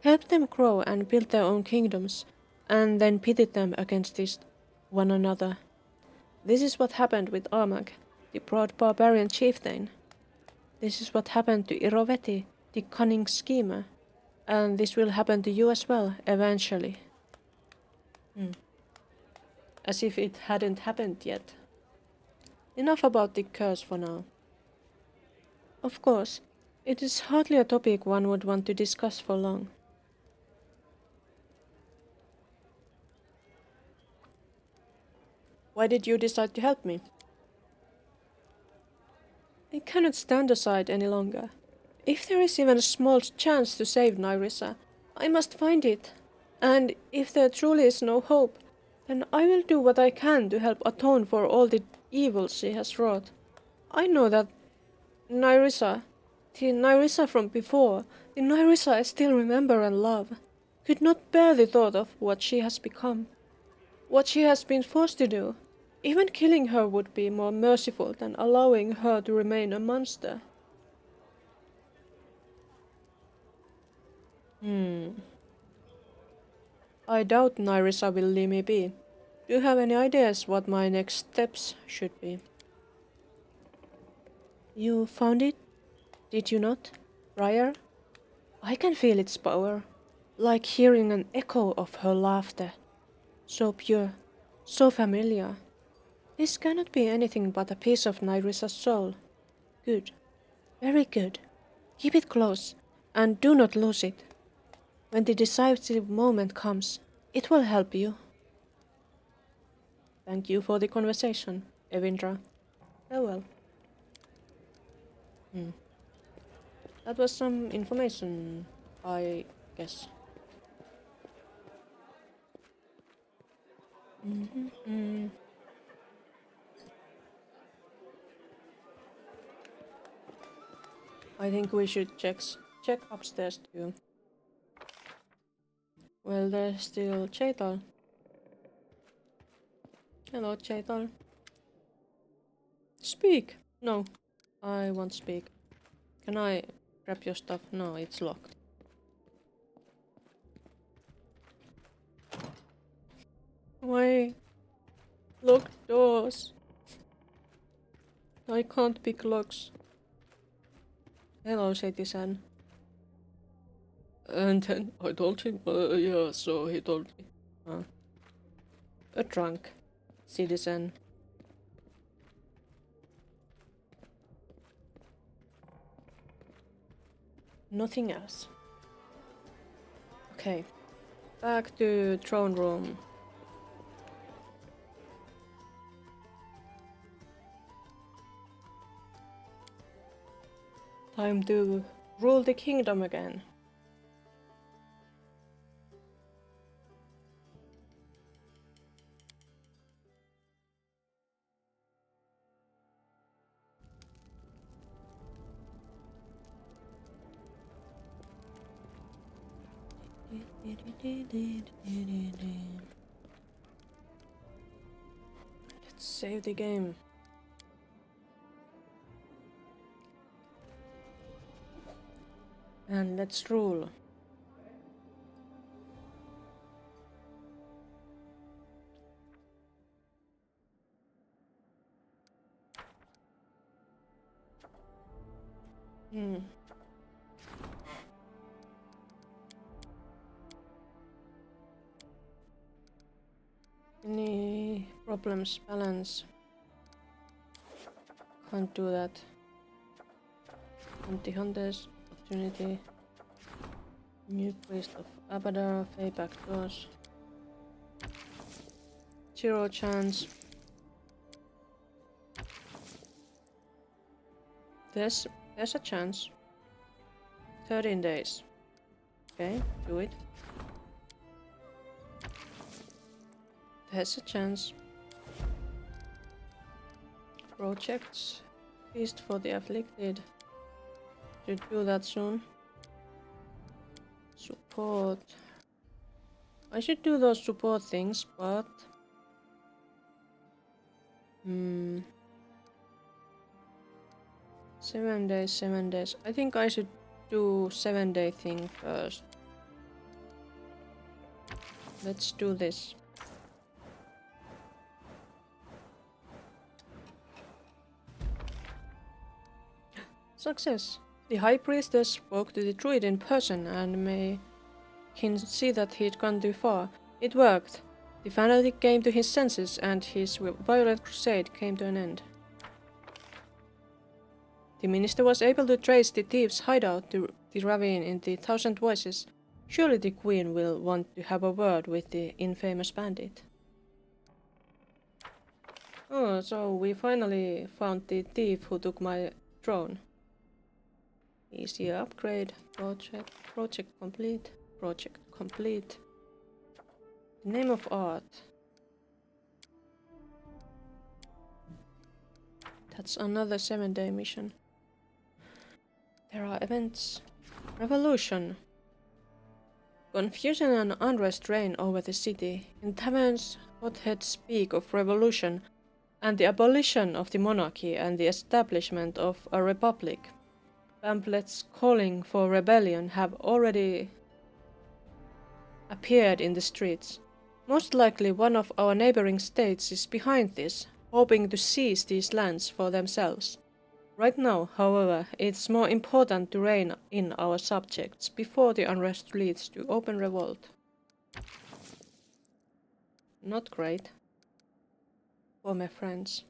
helped them grow and build their own kingdoms, and then pitted them against one another. This is what happened with Armag, the proud barbarian chieftain. This is what happened to Iroveti, the cunning schemer, and this will happen to you as well, eventually. As if it hadn't happened yet. Enough about the curse for now. Of course, it is hardly a topic one would want to discuss for long. Why did you decide to help me? I cannot stand aside any longer. If there is even a small chance to save Nerissa, I must find it. And if there truly is no hope, then I will do what I can to help atone for all the evils she has wrought. I know that Nerissa, the Nerissa from before, the Nerissa I still remember and love, could not bear the thought of what she has become. What she has been forced to do. Even killing her would be more merciful than allowing her to remain a monster. I doubt Nerissa will leave me be. Do you have any ideas what my next steps should be? You found it? Did you not, Briar? I can feel its power, like hearing an echo of her laughter. So pure, so familiar. This cannot be anything but a piece of Nerissa's soul. Good, very good. Keep it close, and do not lose it. When the decisive moment comes, it will help you. Thank you for the conversation, Evindra. Farewell. That was some information, I guess. I think we should check upstairs too. Well, there's still Chaital. Hello, Chaital. Speak! No, I won't speak. Can I grab your stuff? No, it's locked. Why? Locked doors. I can't pick locks. Hello, citizen. And then I told him, yeah, so he told me. A drunk citizen. Nothing else. Okay. Back to throne room. Time to rule the kingdom again. Let's save the game. And let's rule. Any problems? Balance. Can't do that. Anti-hunters. Opportunity. New priest of Abadar. Fey backdoors. 0 chance. There's a chance. 13 days. Okay, do it. There's a chance. Projects. Feast for the afflicted. Should do that soon. Support. I should do those support things, but... 7 days, 7 days. I think I should do 7-day thing first. Let's do this. Success! The High Priestess spoke to the druid in person and made him see that he'd gone too far. It worked. The fanatic came to his senses and his violent crusade came to an end. The minister was able to trace the thieves' hideout to the ravine in the Thousand Voices. Surely the queen will want to have a word with the infamous bandit. Oh, so we finally found the thief who took my throne. Easy upgrade. Project complete. Project complete. The name of art. That's another 7-day mission. There are events. Revolution. Confusion and unrest reign over the city. In taverns, hotheads speak of revolution and the abolition of the monarchy and the establishment of a republic. Pamphlets calling for rebellion have already appeared in the streets. Most likely one of our neighboring states is behind this, hoping to seize these lands for themselves. Right now, however, it's more important to rein in our subjects before the unrest leads to open revolt. Not great. For my friends.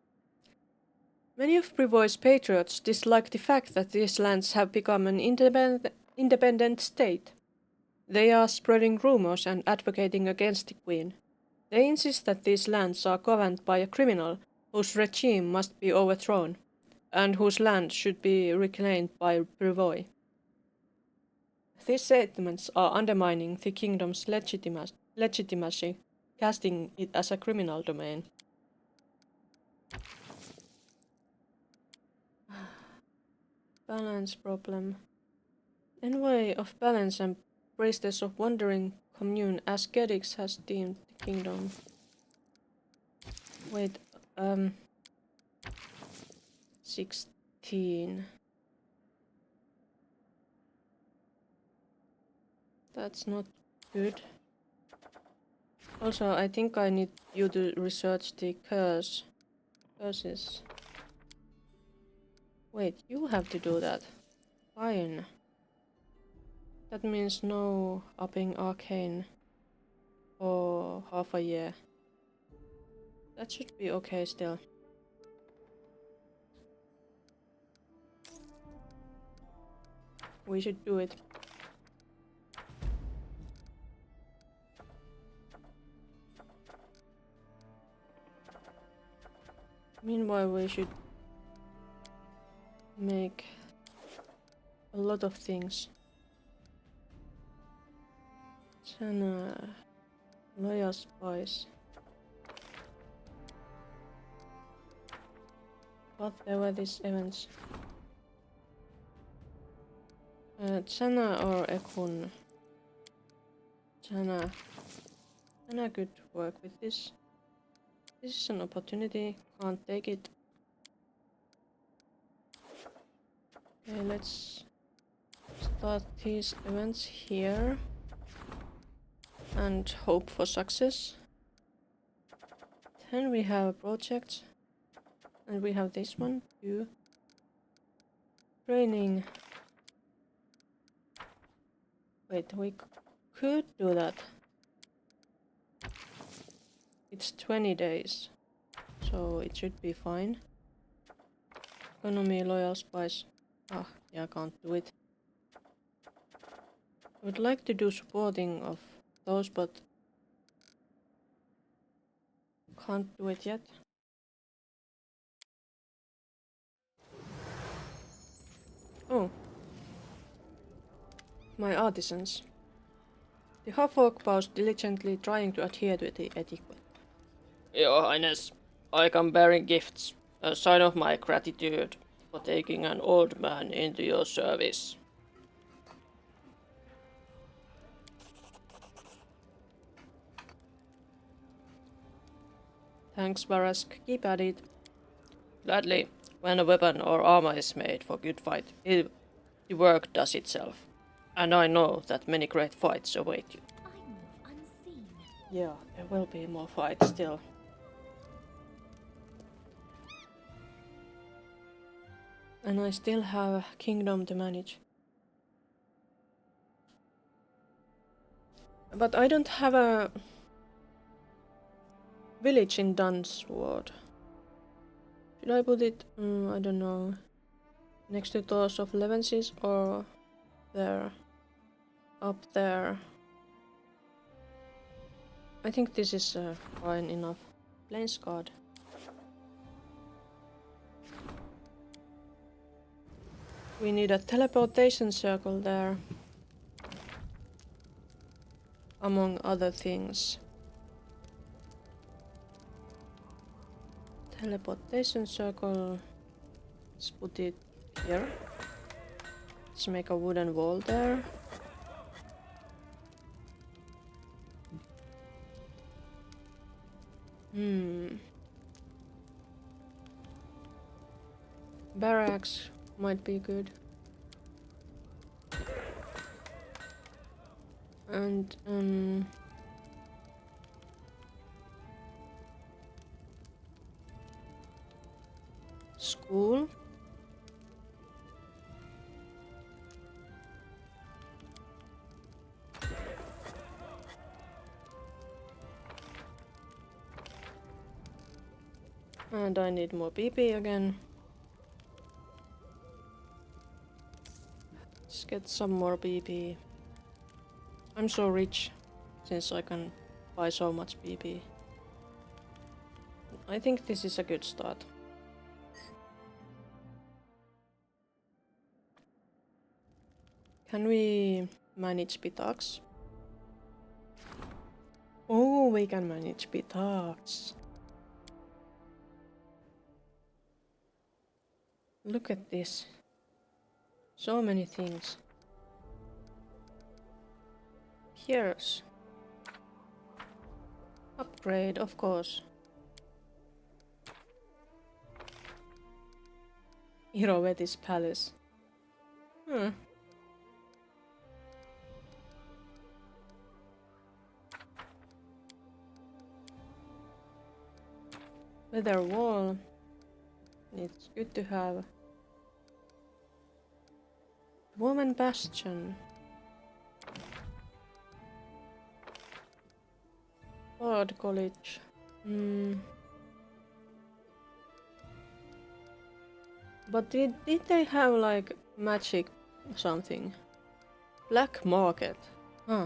Many of Brevoy's patriots dislike the fact that these lands have become an independent state. They are spreading rumors and advocating against the Queen. They insist that these lands are governed by a criminal whose regime must be overthrown, and whose land should be reclaimed by Brevoy. These statements are undermining the kingdom's legitimacy, casting it as a criminal domain. Balance problem. Envoy of balance and priestess of wandering commune ascetics has deemed the kingdom. Wait, 16. That's not good. Also, I think I need you to research the curses. Wait, you have to do that. Fine. That means no upping arcane for half a year. That should be okay still. We should do it. Meanwhile, we should make a lot of things. Loyal spies. But there were these events. Tsana or Ekun. Tana could work with this. This is an opportunity, can't take it. Okay, let's start these events here and hope for success. Then we have projects, and we have this one too. Training. Wait, we could do that. It's 20 days, so it should be fine. Economy, loyal spice. Ah, yeah, I can't do it. I would like to do supporting of those, but can't do it yet. Oh. My artisans. The half-orc bows diligently, trying to adhere to the etiquette. Your Highness, I come bearing gifts, a sign of my gratitude for taking an old man into your service. Thanks, Barask. Keep at it. Gladly, when a weapon or armor is made for good fight, the work does itself. And I know that many great fights await you. I move unseen. Yeah, there will be more fights still. And I still have a kingdom to manage. But I don't have a village in Dunsward. Should I put it, I don't know, next to those of Levenses or there? Up there. I think this is fine enough. Plains Guard. We need a teleportation circle there. Among other things. Teleportation circle. Let's put it here. Let's make a wooden wall there. Barracks might be good. And school. And I need more PP again. Let's get some more PP. I'm so rich since I can buy so much PP. I think this is a good start. Can we manage Pitax? Oh, we can manage Pitax. Look at this. So many things. Here's upgrade, of course. Irovetis Palace. Weather wall. It's good to have. Woman Bastion. Bard College. But did they have like magic something? Black Market. Huh.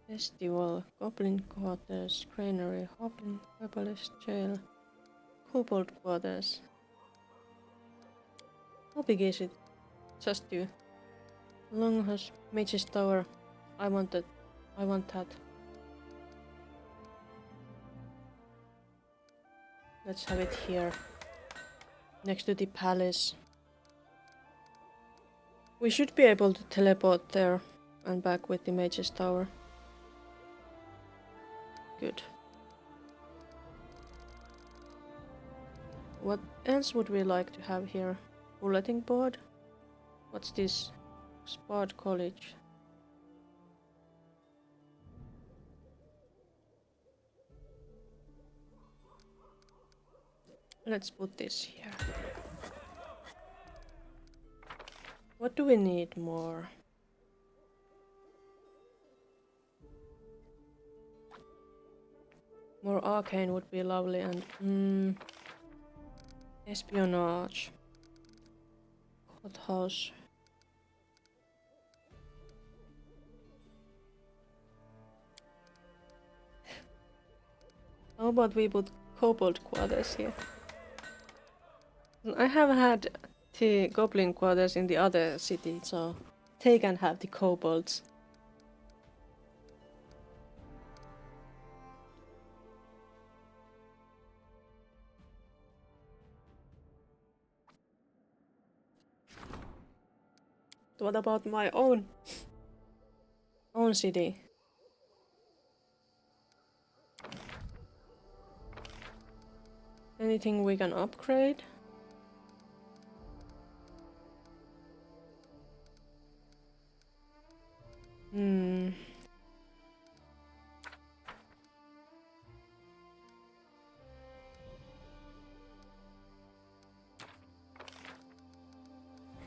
Festival, Goblin Quarters, Granary, Hoblin, Herbalist Jail, Kobold Quarters. How big is it? Just you. Longhouse, Mage's Tower. I want that. I want that. Let's have it here. Next to the palace. We should be able to teleport there And back with the Mage's Tower. Good. What else would we like to have here? Bulletin board? What's this? Spard College. Let's put this here. What do we need more? More arcane would be lovely, and espionage. Courthouse. How about we put kobold quarters here? I have had the goblin quarters in the other city, so they can have the kobolds. What about my own city? Anything we can upgrade?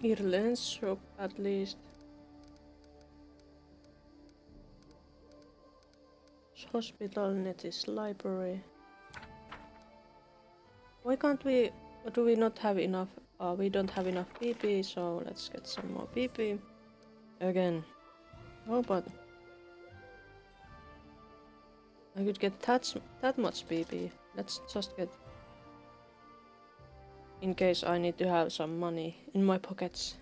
Ireland's shop at least. Hospital, Netis, library. Why can't we? Do we not have enough? We don't have enough PP, so let's get some more PP. Again. Oh, but I could get that much PP. Let's just get. In case I need to have some money in my pockets.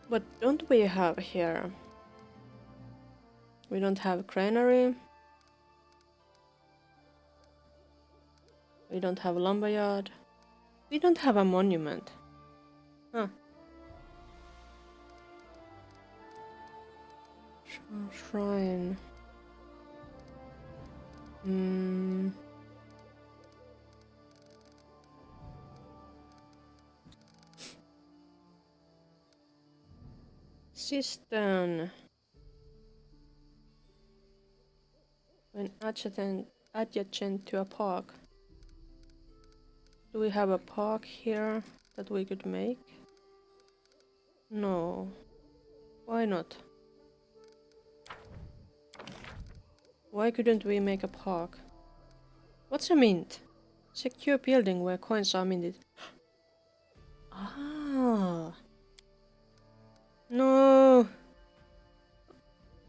What don't we have here? We don't have granary. We don't have lumberyard. We don't have a monument. Huh. Shrine. Cistern. When adjacent to a park. Do we have a park here that we could make? No. Why not? Why couldn't we make a park? What's a mint? Secure building where coins are minted. Ah. No.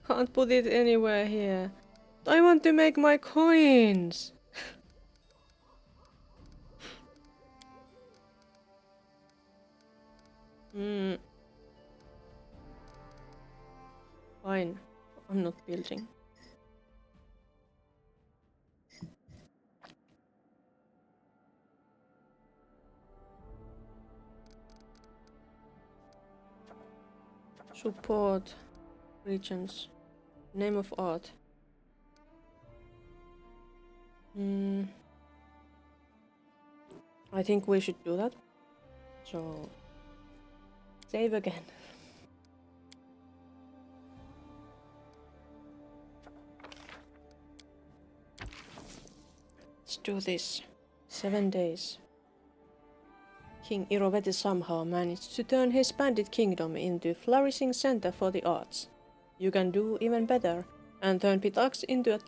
Can't put it anywhere here. I want to make my coins. Fine. I'm not building. Support regions. Name of art. I think we should do that. So save again. Let's do this. 7 days. King Iroveti somehow managed to turn his bandit kingdom into a flourishing center for the arts. You can do even better and turn Pitax into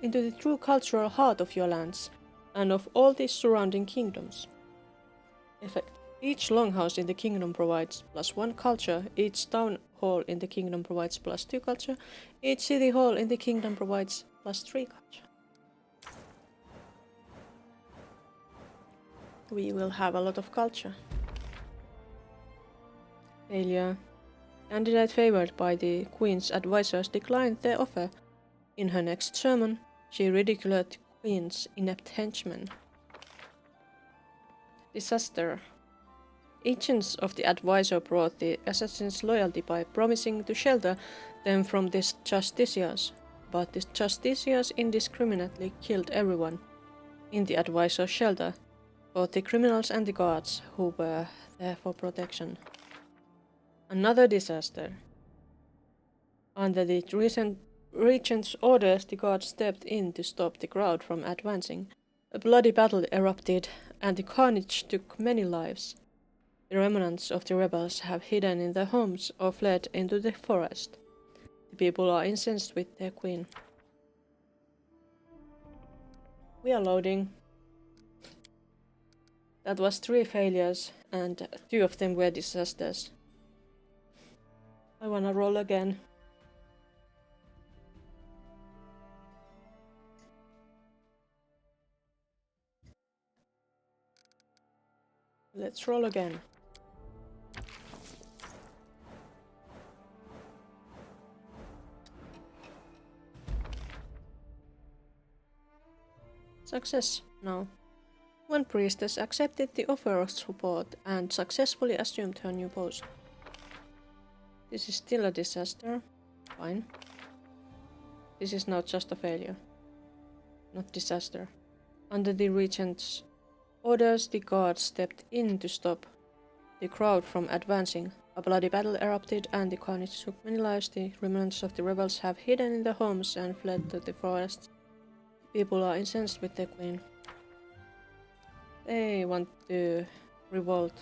the true cultural heart of your lands and of all the surrounding kingdoms. Effect. Each longhouse in the kingdom provides +1 culture, each town hall in the kingdom provides +2 culture, each city hall in the kingdom provides +3 culture. We will have a lot of culture. Failure. Candidate favored by the Queen's advisors declined their offer. In her next sermon, she ridiculed the Queen's inept henchmen. Disaster. Agents of the advisor brought the assassins loyalty by promising to shelter them from the justiciars, but the justiciars indiscriminately killed everyone in the advisor's shelter, both the criminals and the guards who were there for protection. Another disaster. Under the regent's orders, the guards stepped in to stop the crowd from advancing. A bloody battle erupted, and the carnage took many lives. The remnants of the rebels have hidden in their homes or fled into the forest. The people are incensed with their queen. We are loading. That was 3 failures, and 2 of them were disasters. I wanna roll again. Let's roll again. Success now. One priestess accepted the offer of support and successfully assumed her new post. This is still a disaster. Fine. This is now just a failure. Not disaster. Under the regent's orders, the guards stepped in to stop the crowd from advancing. A bloody battle erupted and the carnage took many lives. The remnants of the rebels have hidden in their homes and fled to the forests. People are incensed with their queen. They want to revolt.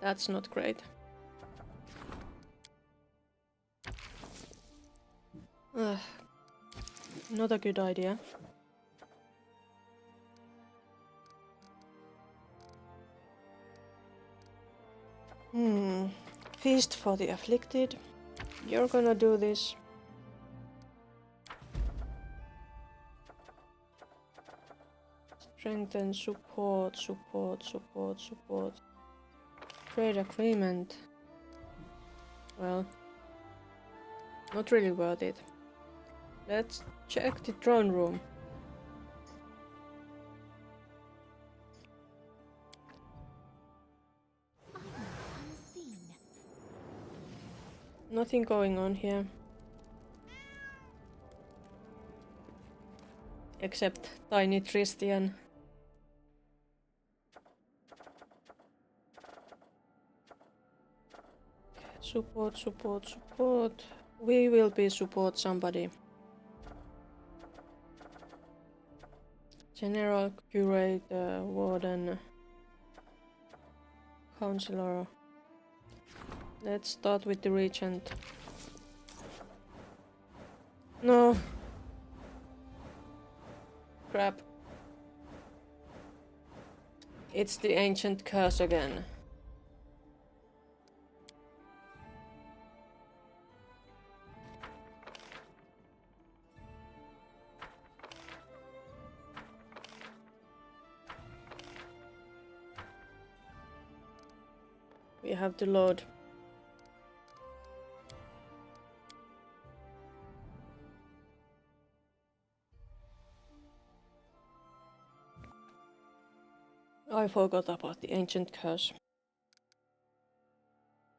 That's not great. Not a good idea. Feast for the afflicted. You're gonna do this. Strengthen, support. Trade agreement. Well, not really worth it. Let's check the throne room. Unseen. Nothing going on here. Except Tiny Tristian. Support. We will be support somebody. General, curator, warden, counselor. Let's start with the regent. No. Crap. It's the ancient curse again. We have to load. I forgot about the ancient curse.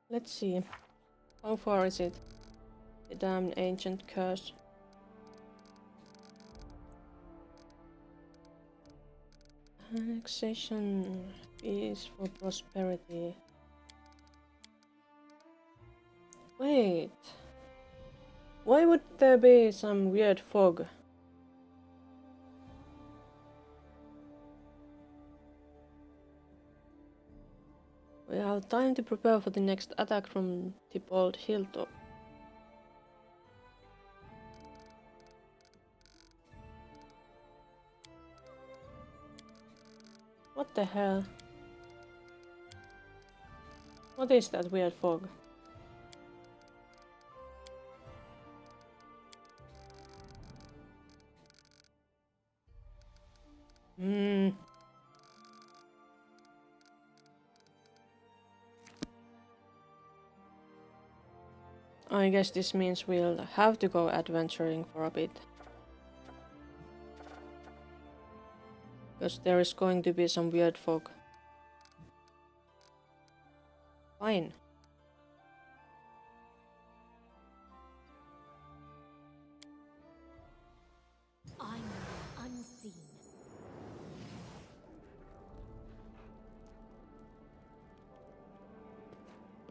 Let's see. How far is it? The damn ancient curse. Annexation. Peace for prosperity. Wait. Why would there be some weird fog? We have time to prepare for the next attack from the old hilltop. What the hell? What is that weird fog? I guess this means we'll have to go adventuring for a bit. Because there is going to be some weird folk. Fine. I'm unseen.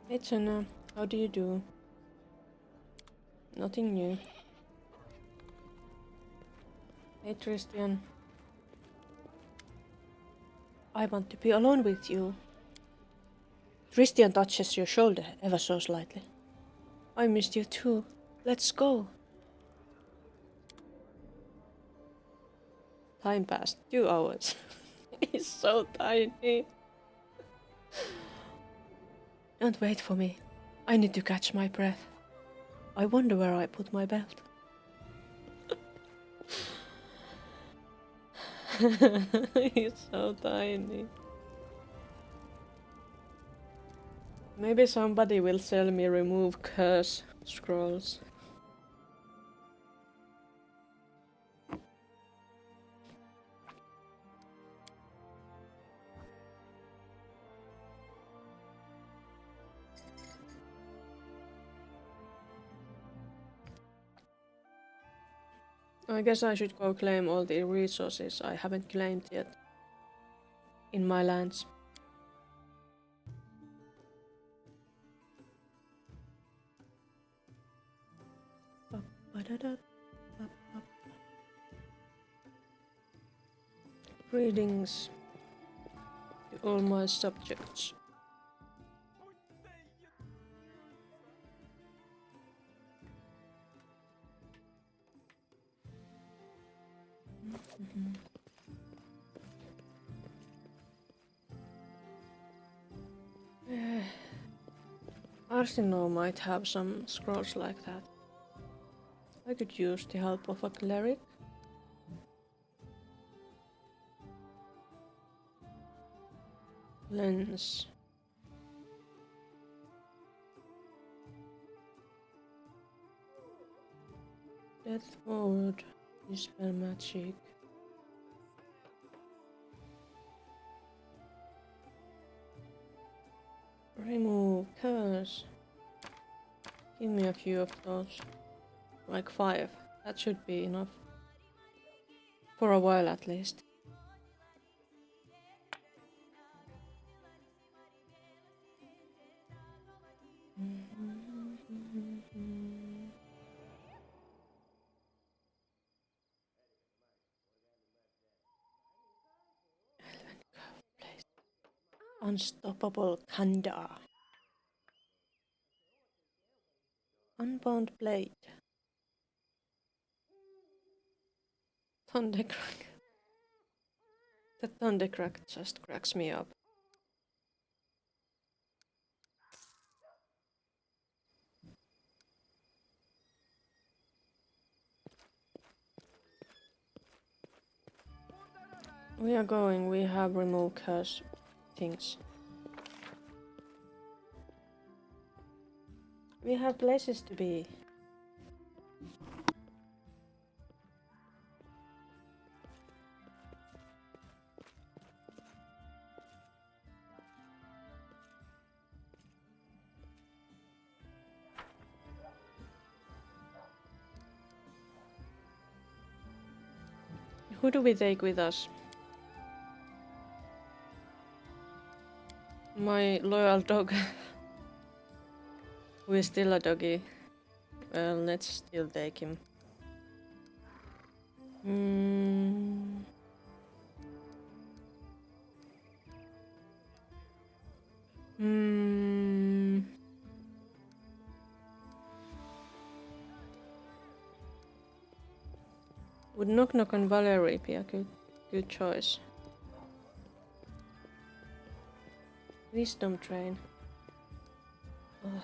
Hey Jenna, how do you do? Nothing new. Hey Christian. I want to be alone with you. Christian touches your shoulder ever so slightly. I missed you too. Let's go. Time passed. 2 hours. He's so tiny. Don't wait for me. I need to catch my breath. I wonder where I put my belt. He's so tiny. Maybe somebody will sell me remove curse scrolls. I guess I should go claim all the resources I haven't claimed yet in my lands. Greetings to all my subjects. Arsenal might have some scrolls like that. I could use the help of a cleric. Lens. Death mode. Dispel magic. Remove curse. Give me a few of those. Like 5. That should be enough. For a while at least. Unstoppable Kanda. Unbound blade. Thundercrack. The Thundercrack just cracks me up. We are going, we have remove curse things. We have places to be. Who do we take with us? My loyal dog. Who is still a doggy. Well, let's still take him. Would Knock Knock on Valerie be a good choice? Wisdom train. Ugh.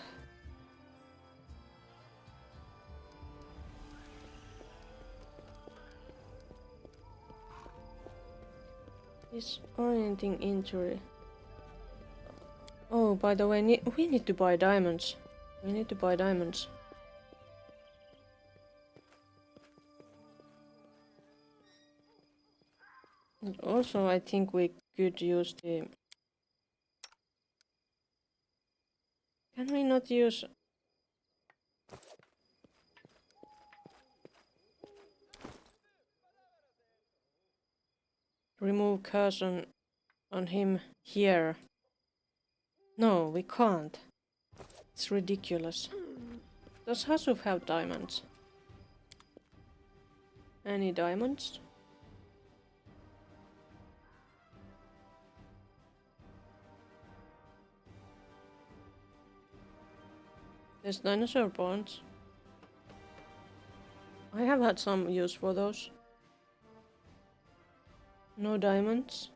Disorienting injury. Oh, by the way, we need to buy diamonds. We need to buy diamonds. And also, I think we could use the... Can we not use... Remove curse on him here? No, we can't. It's ridiculous. Does Hasuf have diamonds? Any diamonds? There's dinosaur bones. I have had some use for those. No diamonds.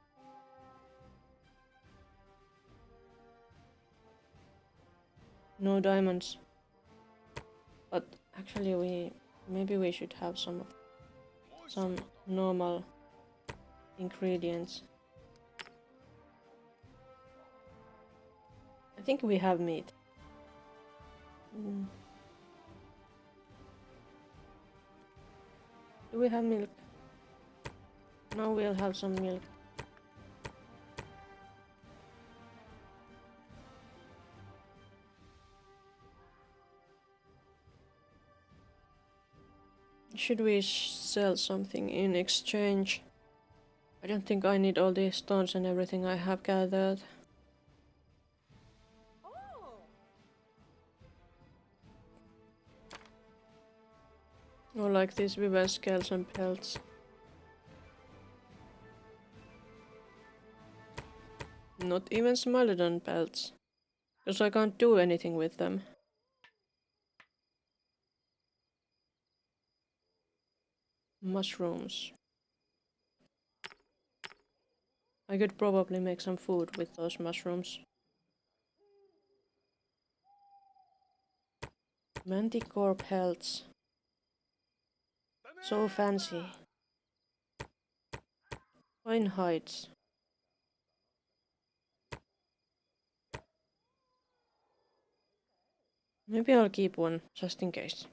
No diamonds. But actually maybe we should have some normal ingredients. I think we have meat. Do we have milk? Now we'll have some milk. Should we sell something in exchange? I don't think I need all these stones and everything I have gathered. Or like these viver scales and pelts. Not even Smilodon pelts. Because I can't do anything with them. Mushrooms. I could probably make some food with those mushrooms. Manticore pelts. So fancy. Fine hides. Maybe I'll keep one, just in case.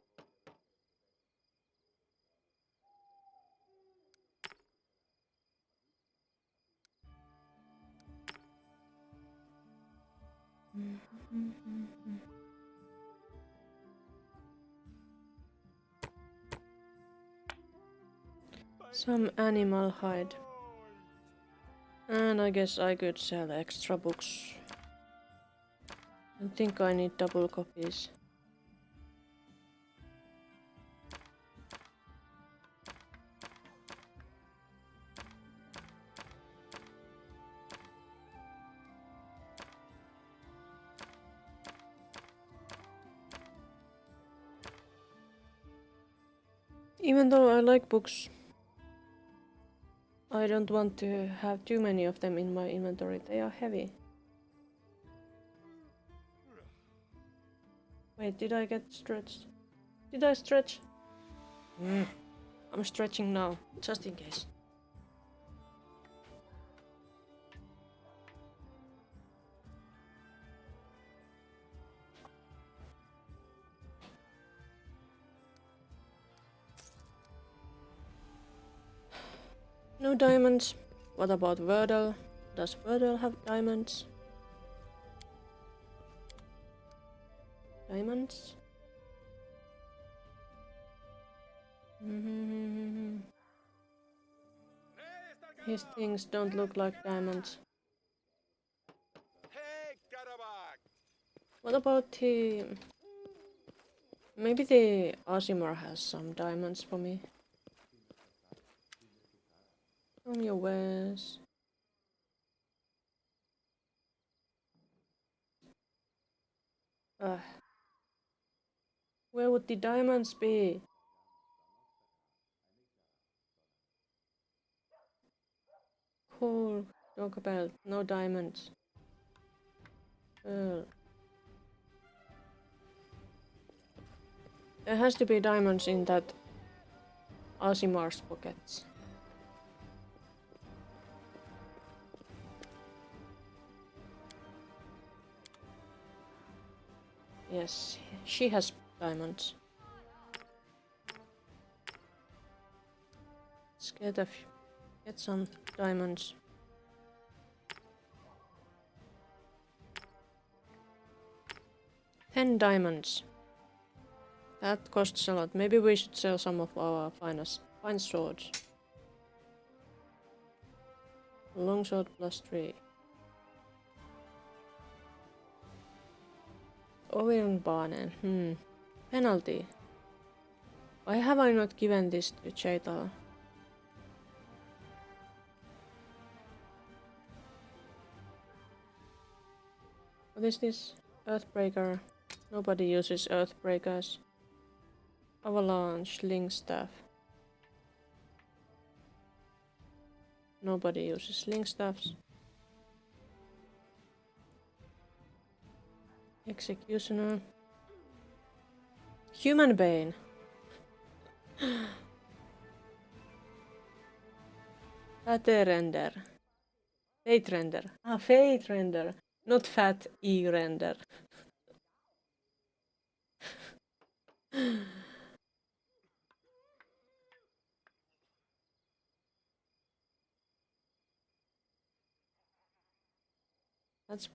Some animal hide. And I guess I could sell extra books. I think I need double copies. Even though I like books, I don't want to have too many of them in my inventory. They are heavy. Wait, did I get stretched? Did I stretch? I'm stretching now, just in case. No diamonds. What about Wordle? Does Wordle have diamonds? Diamonds? His things don't look like diamonds. What about the... Maybe the Aasimar has some diamonds for me. From your wares. Where would the diamonds be? Cool. Dog belt. No diamonds. There has to be diamonds in that Aasimar's pockets. Yes, she has diamonds. Let's get some. diamonds. $10 diamonds. That costs a lot. Maybe we should sell some of our fine swords. Longsword +3. Ovenbane. Penalty. Why have I not given this to Cheetah? What is this? Earthbreaker. Nobody uses Earthbreakers. Avalanche, Link Staff. Nobody uses Link Staffs. Executioner. Human Bane. Fate Render. Fate Render. Ah, Fate Render. Not Fat E Render. That's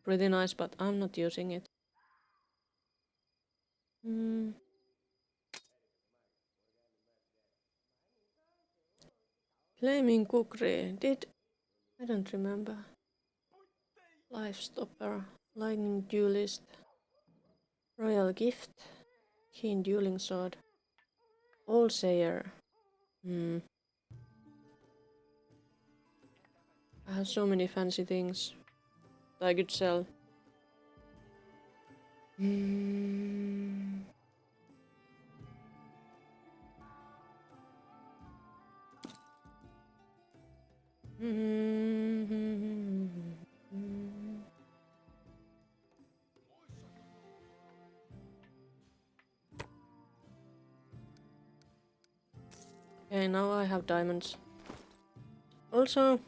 pretty nice, but I'm not using it. Flaming Kukri. I don't remember. Life Stopper. Lightning Duelist. Royal Gift. Keen Dueling Sword. All Sayer. I have so many fancy things that I could sell. Okay, now I have diamonds. Also,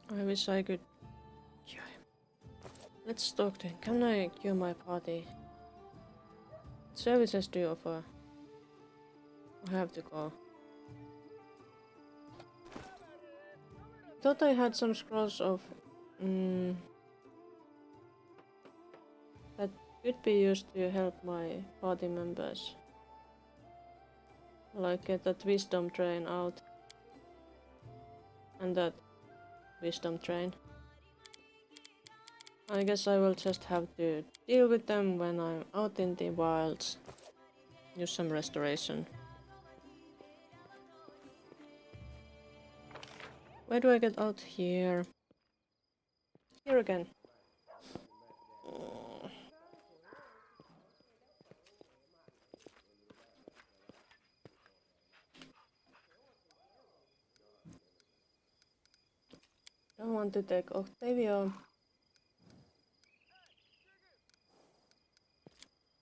I wish I could cure him. Let's talk to him. Can I cure my party? What services do you offer? I have to go. Thought I had some scrolls of that could be used to help my party members. Like get that wisdom train out. And that wisdom train. I guess I will just have to deal with them when I'm out in the wilds. Use some restoration. Where do I get out? Here. Here again. Don't want to take Octavio.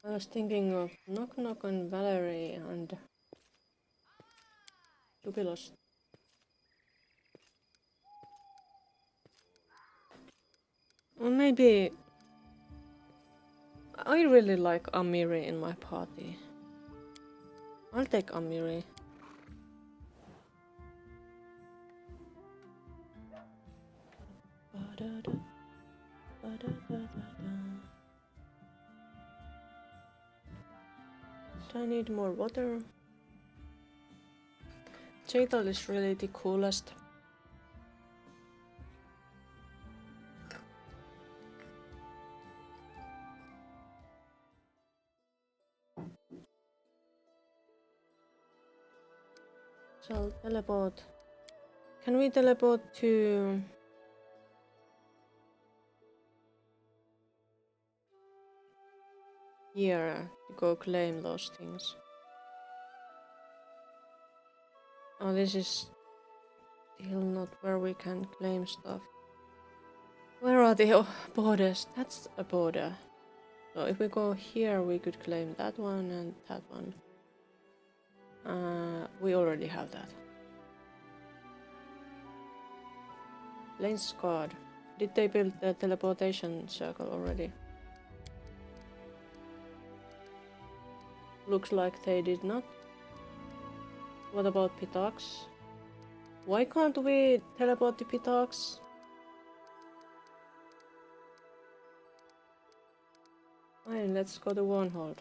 I was thinking of Knock Knock on Valerie and Jubilos. Or maybe I really like Amiri in my party. I'll take Amiri. Do I need more water? Cheetal is really the coolest. So teleport. Can we teleport to here to go claim those things? Oh, this is still not where we can claim stuff. Where are the borders? That's a border. So if we go here, we could claim that one and that one. We already have that. Lane's guard. Did they build the teleportation circle already? Looks like they did not. What about Pitax? Why can't we teleport to Pitax? Fine, let's go to Warnhold.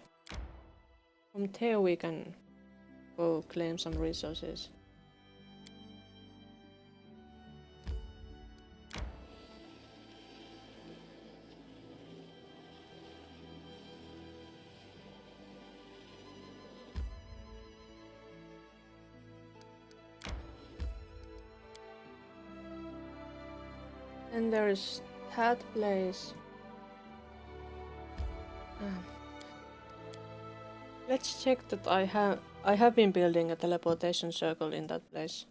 From there we can go claim some resources. And there is that place. Let's check that I have been building a teleportation circle in that place.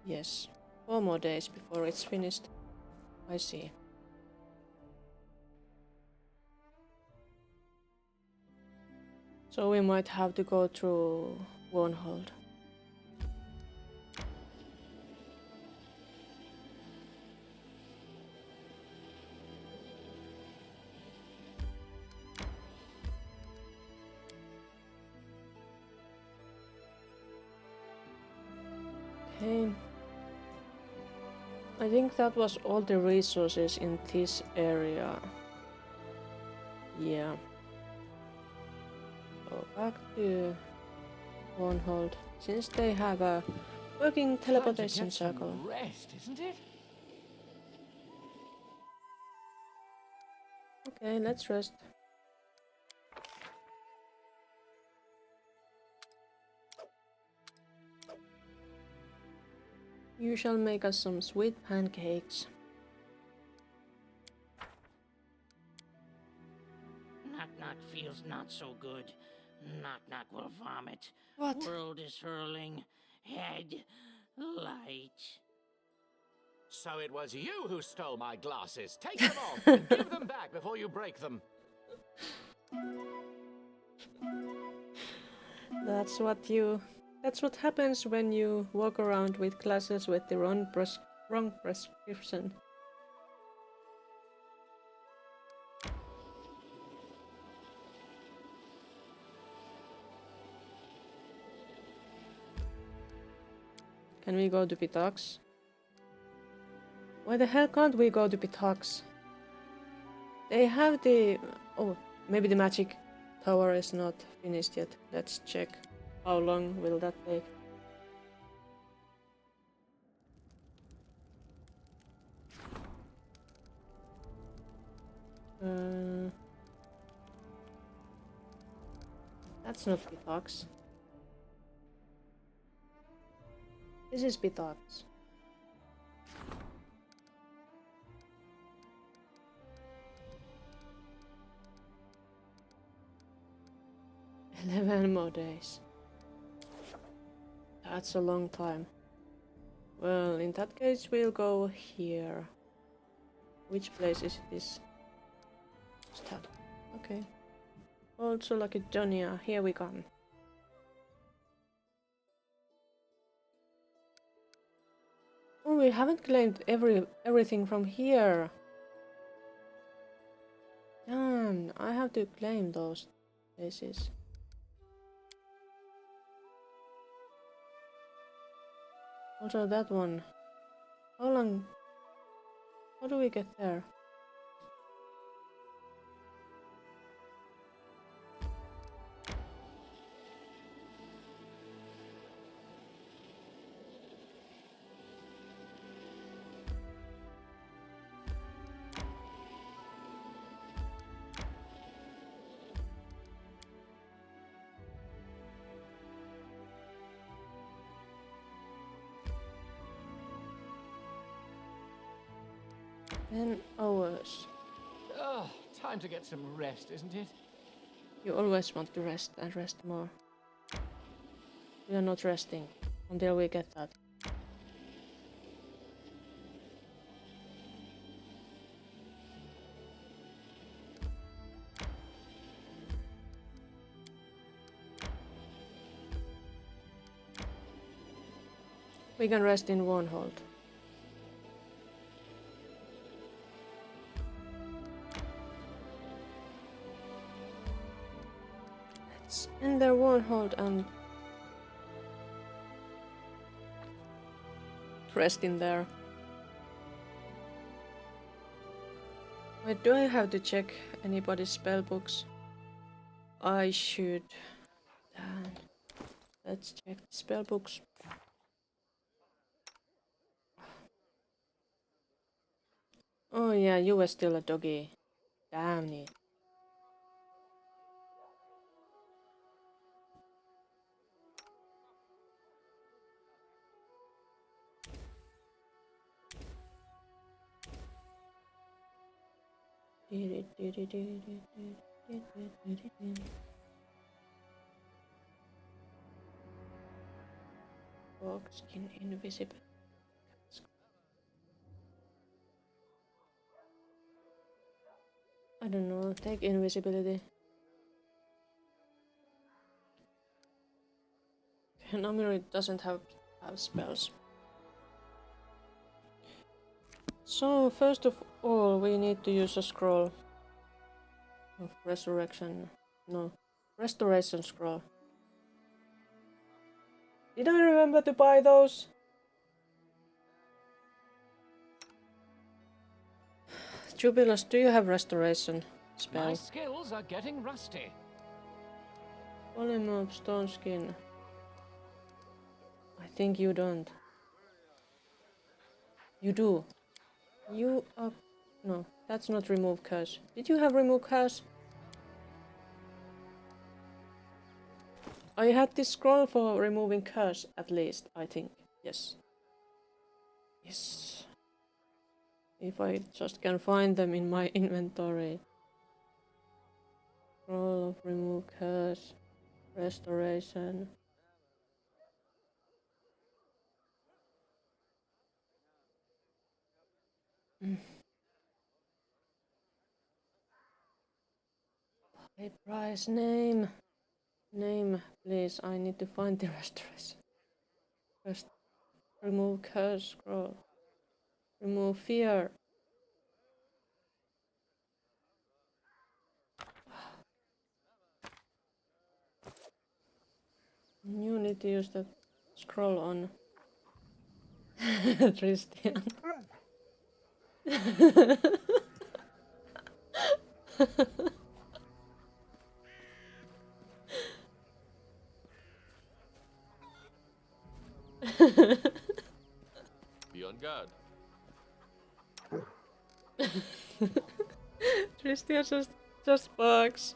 Yes, 4 more days before it's finished. I see. So we might have to go through Warnhold. Okay. I think that was all the resources in this area. Yeah. Go back to Warnhold, since they have a working teleportation circle. Rest, isn't it? Okay, let's rest. You shall make us some sweet pancakes. Knock knock feels not so good. Knock knock will vomit. What? World is hurling. Head light. So it was you who stole my glasses. Take them off and give them back before you break them. That's what happens when you walk around with glasses with the wrong prescription. Can we go to Pitax? Why the hell can't we go to Pitax? They have the... Oh, maybe the magic tower is not finished yet. Let's check. How long will that take? That's not Pitax. This is Pitax. "11 more days. That's a long time. Well, in that case, we'll go here. Which place is this? Start. Okay. Also, like a Jonia, here we come. Oh, we haven't claimed everything from here. Damn, I have to claim those places. Also that one. How long? How do we get there? Hours. Oh, time to get some rest, isn't it? You always want to rest and rest more. We are not resting until we get that. We can rest in Warnhold. Stronghold and rest in there. Wait, do I have to check anybody's spell books? I should. Damn. Let's check the spell books. Oh yeah, you were still a doggy. Damn it. Fog skin invisible. I don't know, take invisibility. Namiri doesn't have spells. So first of all we need to use a scroll of resurrection. No, restoration scroll. Did I remember to buy those? Jubilus, do you have restoration spell? My skills are getting rusty. Polymorph stone skin. I think you don't. You do. You are... No, that's not remove curse. Did you have remove curse? I had this scroll for removing curse at least, I think. Yes. Yes. If I just can find them in my inventory. Scroll of remove curse. Restoration. Hey, price name. Name, please. I need to find the restoration. Remove curse scroll. Remove fear. You need to use that scroll on Tristan. Be on guard. Tristan just barks.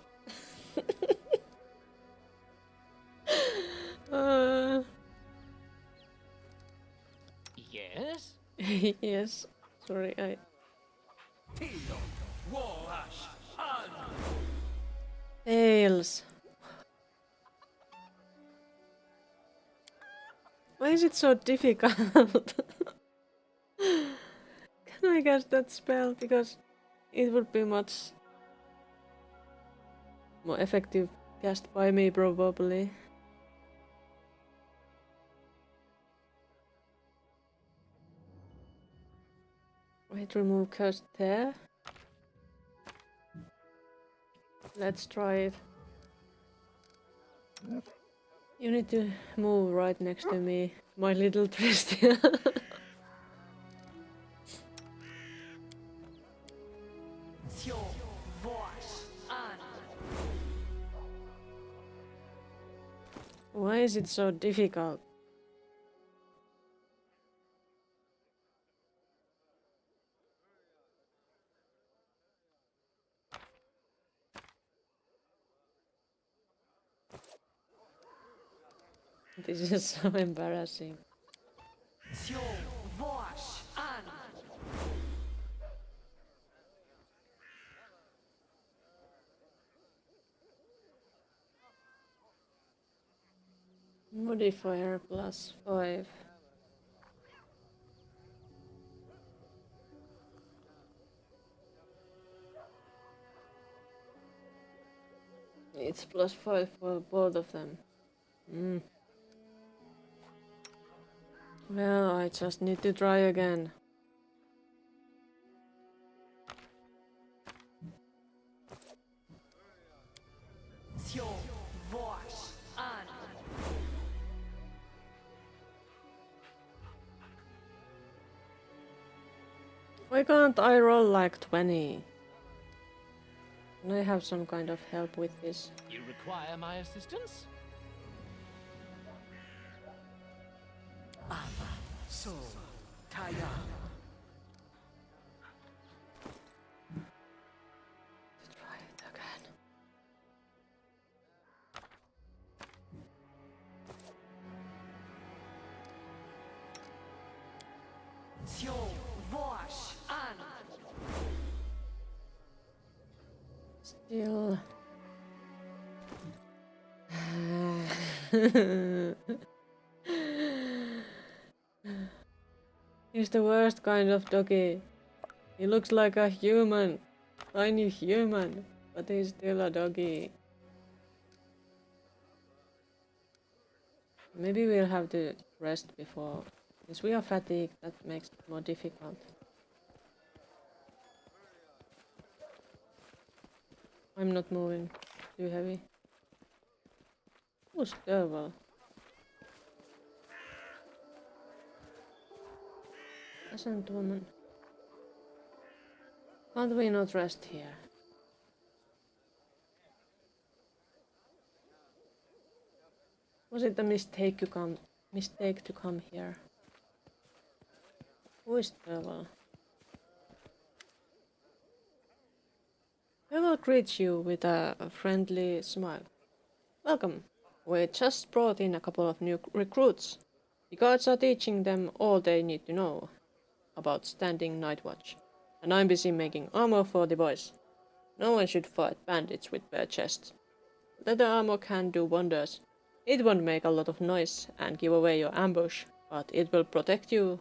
uh, Yes? yes. Sorry, I... Tails. Why is it so difficult? Can I cast that spell? Because it would be much more effective cast by me, probably. Wait, remove curse there. Let's try it. You need to move right next to me, my little Tristan. Why is it so difficult? This is so embarrassing. Modifier +5. It's +5 for both of them. Well, I just need to try again. Why can't I roll like 20? Can I have some kind of help with this? You require my assistance? So, Taya. Try it again. Tjo, wash, an. Still. He's the worst kind of doggy. He looks like a human. Tiny human. But he's still a doggy. Maybe we'll have to rest before. Since we are fatigued, that makes it more difficult. I'm not moving. Too heavy. Who's devil? Peasant woman. Can't we not rest here? Was it a mistake to come here? Who is devil? Devil greets you with a friendly smile. Welcome. We just brought in a couple of new recruits. The guards are teaching them all they need to know about standing night watch, and I'm busy making armor for the boys. No one should fight bandits with bare chests. Leather armor can do wonders. It won't make a lot of noise and give away your ambush, but it will protect you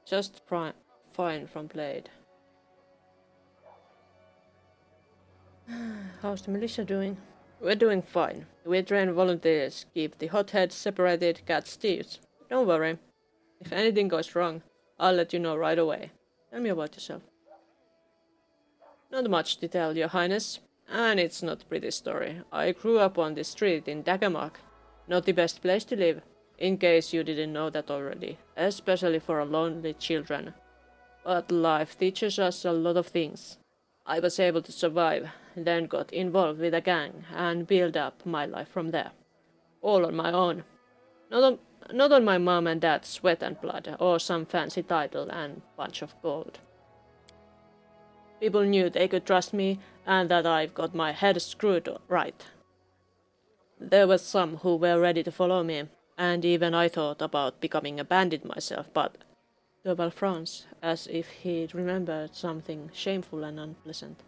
just fine from blade. How's the militia doing? We're doing fine. We train volunteers, keep the hotheads separated, catch thieves. Don't worry. If anything goes wrong, I'll let you know right away. Tell me about yourself. Not much to tell, your highness. And it's not a pretty story. I grew up on the street in Dagamark. Not the best place to live, in case you didn't know that already, especially for lonely children. But life teaches us a lot of things. I was able to survive, then got involved with a gang and built up my life from there. All on my own. Not on my mom and dad's sweat and blood, or some fancy title and bunch of gold. People knew they could trust me and that I've got my head screwed right. There were some who were ready to follow me, and even I thought about becoming a bandit myself, but Double frowns, as if he'd remembered something shameful and unpleasant.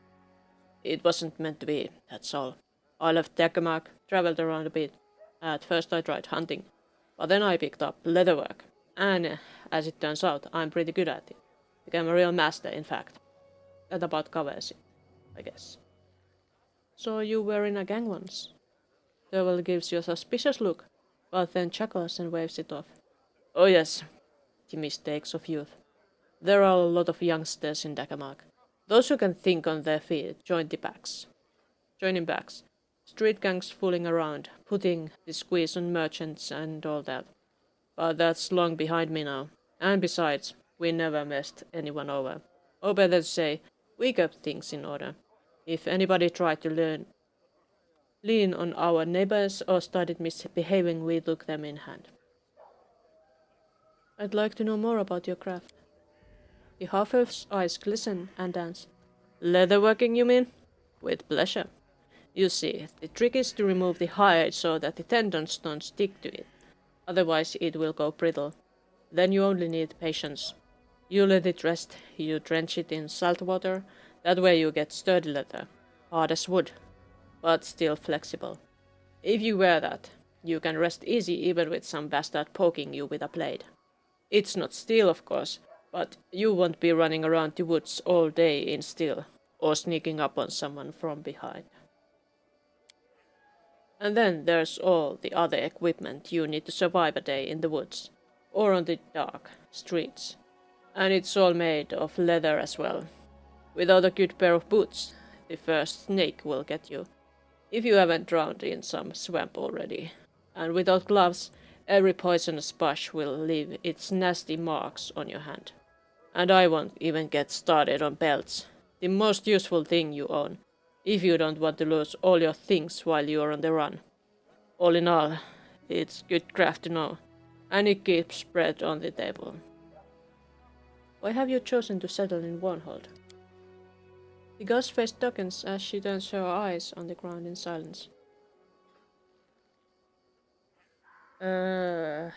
It wasn't meant to be, that's all. I left Dagamark, traveled around a bit. At first I tried hunting, but then I picked up leatherwork, and as it turns out, I'm pretty good at it. Became a real master, in fact. That about covers it, I guess. So you were in a gang once? Devil gives you a suspicious look, but then chuckles and waves it off. Oh yes, the mistakes of youth. There are a lot of youngsters in Dagamark. Those who can think on their feet join the packs. Joining packs. Street gangs fooling around, putting the squeeze on merchants and all that. But that's long behind me now. And besides, we never messed anyone over. Or better to say, we kept things in order. If anybody tried to lean on our neighbors or started misbehaving, we took them in hand. I'd like to know more about your craft. The half-elf's eyes glisten and dance. Leatherworking, you mean? With pleasure. You see, the trick is to remove the hide so that the tendons don't stick to it. Otherwise it will go brittle. Then you only need patience. You let it rest, you drench it in salt water, that way you get sturdy leather. Hard as wood, but still flexible. If you wear that, you can rest easy even with some bastard poking you with a blade. It's not steel, of course, but you won't be running around the woods all day in steel, or sneaking up on someone from behind. And then there's all the other equipment you need to survive a day in the woods, or on the dark streets. And it's all made of leather as well. Without a good pair of boots, the first snake will get you, if you haven't drowned in some swamp already. And without gloves, every poisonous bush will leave its nasty marks on your hand. And I won't even get started on belts. The most useful thing you own, if you don't want to lose all your things while you're on the run. All in all, it's good craft to know, and it keeps bread on the table. Why have you chosen to settle in Warnhold? The ghost face darkens as she turns her eyes on the ground in silence. I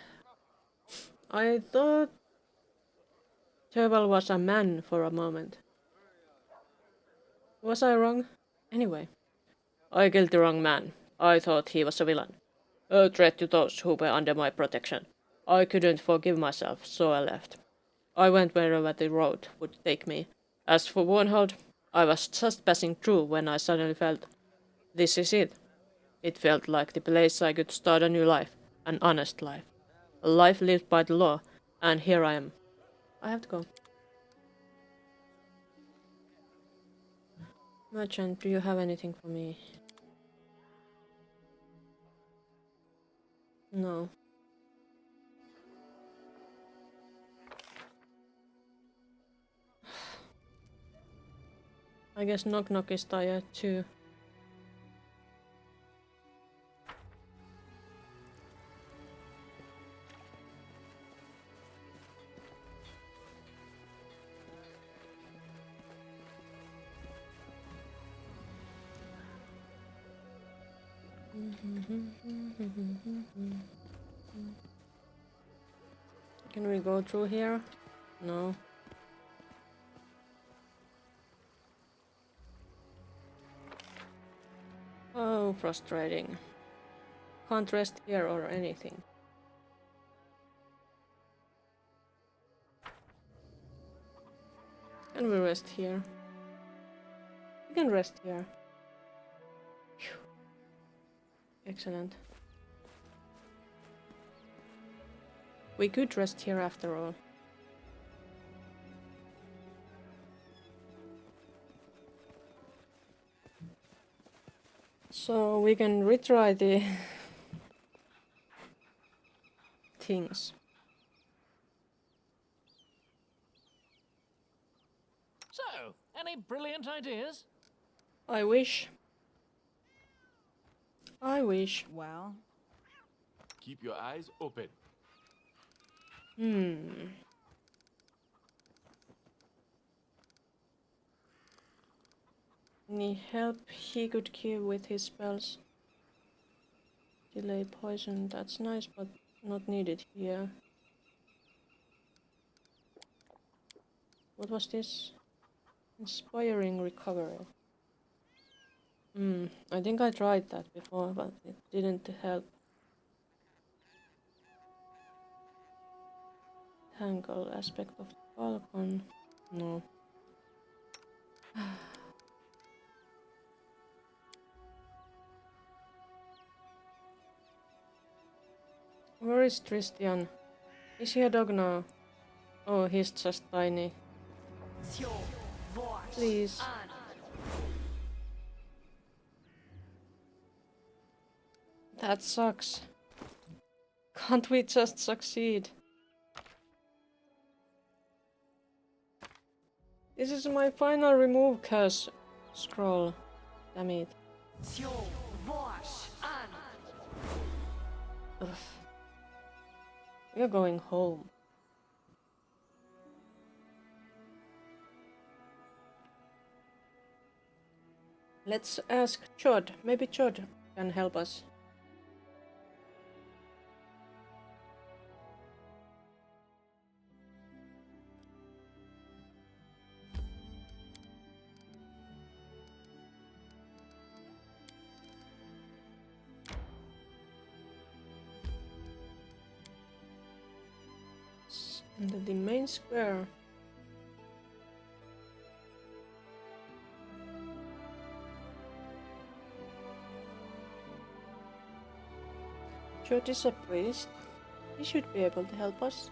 thought Turval was a man for a moment. Was I wrong? Anyway, I killed the wrong man. I thought he was a villain. A threat to those who were under my protection. I couldn't forgive myself, so I left. I went wherever the road would take me. As for Warnhold, I was just passing through when I suddenly felt, this is it. It felt like the place I could start a new life, an honest life. A life lived by the law, and here I am. I have to go. Merchant, do you have anything for me? No. I guess Knock Knock is tired too. Can we go through here? No. Oh, frustrating. Can't rest here or anything. Can we rest here? We can rest here. Phew. Excellent. We could rest here after all. So we can retry the things. So, any brilliant ideas? I wish. I wish. Well, Keep your eyes open. Any help he could give with his spells? Delay poison, that's nice, but not needed here. What was this? Inspiring recovery. I think I tried that before, but it didn't help. Tangle aspect of the Falcon. No. Where is Tristian? Is he a dog now? Oh, he's just tiny. Please. That sucks. Can't we just succeed? This is my final remove curse scroll. Damn it. Ugh. We're going home. Let's ask Chod. Maybe Chod can help us. And the main square. Chod is a priest. He should be able to help us.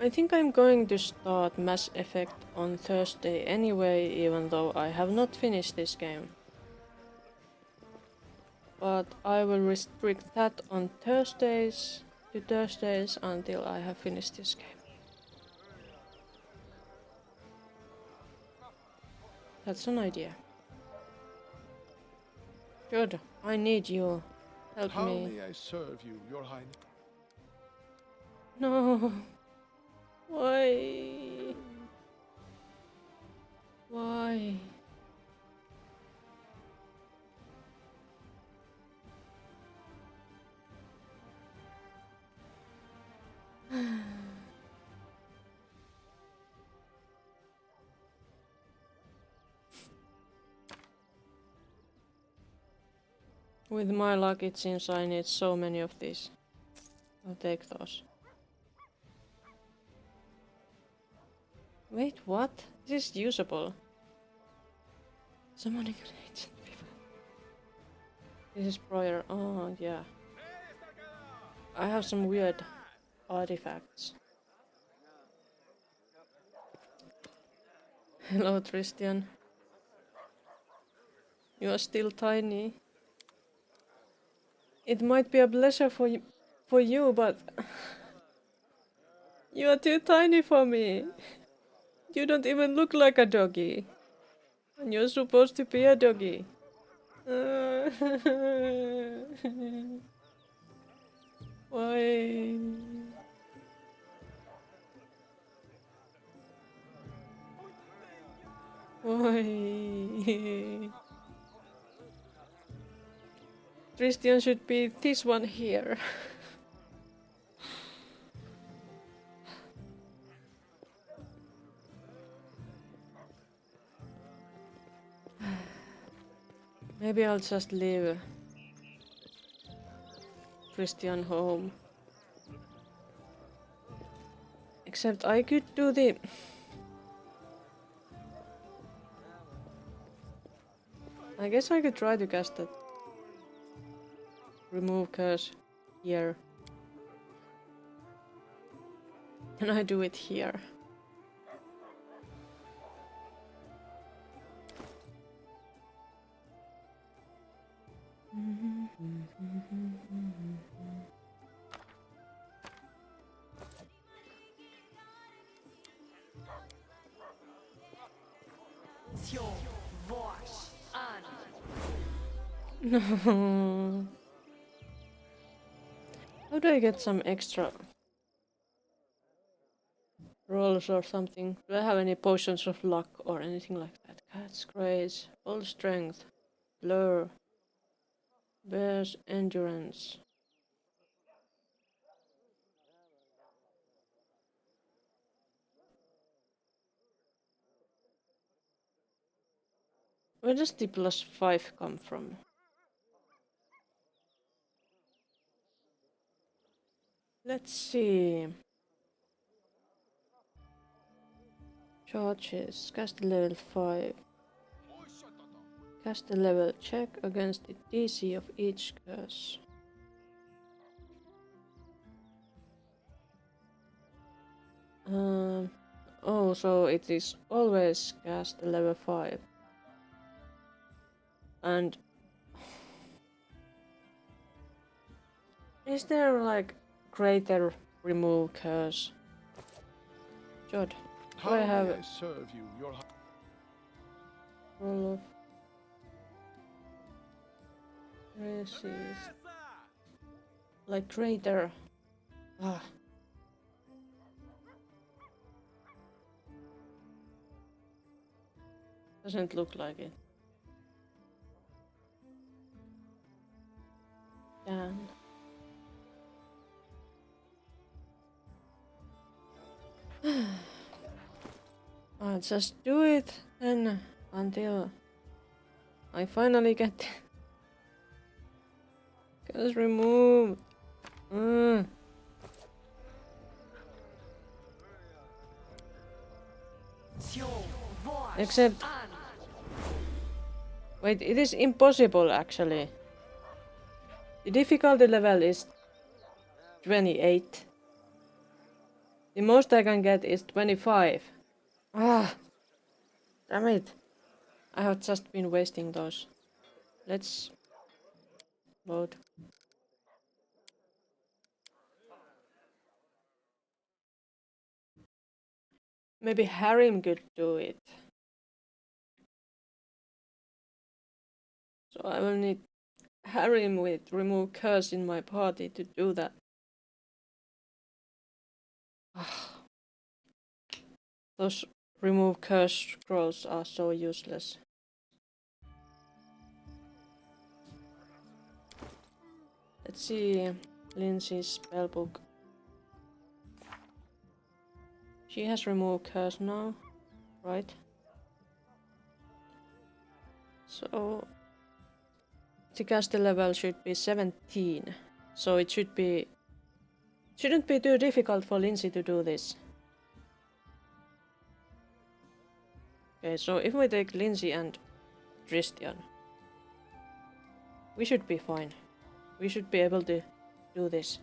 I think I'm going to start Mass Effect on Thursday anyway, even though I have not finished this game. But I will restrict that on Thursdays until I have finished this game. That's an idea. Good. I need you. Help How me. may I serve you, Your Highness? No. Why? Why? With my luck, it seems I need so many of these. I'll take those. Wait, what? This is usable. Summoning an ancient river. This is prior. Oh, yeah. I have some weird artifacts. Hello, Tristan. You are still tiny. It might be a pleasure for you, but you are too tiny for me. You don't even look like a doggy. And you're supposed to be a doggy. Why? Why? Christian should be this one here. Maybe I'll just leave Christian home. Except I could do the... I guess I could try to cast that. Remove curse here. Can I do it here? No. How do I get some extra rolls or something? Do I have any potions of luck or anything like that? Cat's grace, full strength, blur, bear's endurance. Where does the +5 come from? Let's see. Charges. Cast a level 5. Cast a level check against the DC of each curse. Oh, so it is always cast a level 5. And is there like greater remove curse? Jod, do I have May I serve you, Your Highness? roll of resist? Like greater. Ah. Doesn't look like it. Damn. I'll just do it then until I finally get curse removed. Except... Wait, it is impossible actually. The difficulty level is 28. The most I can get is 25. Ah, damn it. I have just been wasting those. Let's load. Maybe Harim could do it. So I will need Harim with remove curse in my party to do that. Those remove curse scrolls are so useless. Let's see Lindsay's spellbook. She has removed curse now, right? So the caster level should be 17. So it shouldn't be too difficult for Lindsay to do this. Okay, so if we take Lindsay and Tristian, we should be fine. We should be able to do this.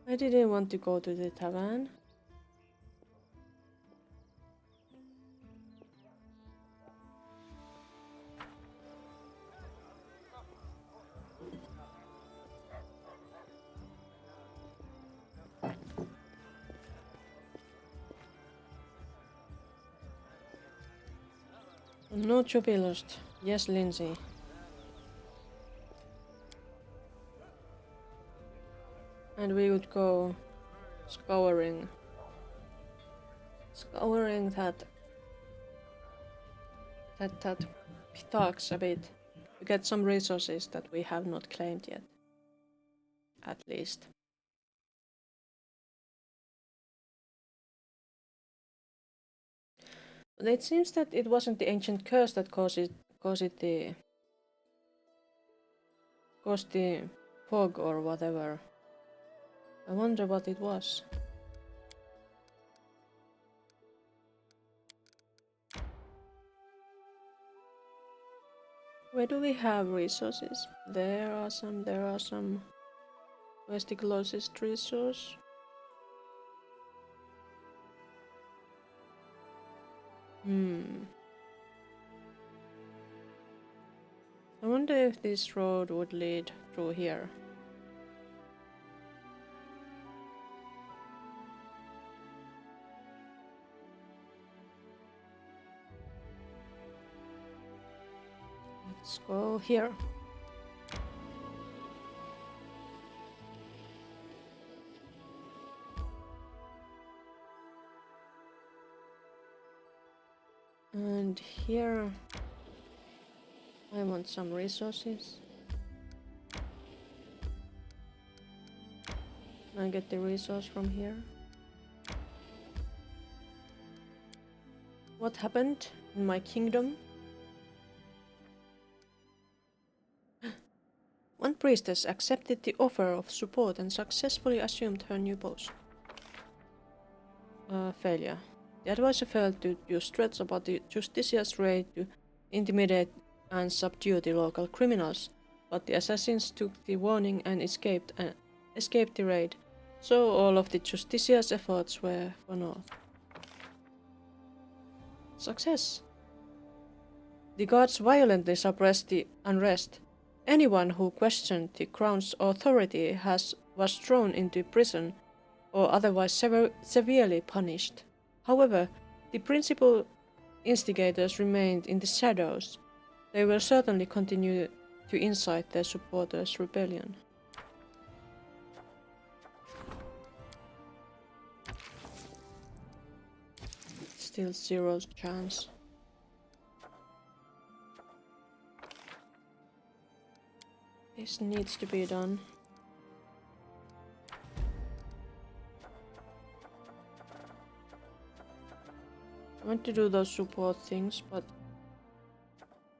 I didn't want to go to the tavern. No to be lost. Yes, Lindsay. And we would go scouring that talks a bit to get some resources that we have not claimed yet. At least. But it seems that it wasn't the ancient curse that caused the fog or whatever. I wonder what it was. Where do we have resources? There are some. Where's the closest resource? I wonder if this road would lead through here. Let's go here. And here I want some resources. Can I get the resource from here? What happened in my kingdom? One priestess accepted the offer of support and successfully assumed her new post. Failure. The advisor failed to use threats about the Justicia's raid to intimidate and subdue the local criminals, but the assassins took the warning and escaped the raid, so all of the Justicia's efforts were for naught. Success! The guards violently suppressed the unrest. Anyone who questioned the crown's authority was thrown into prison or otherwise severely punished. However, the principal instigators remained in the shadows. They will certainly continue to incite their supporters' rebellion. Still 0 chance. This needs to be done. I want to do those support things, but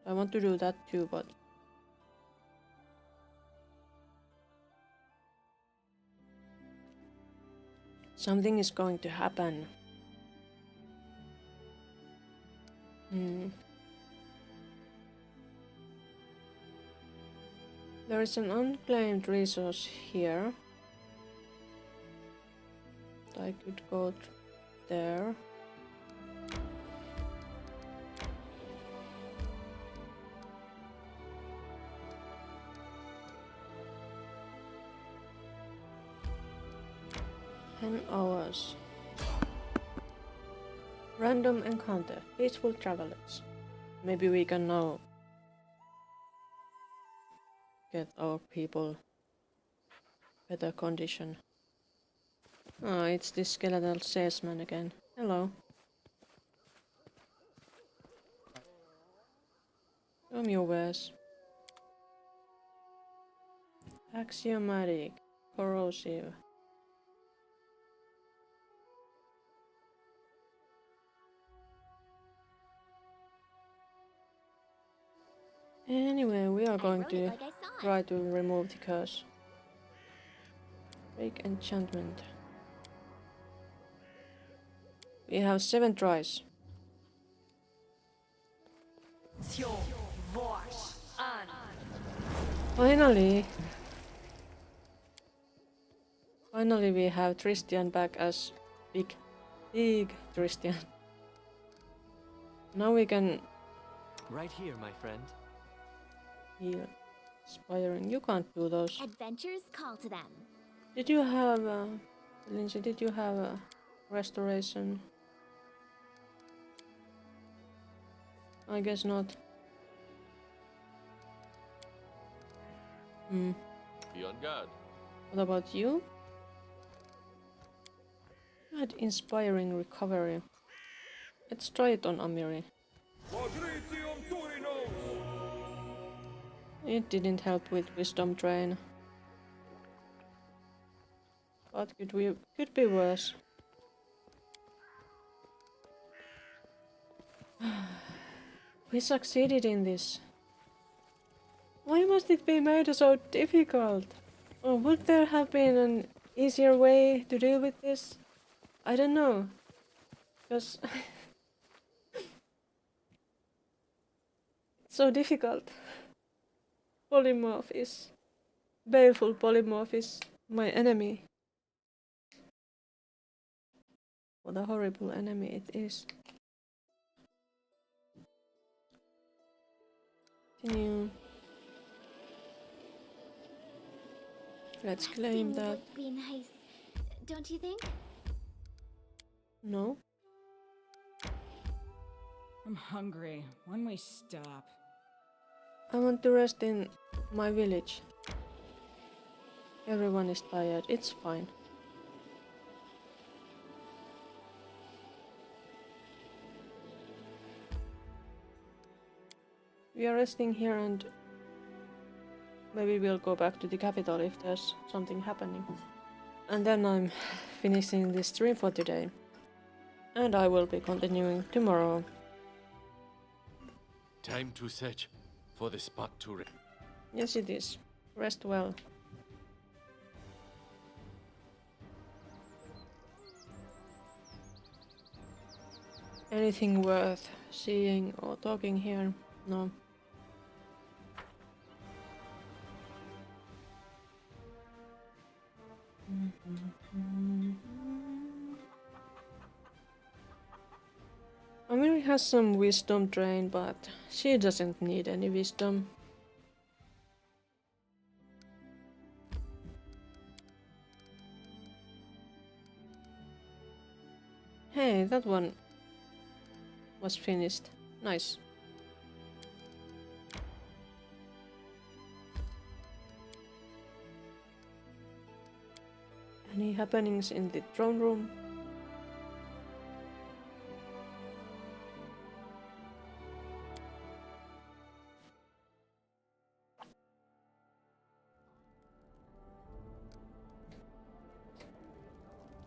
I want to do that too, but something is going to happen. There is an unclaimed resource here. I could go there. $10. Random encounter. Peaceful travelers. Maybe we can now get our people better condition. Oh, it's this skeletal salesman again. Hello. Show me your wares. Axiomatic. Corrosive. Anyway, we are going to try to remove the curse. Break enchantment. We have 7 tries. Finally! Finally we have Tristian back as big Tristian. Now we can Right here, my friend. heal. Inspiring. You can't do those. Adventures call to them. Did you have Lindsay, did you have a restoration? I guess not. Hmm. Be on guard. What about you? You had inspiring recovery. Let's try it on Amiri. It didn't help with wisdom drain. But could be worse. We succeeded in this. Why must it be made so difficult? Or would there have been an easier way to deal with this? I don't know. Because it's so difficult. Polymorph is... Baleful Polymorph is my enemy. What a horrible enemy it is. Continue. Let's claim Resting that. would be nice, don't you think? No. I'm hungry. When we stop? I want to rest in my village. Everyone is tired. It's fine. We are resting here and maybe we'll go back to the capital if there's something happening. And then I'm finishing this stream for today. And I will be continuing tomorrow. Time to search for the spot to rest. Yes, it is. Rest well. Anything worth seeing or talking here? No. Amiri has some wisdom drain, but she doesn't need any wisdom. Hey, that one was finished. Nice. Any happenings in the throne room?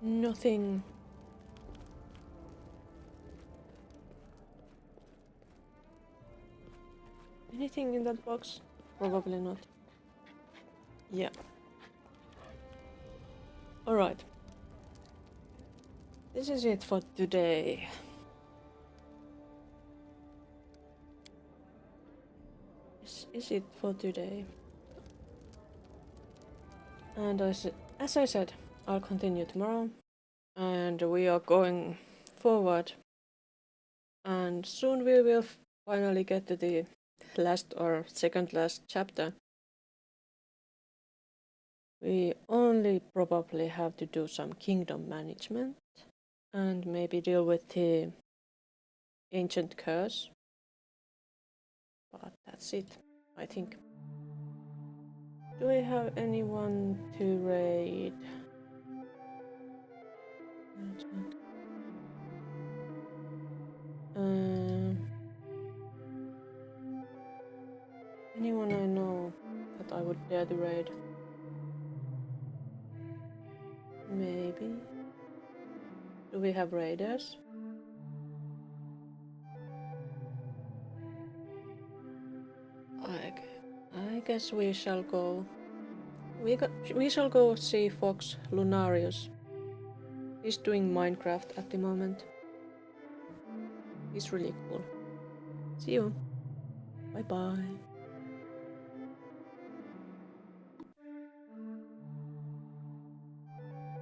Nothing. Anything in that box? Probably not. Yeah. Alright. This is it for today. This is it for today. And as I said, I'll continue tomorrow. And we are going forward. And soon we will finally get to the last or second last chapter. We only probably have to do some kingdom management and maybe deal with the ancient curse. But that's it, I think. Do we have anyone to raid? Anyone I know that I would dare to raid? Maybe. Do we have raiders? I guess we shall go. We shall go see Fox Lunarius. He's doing Minecraft at the moment. He's really cool. See you. Bye bye.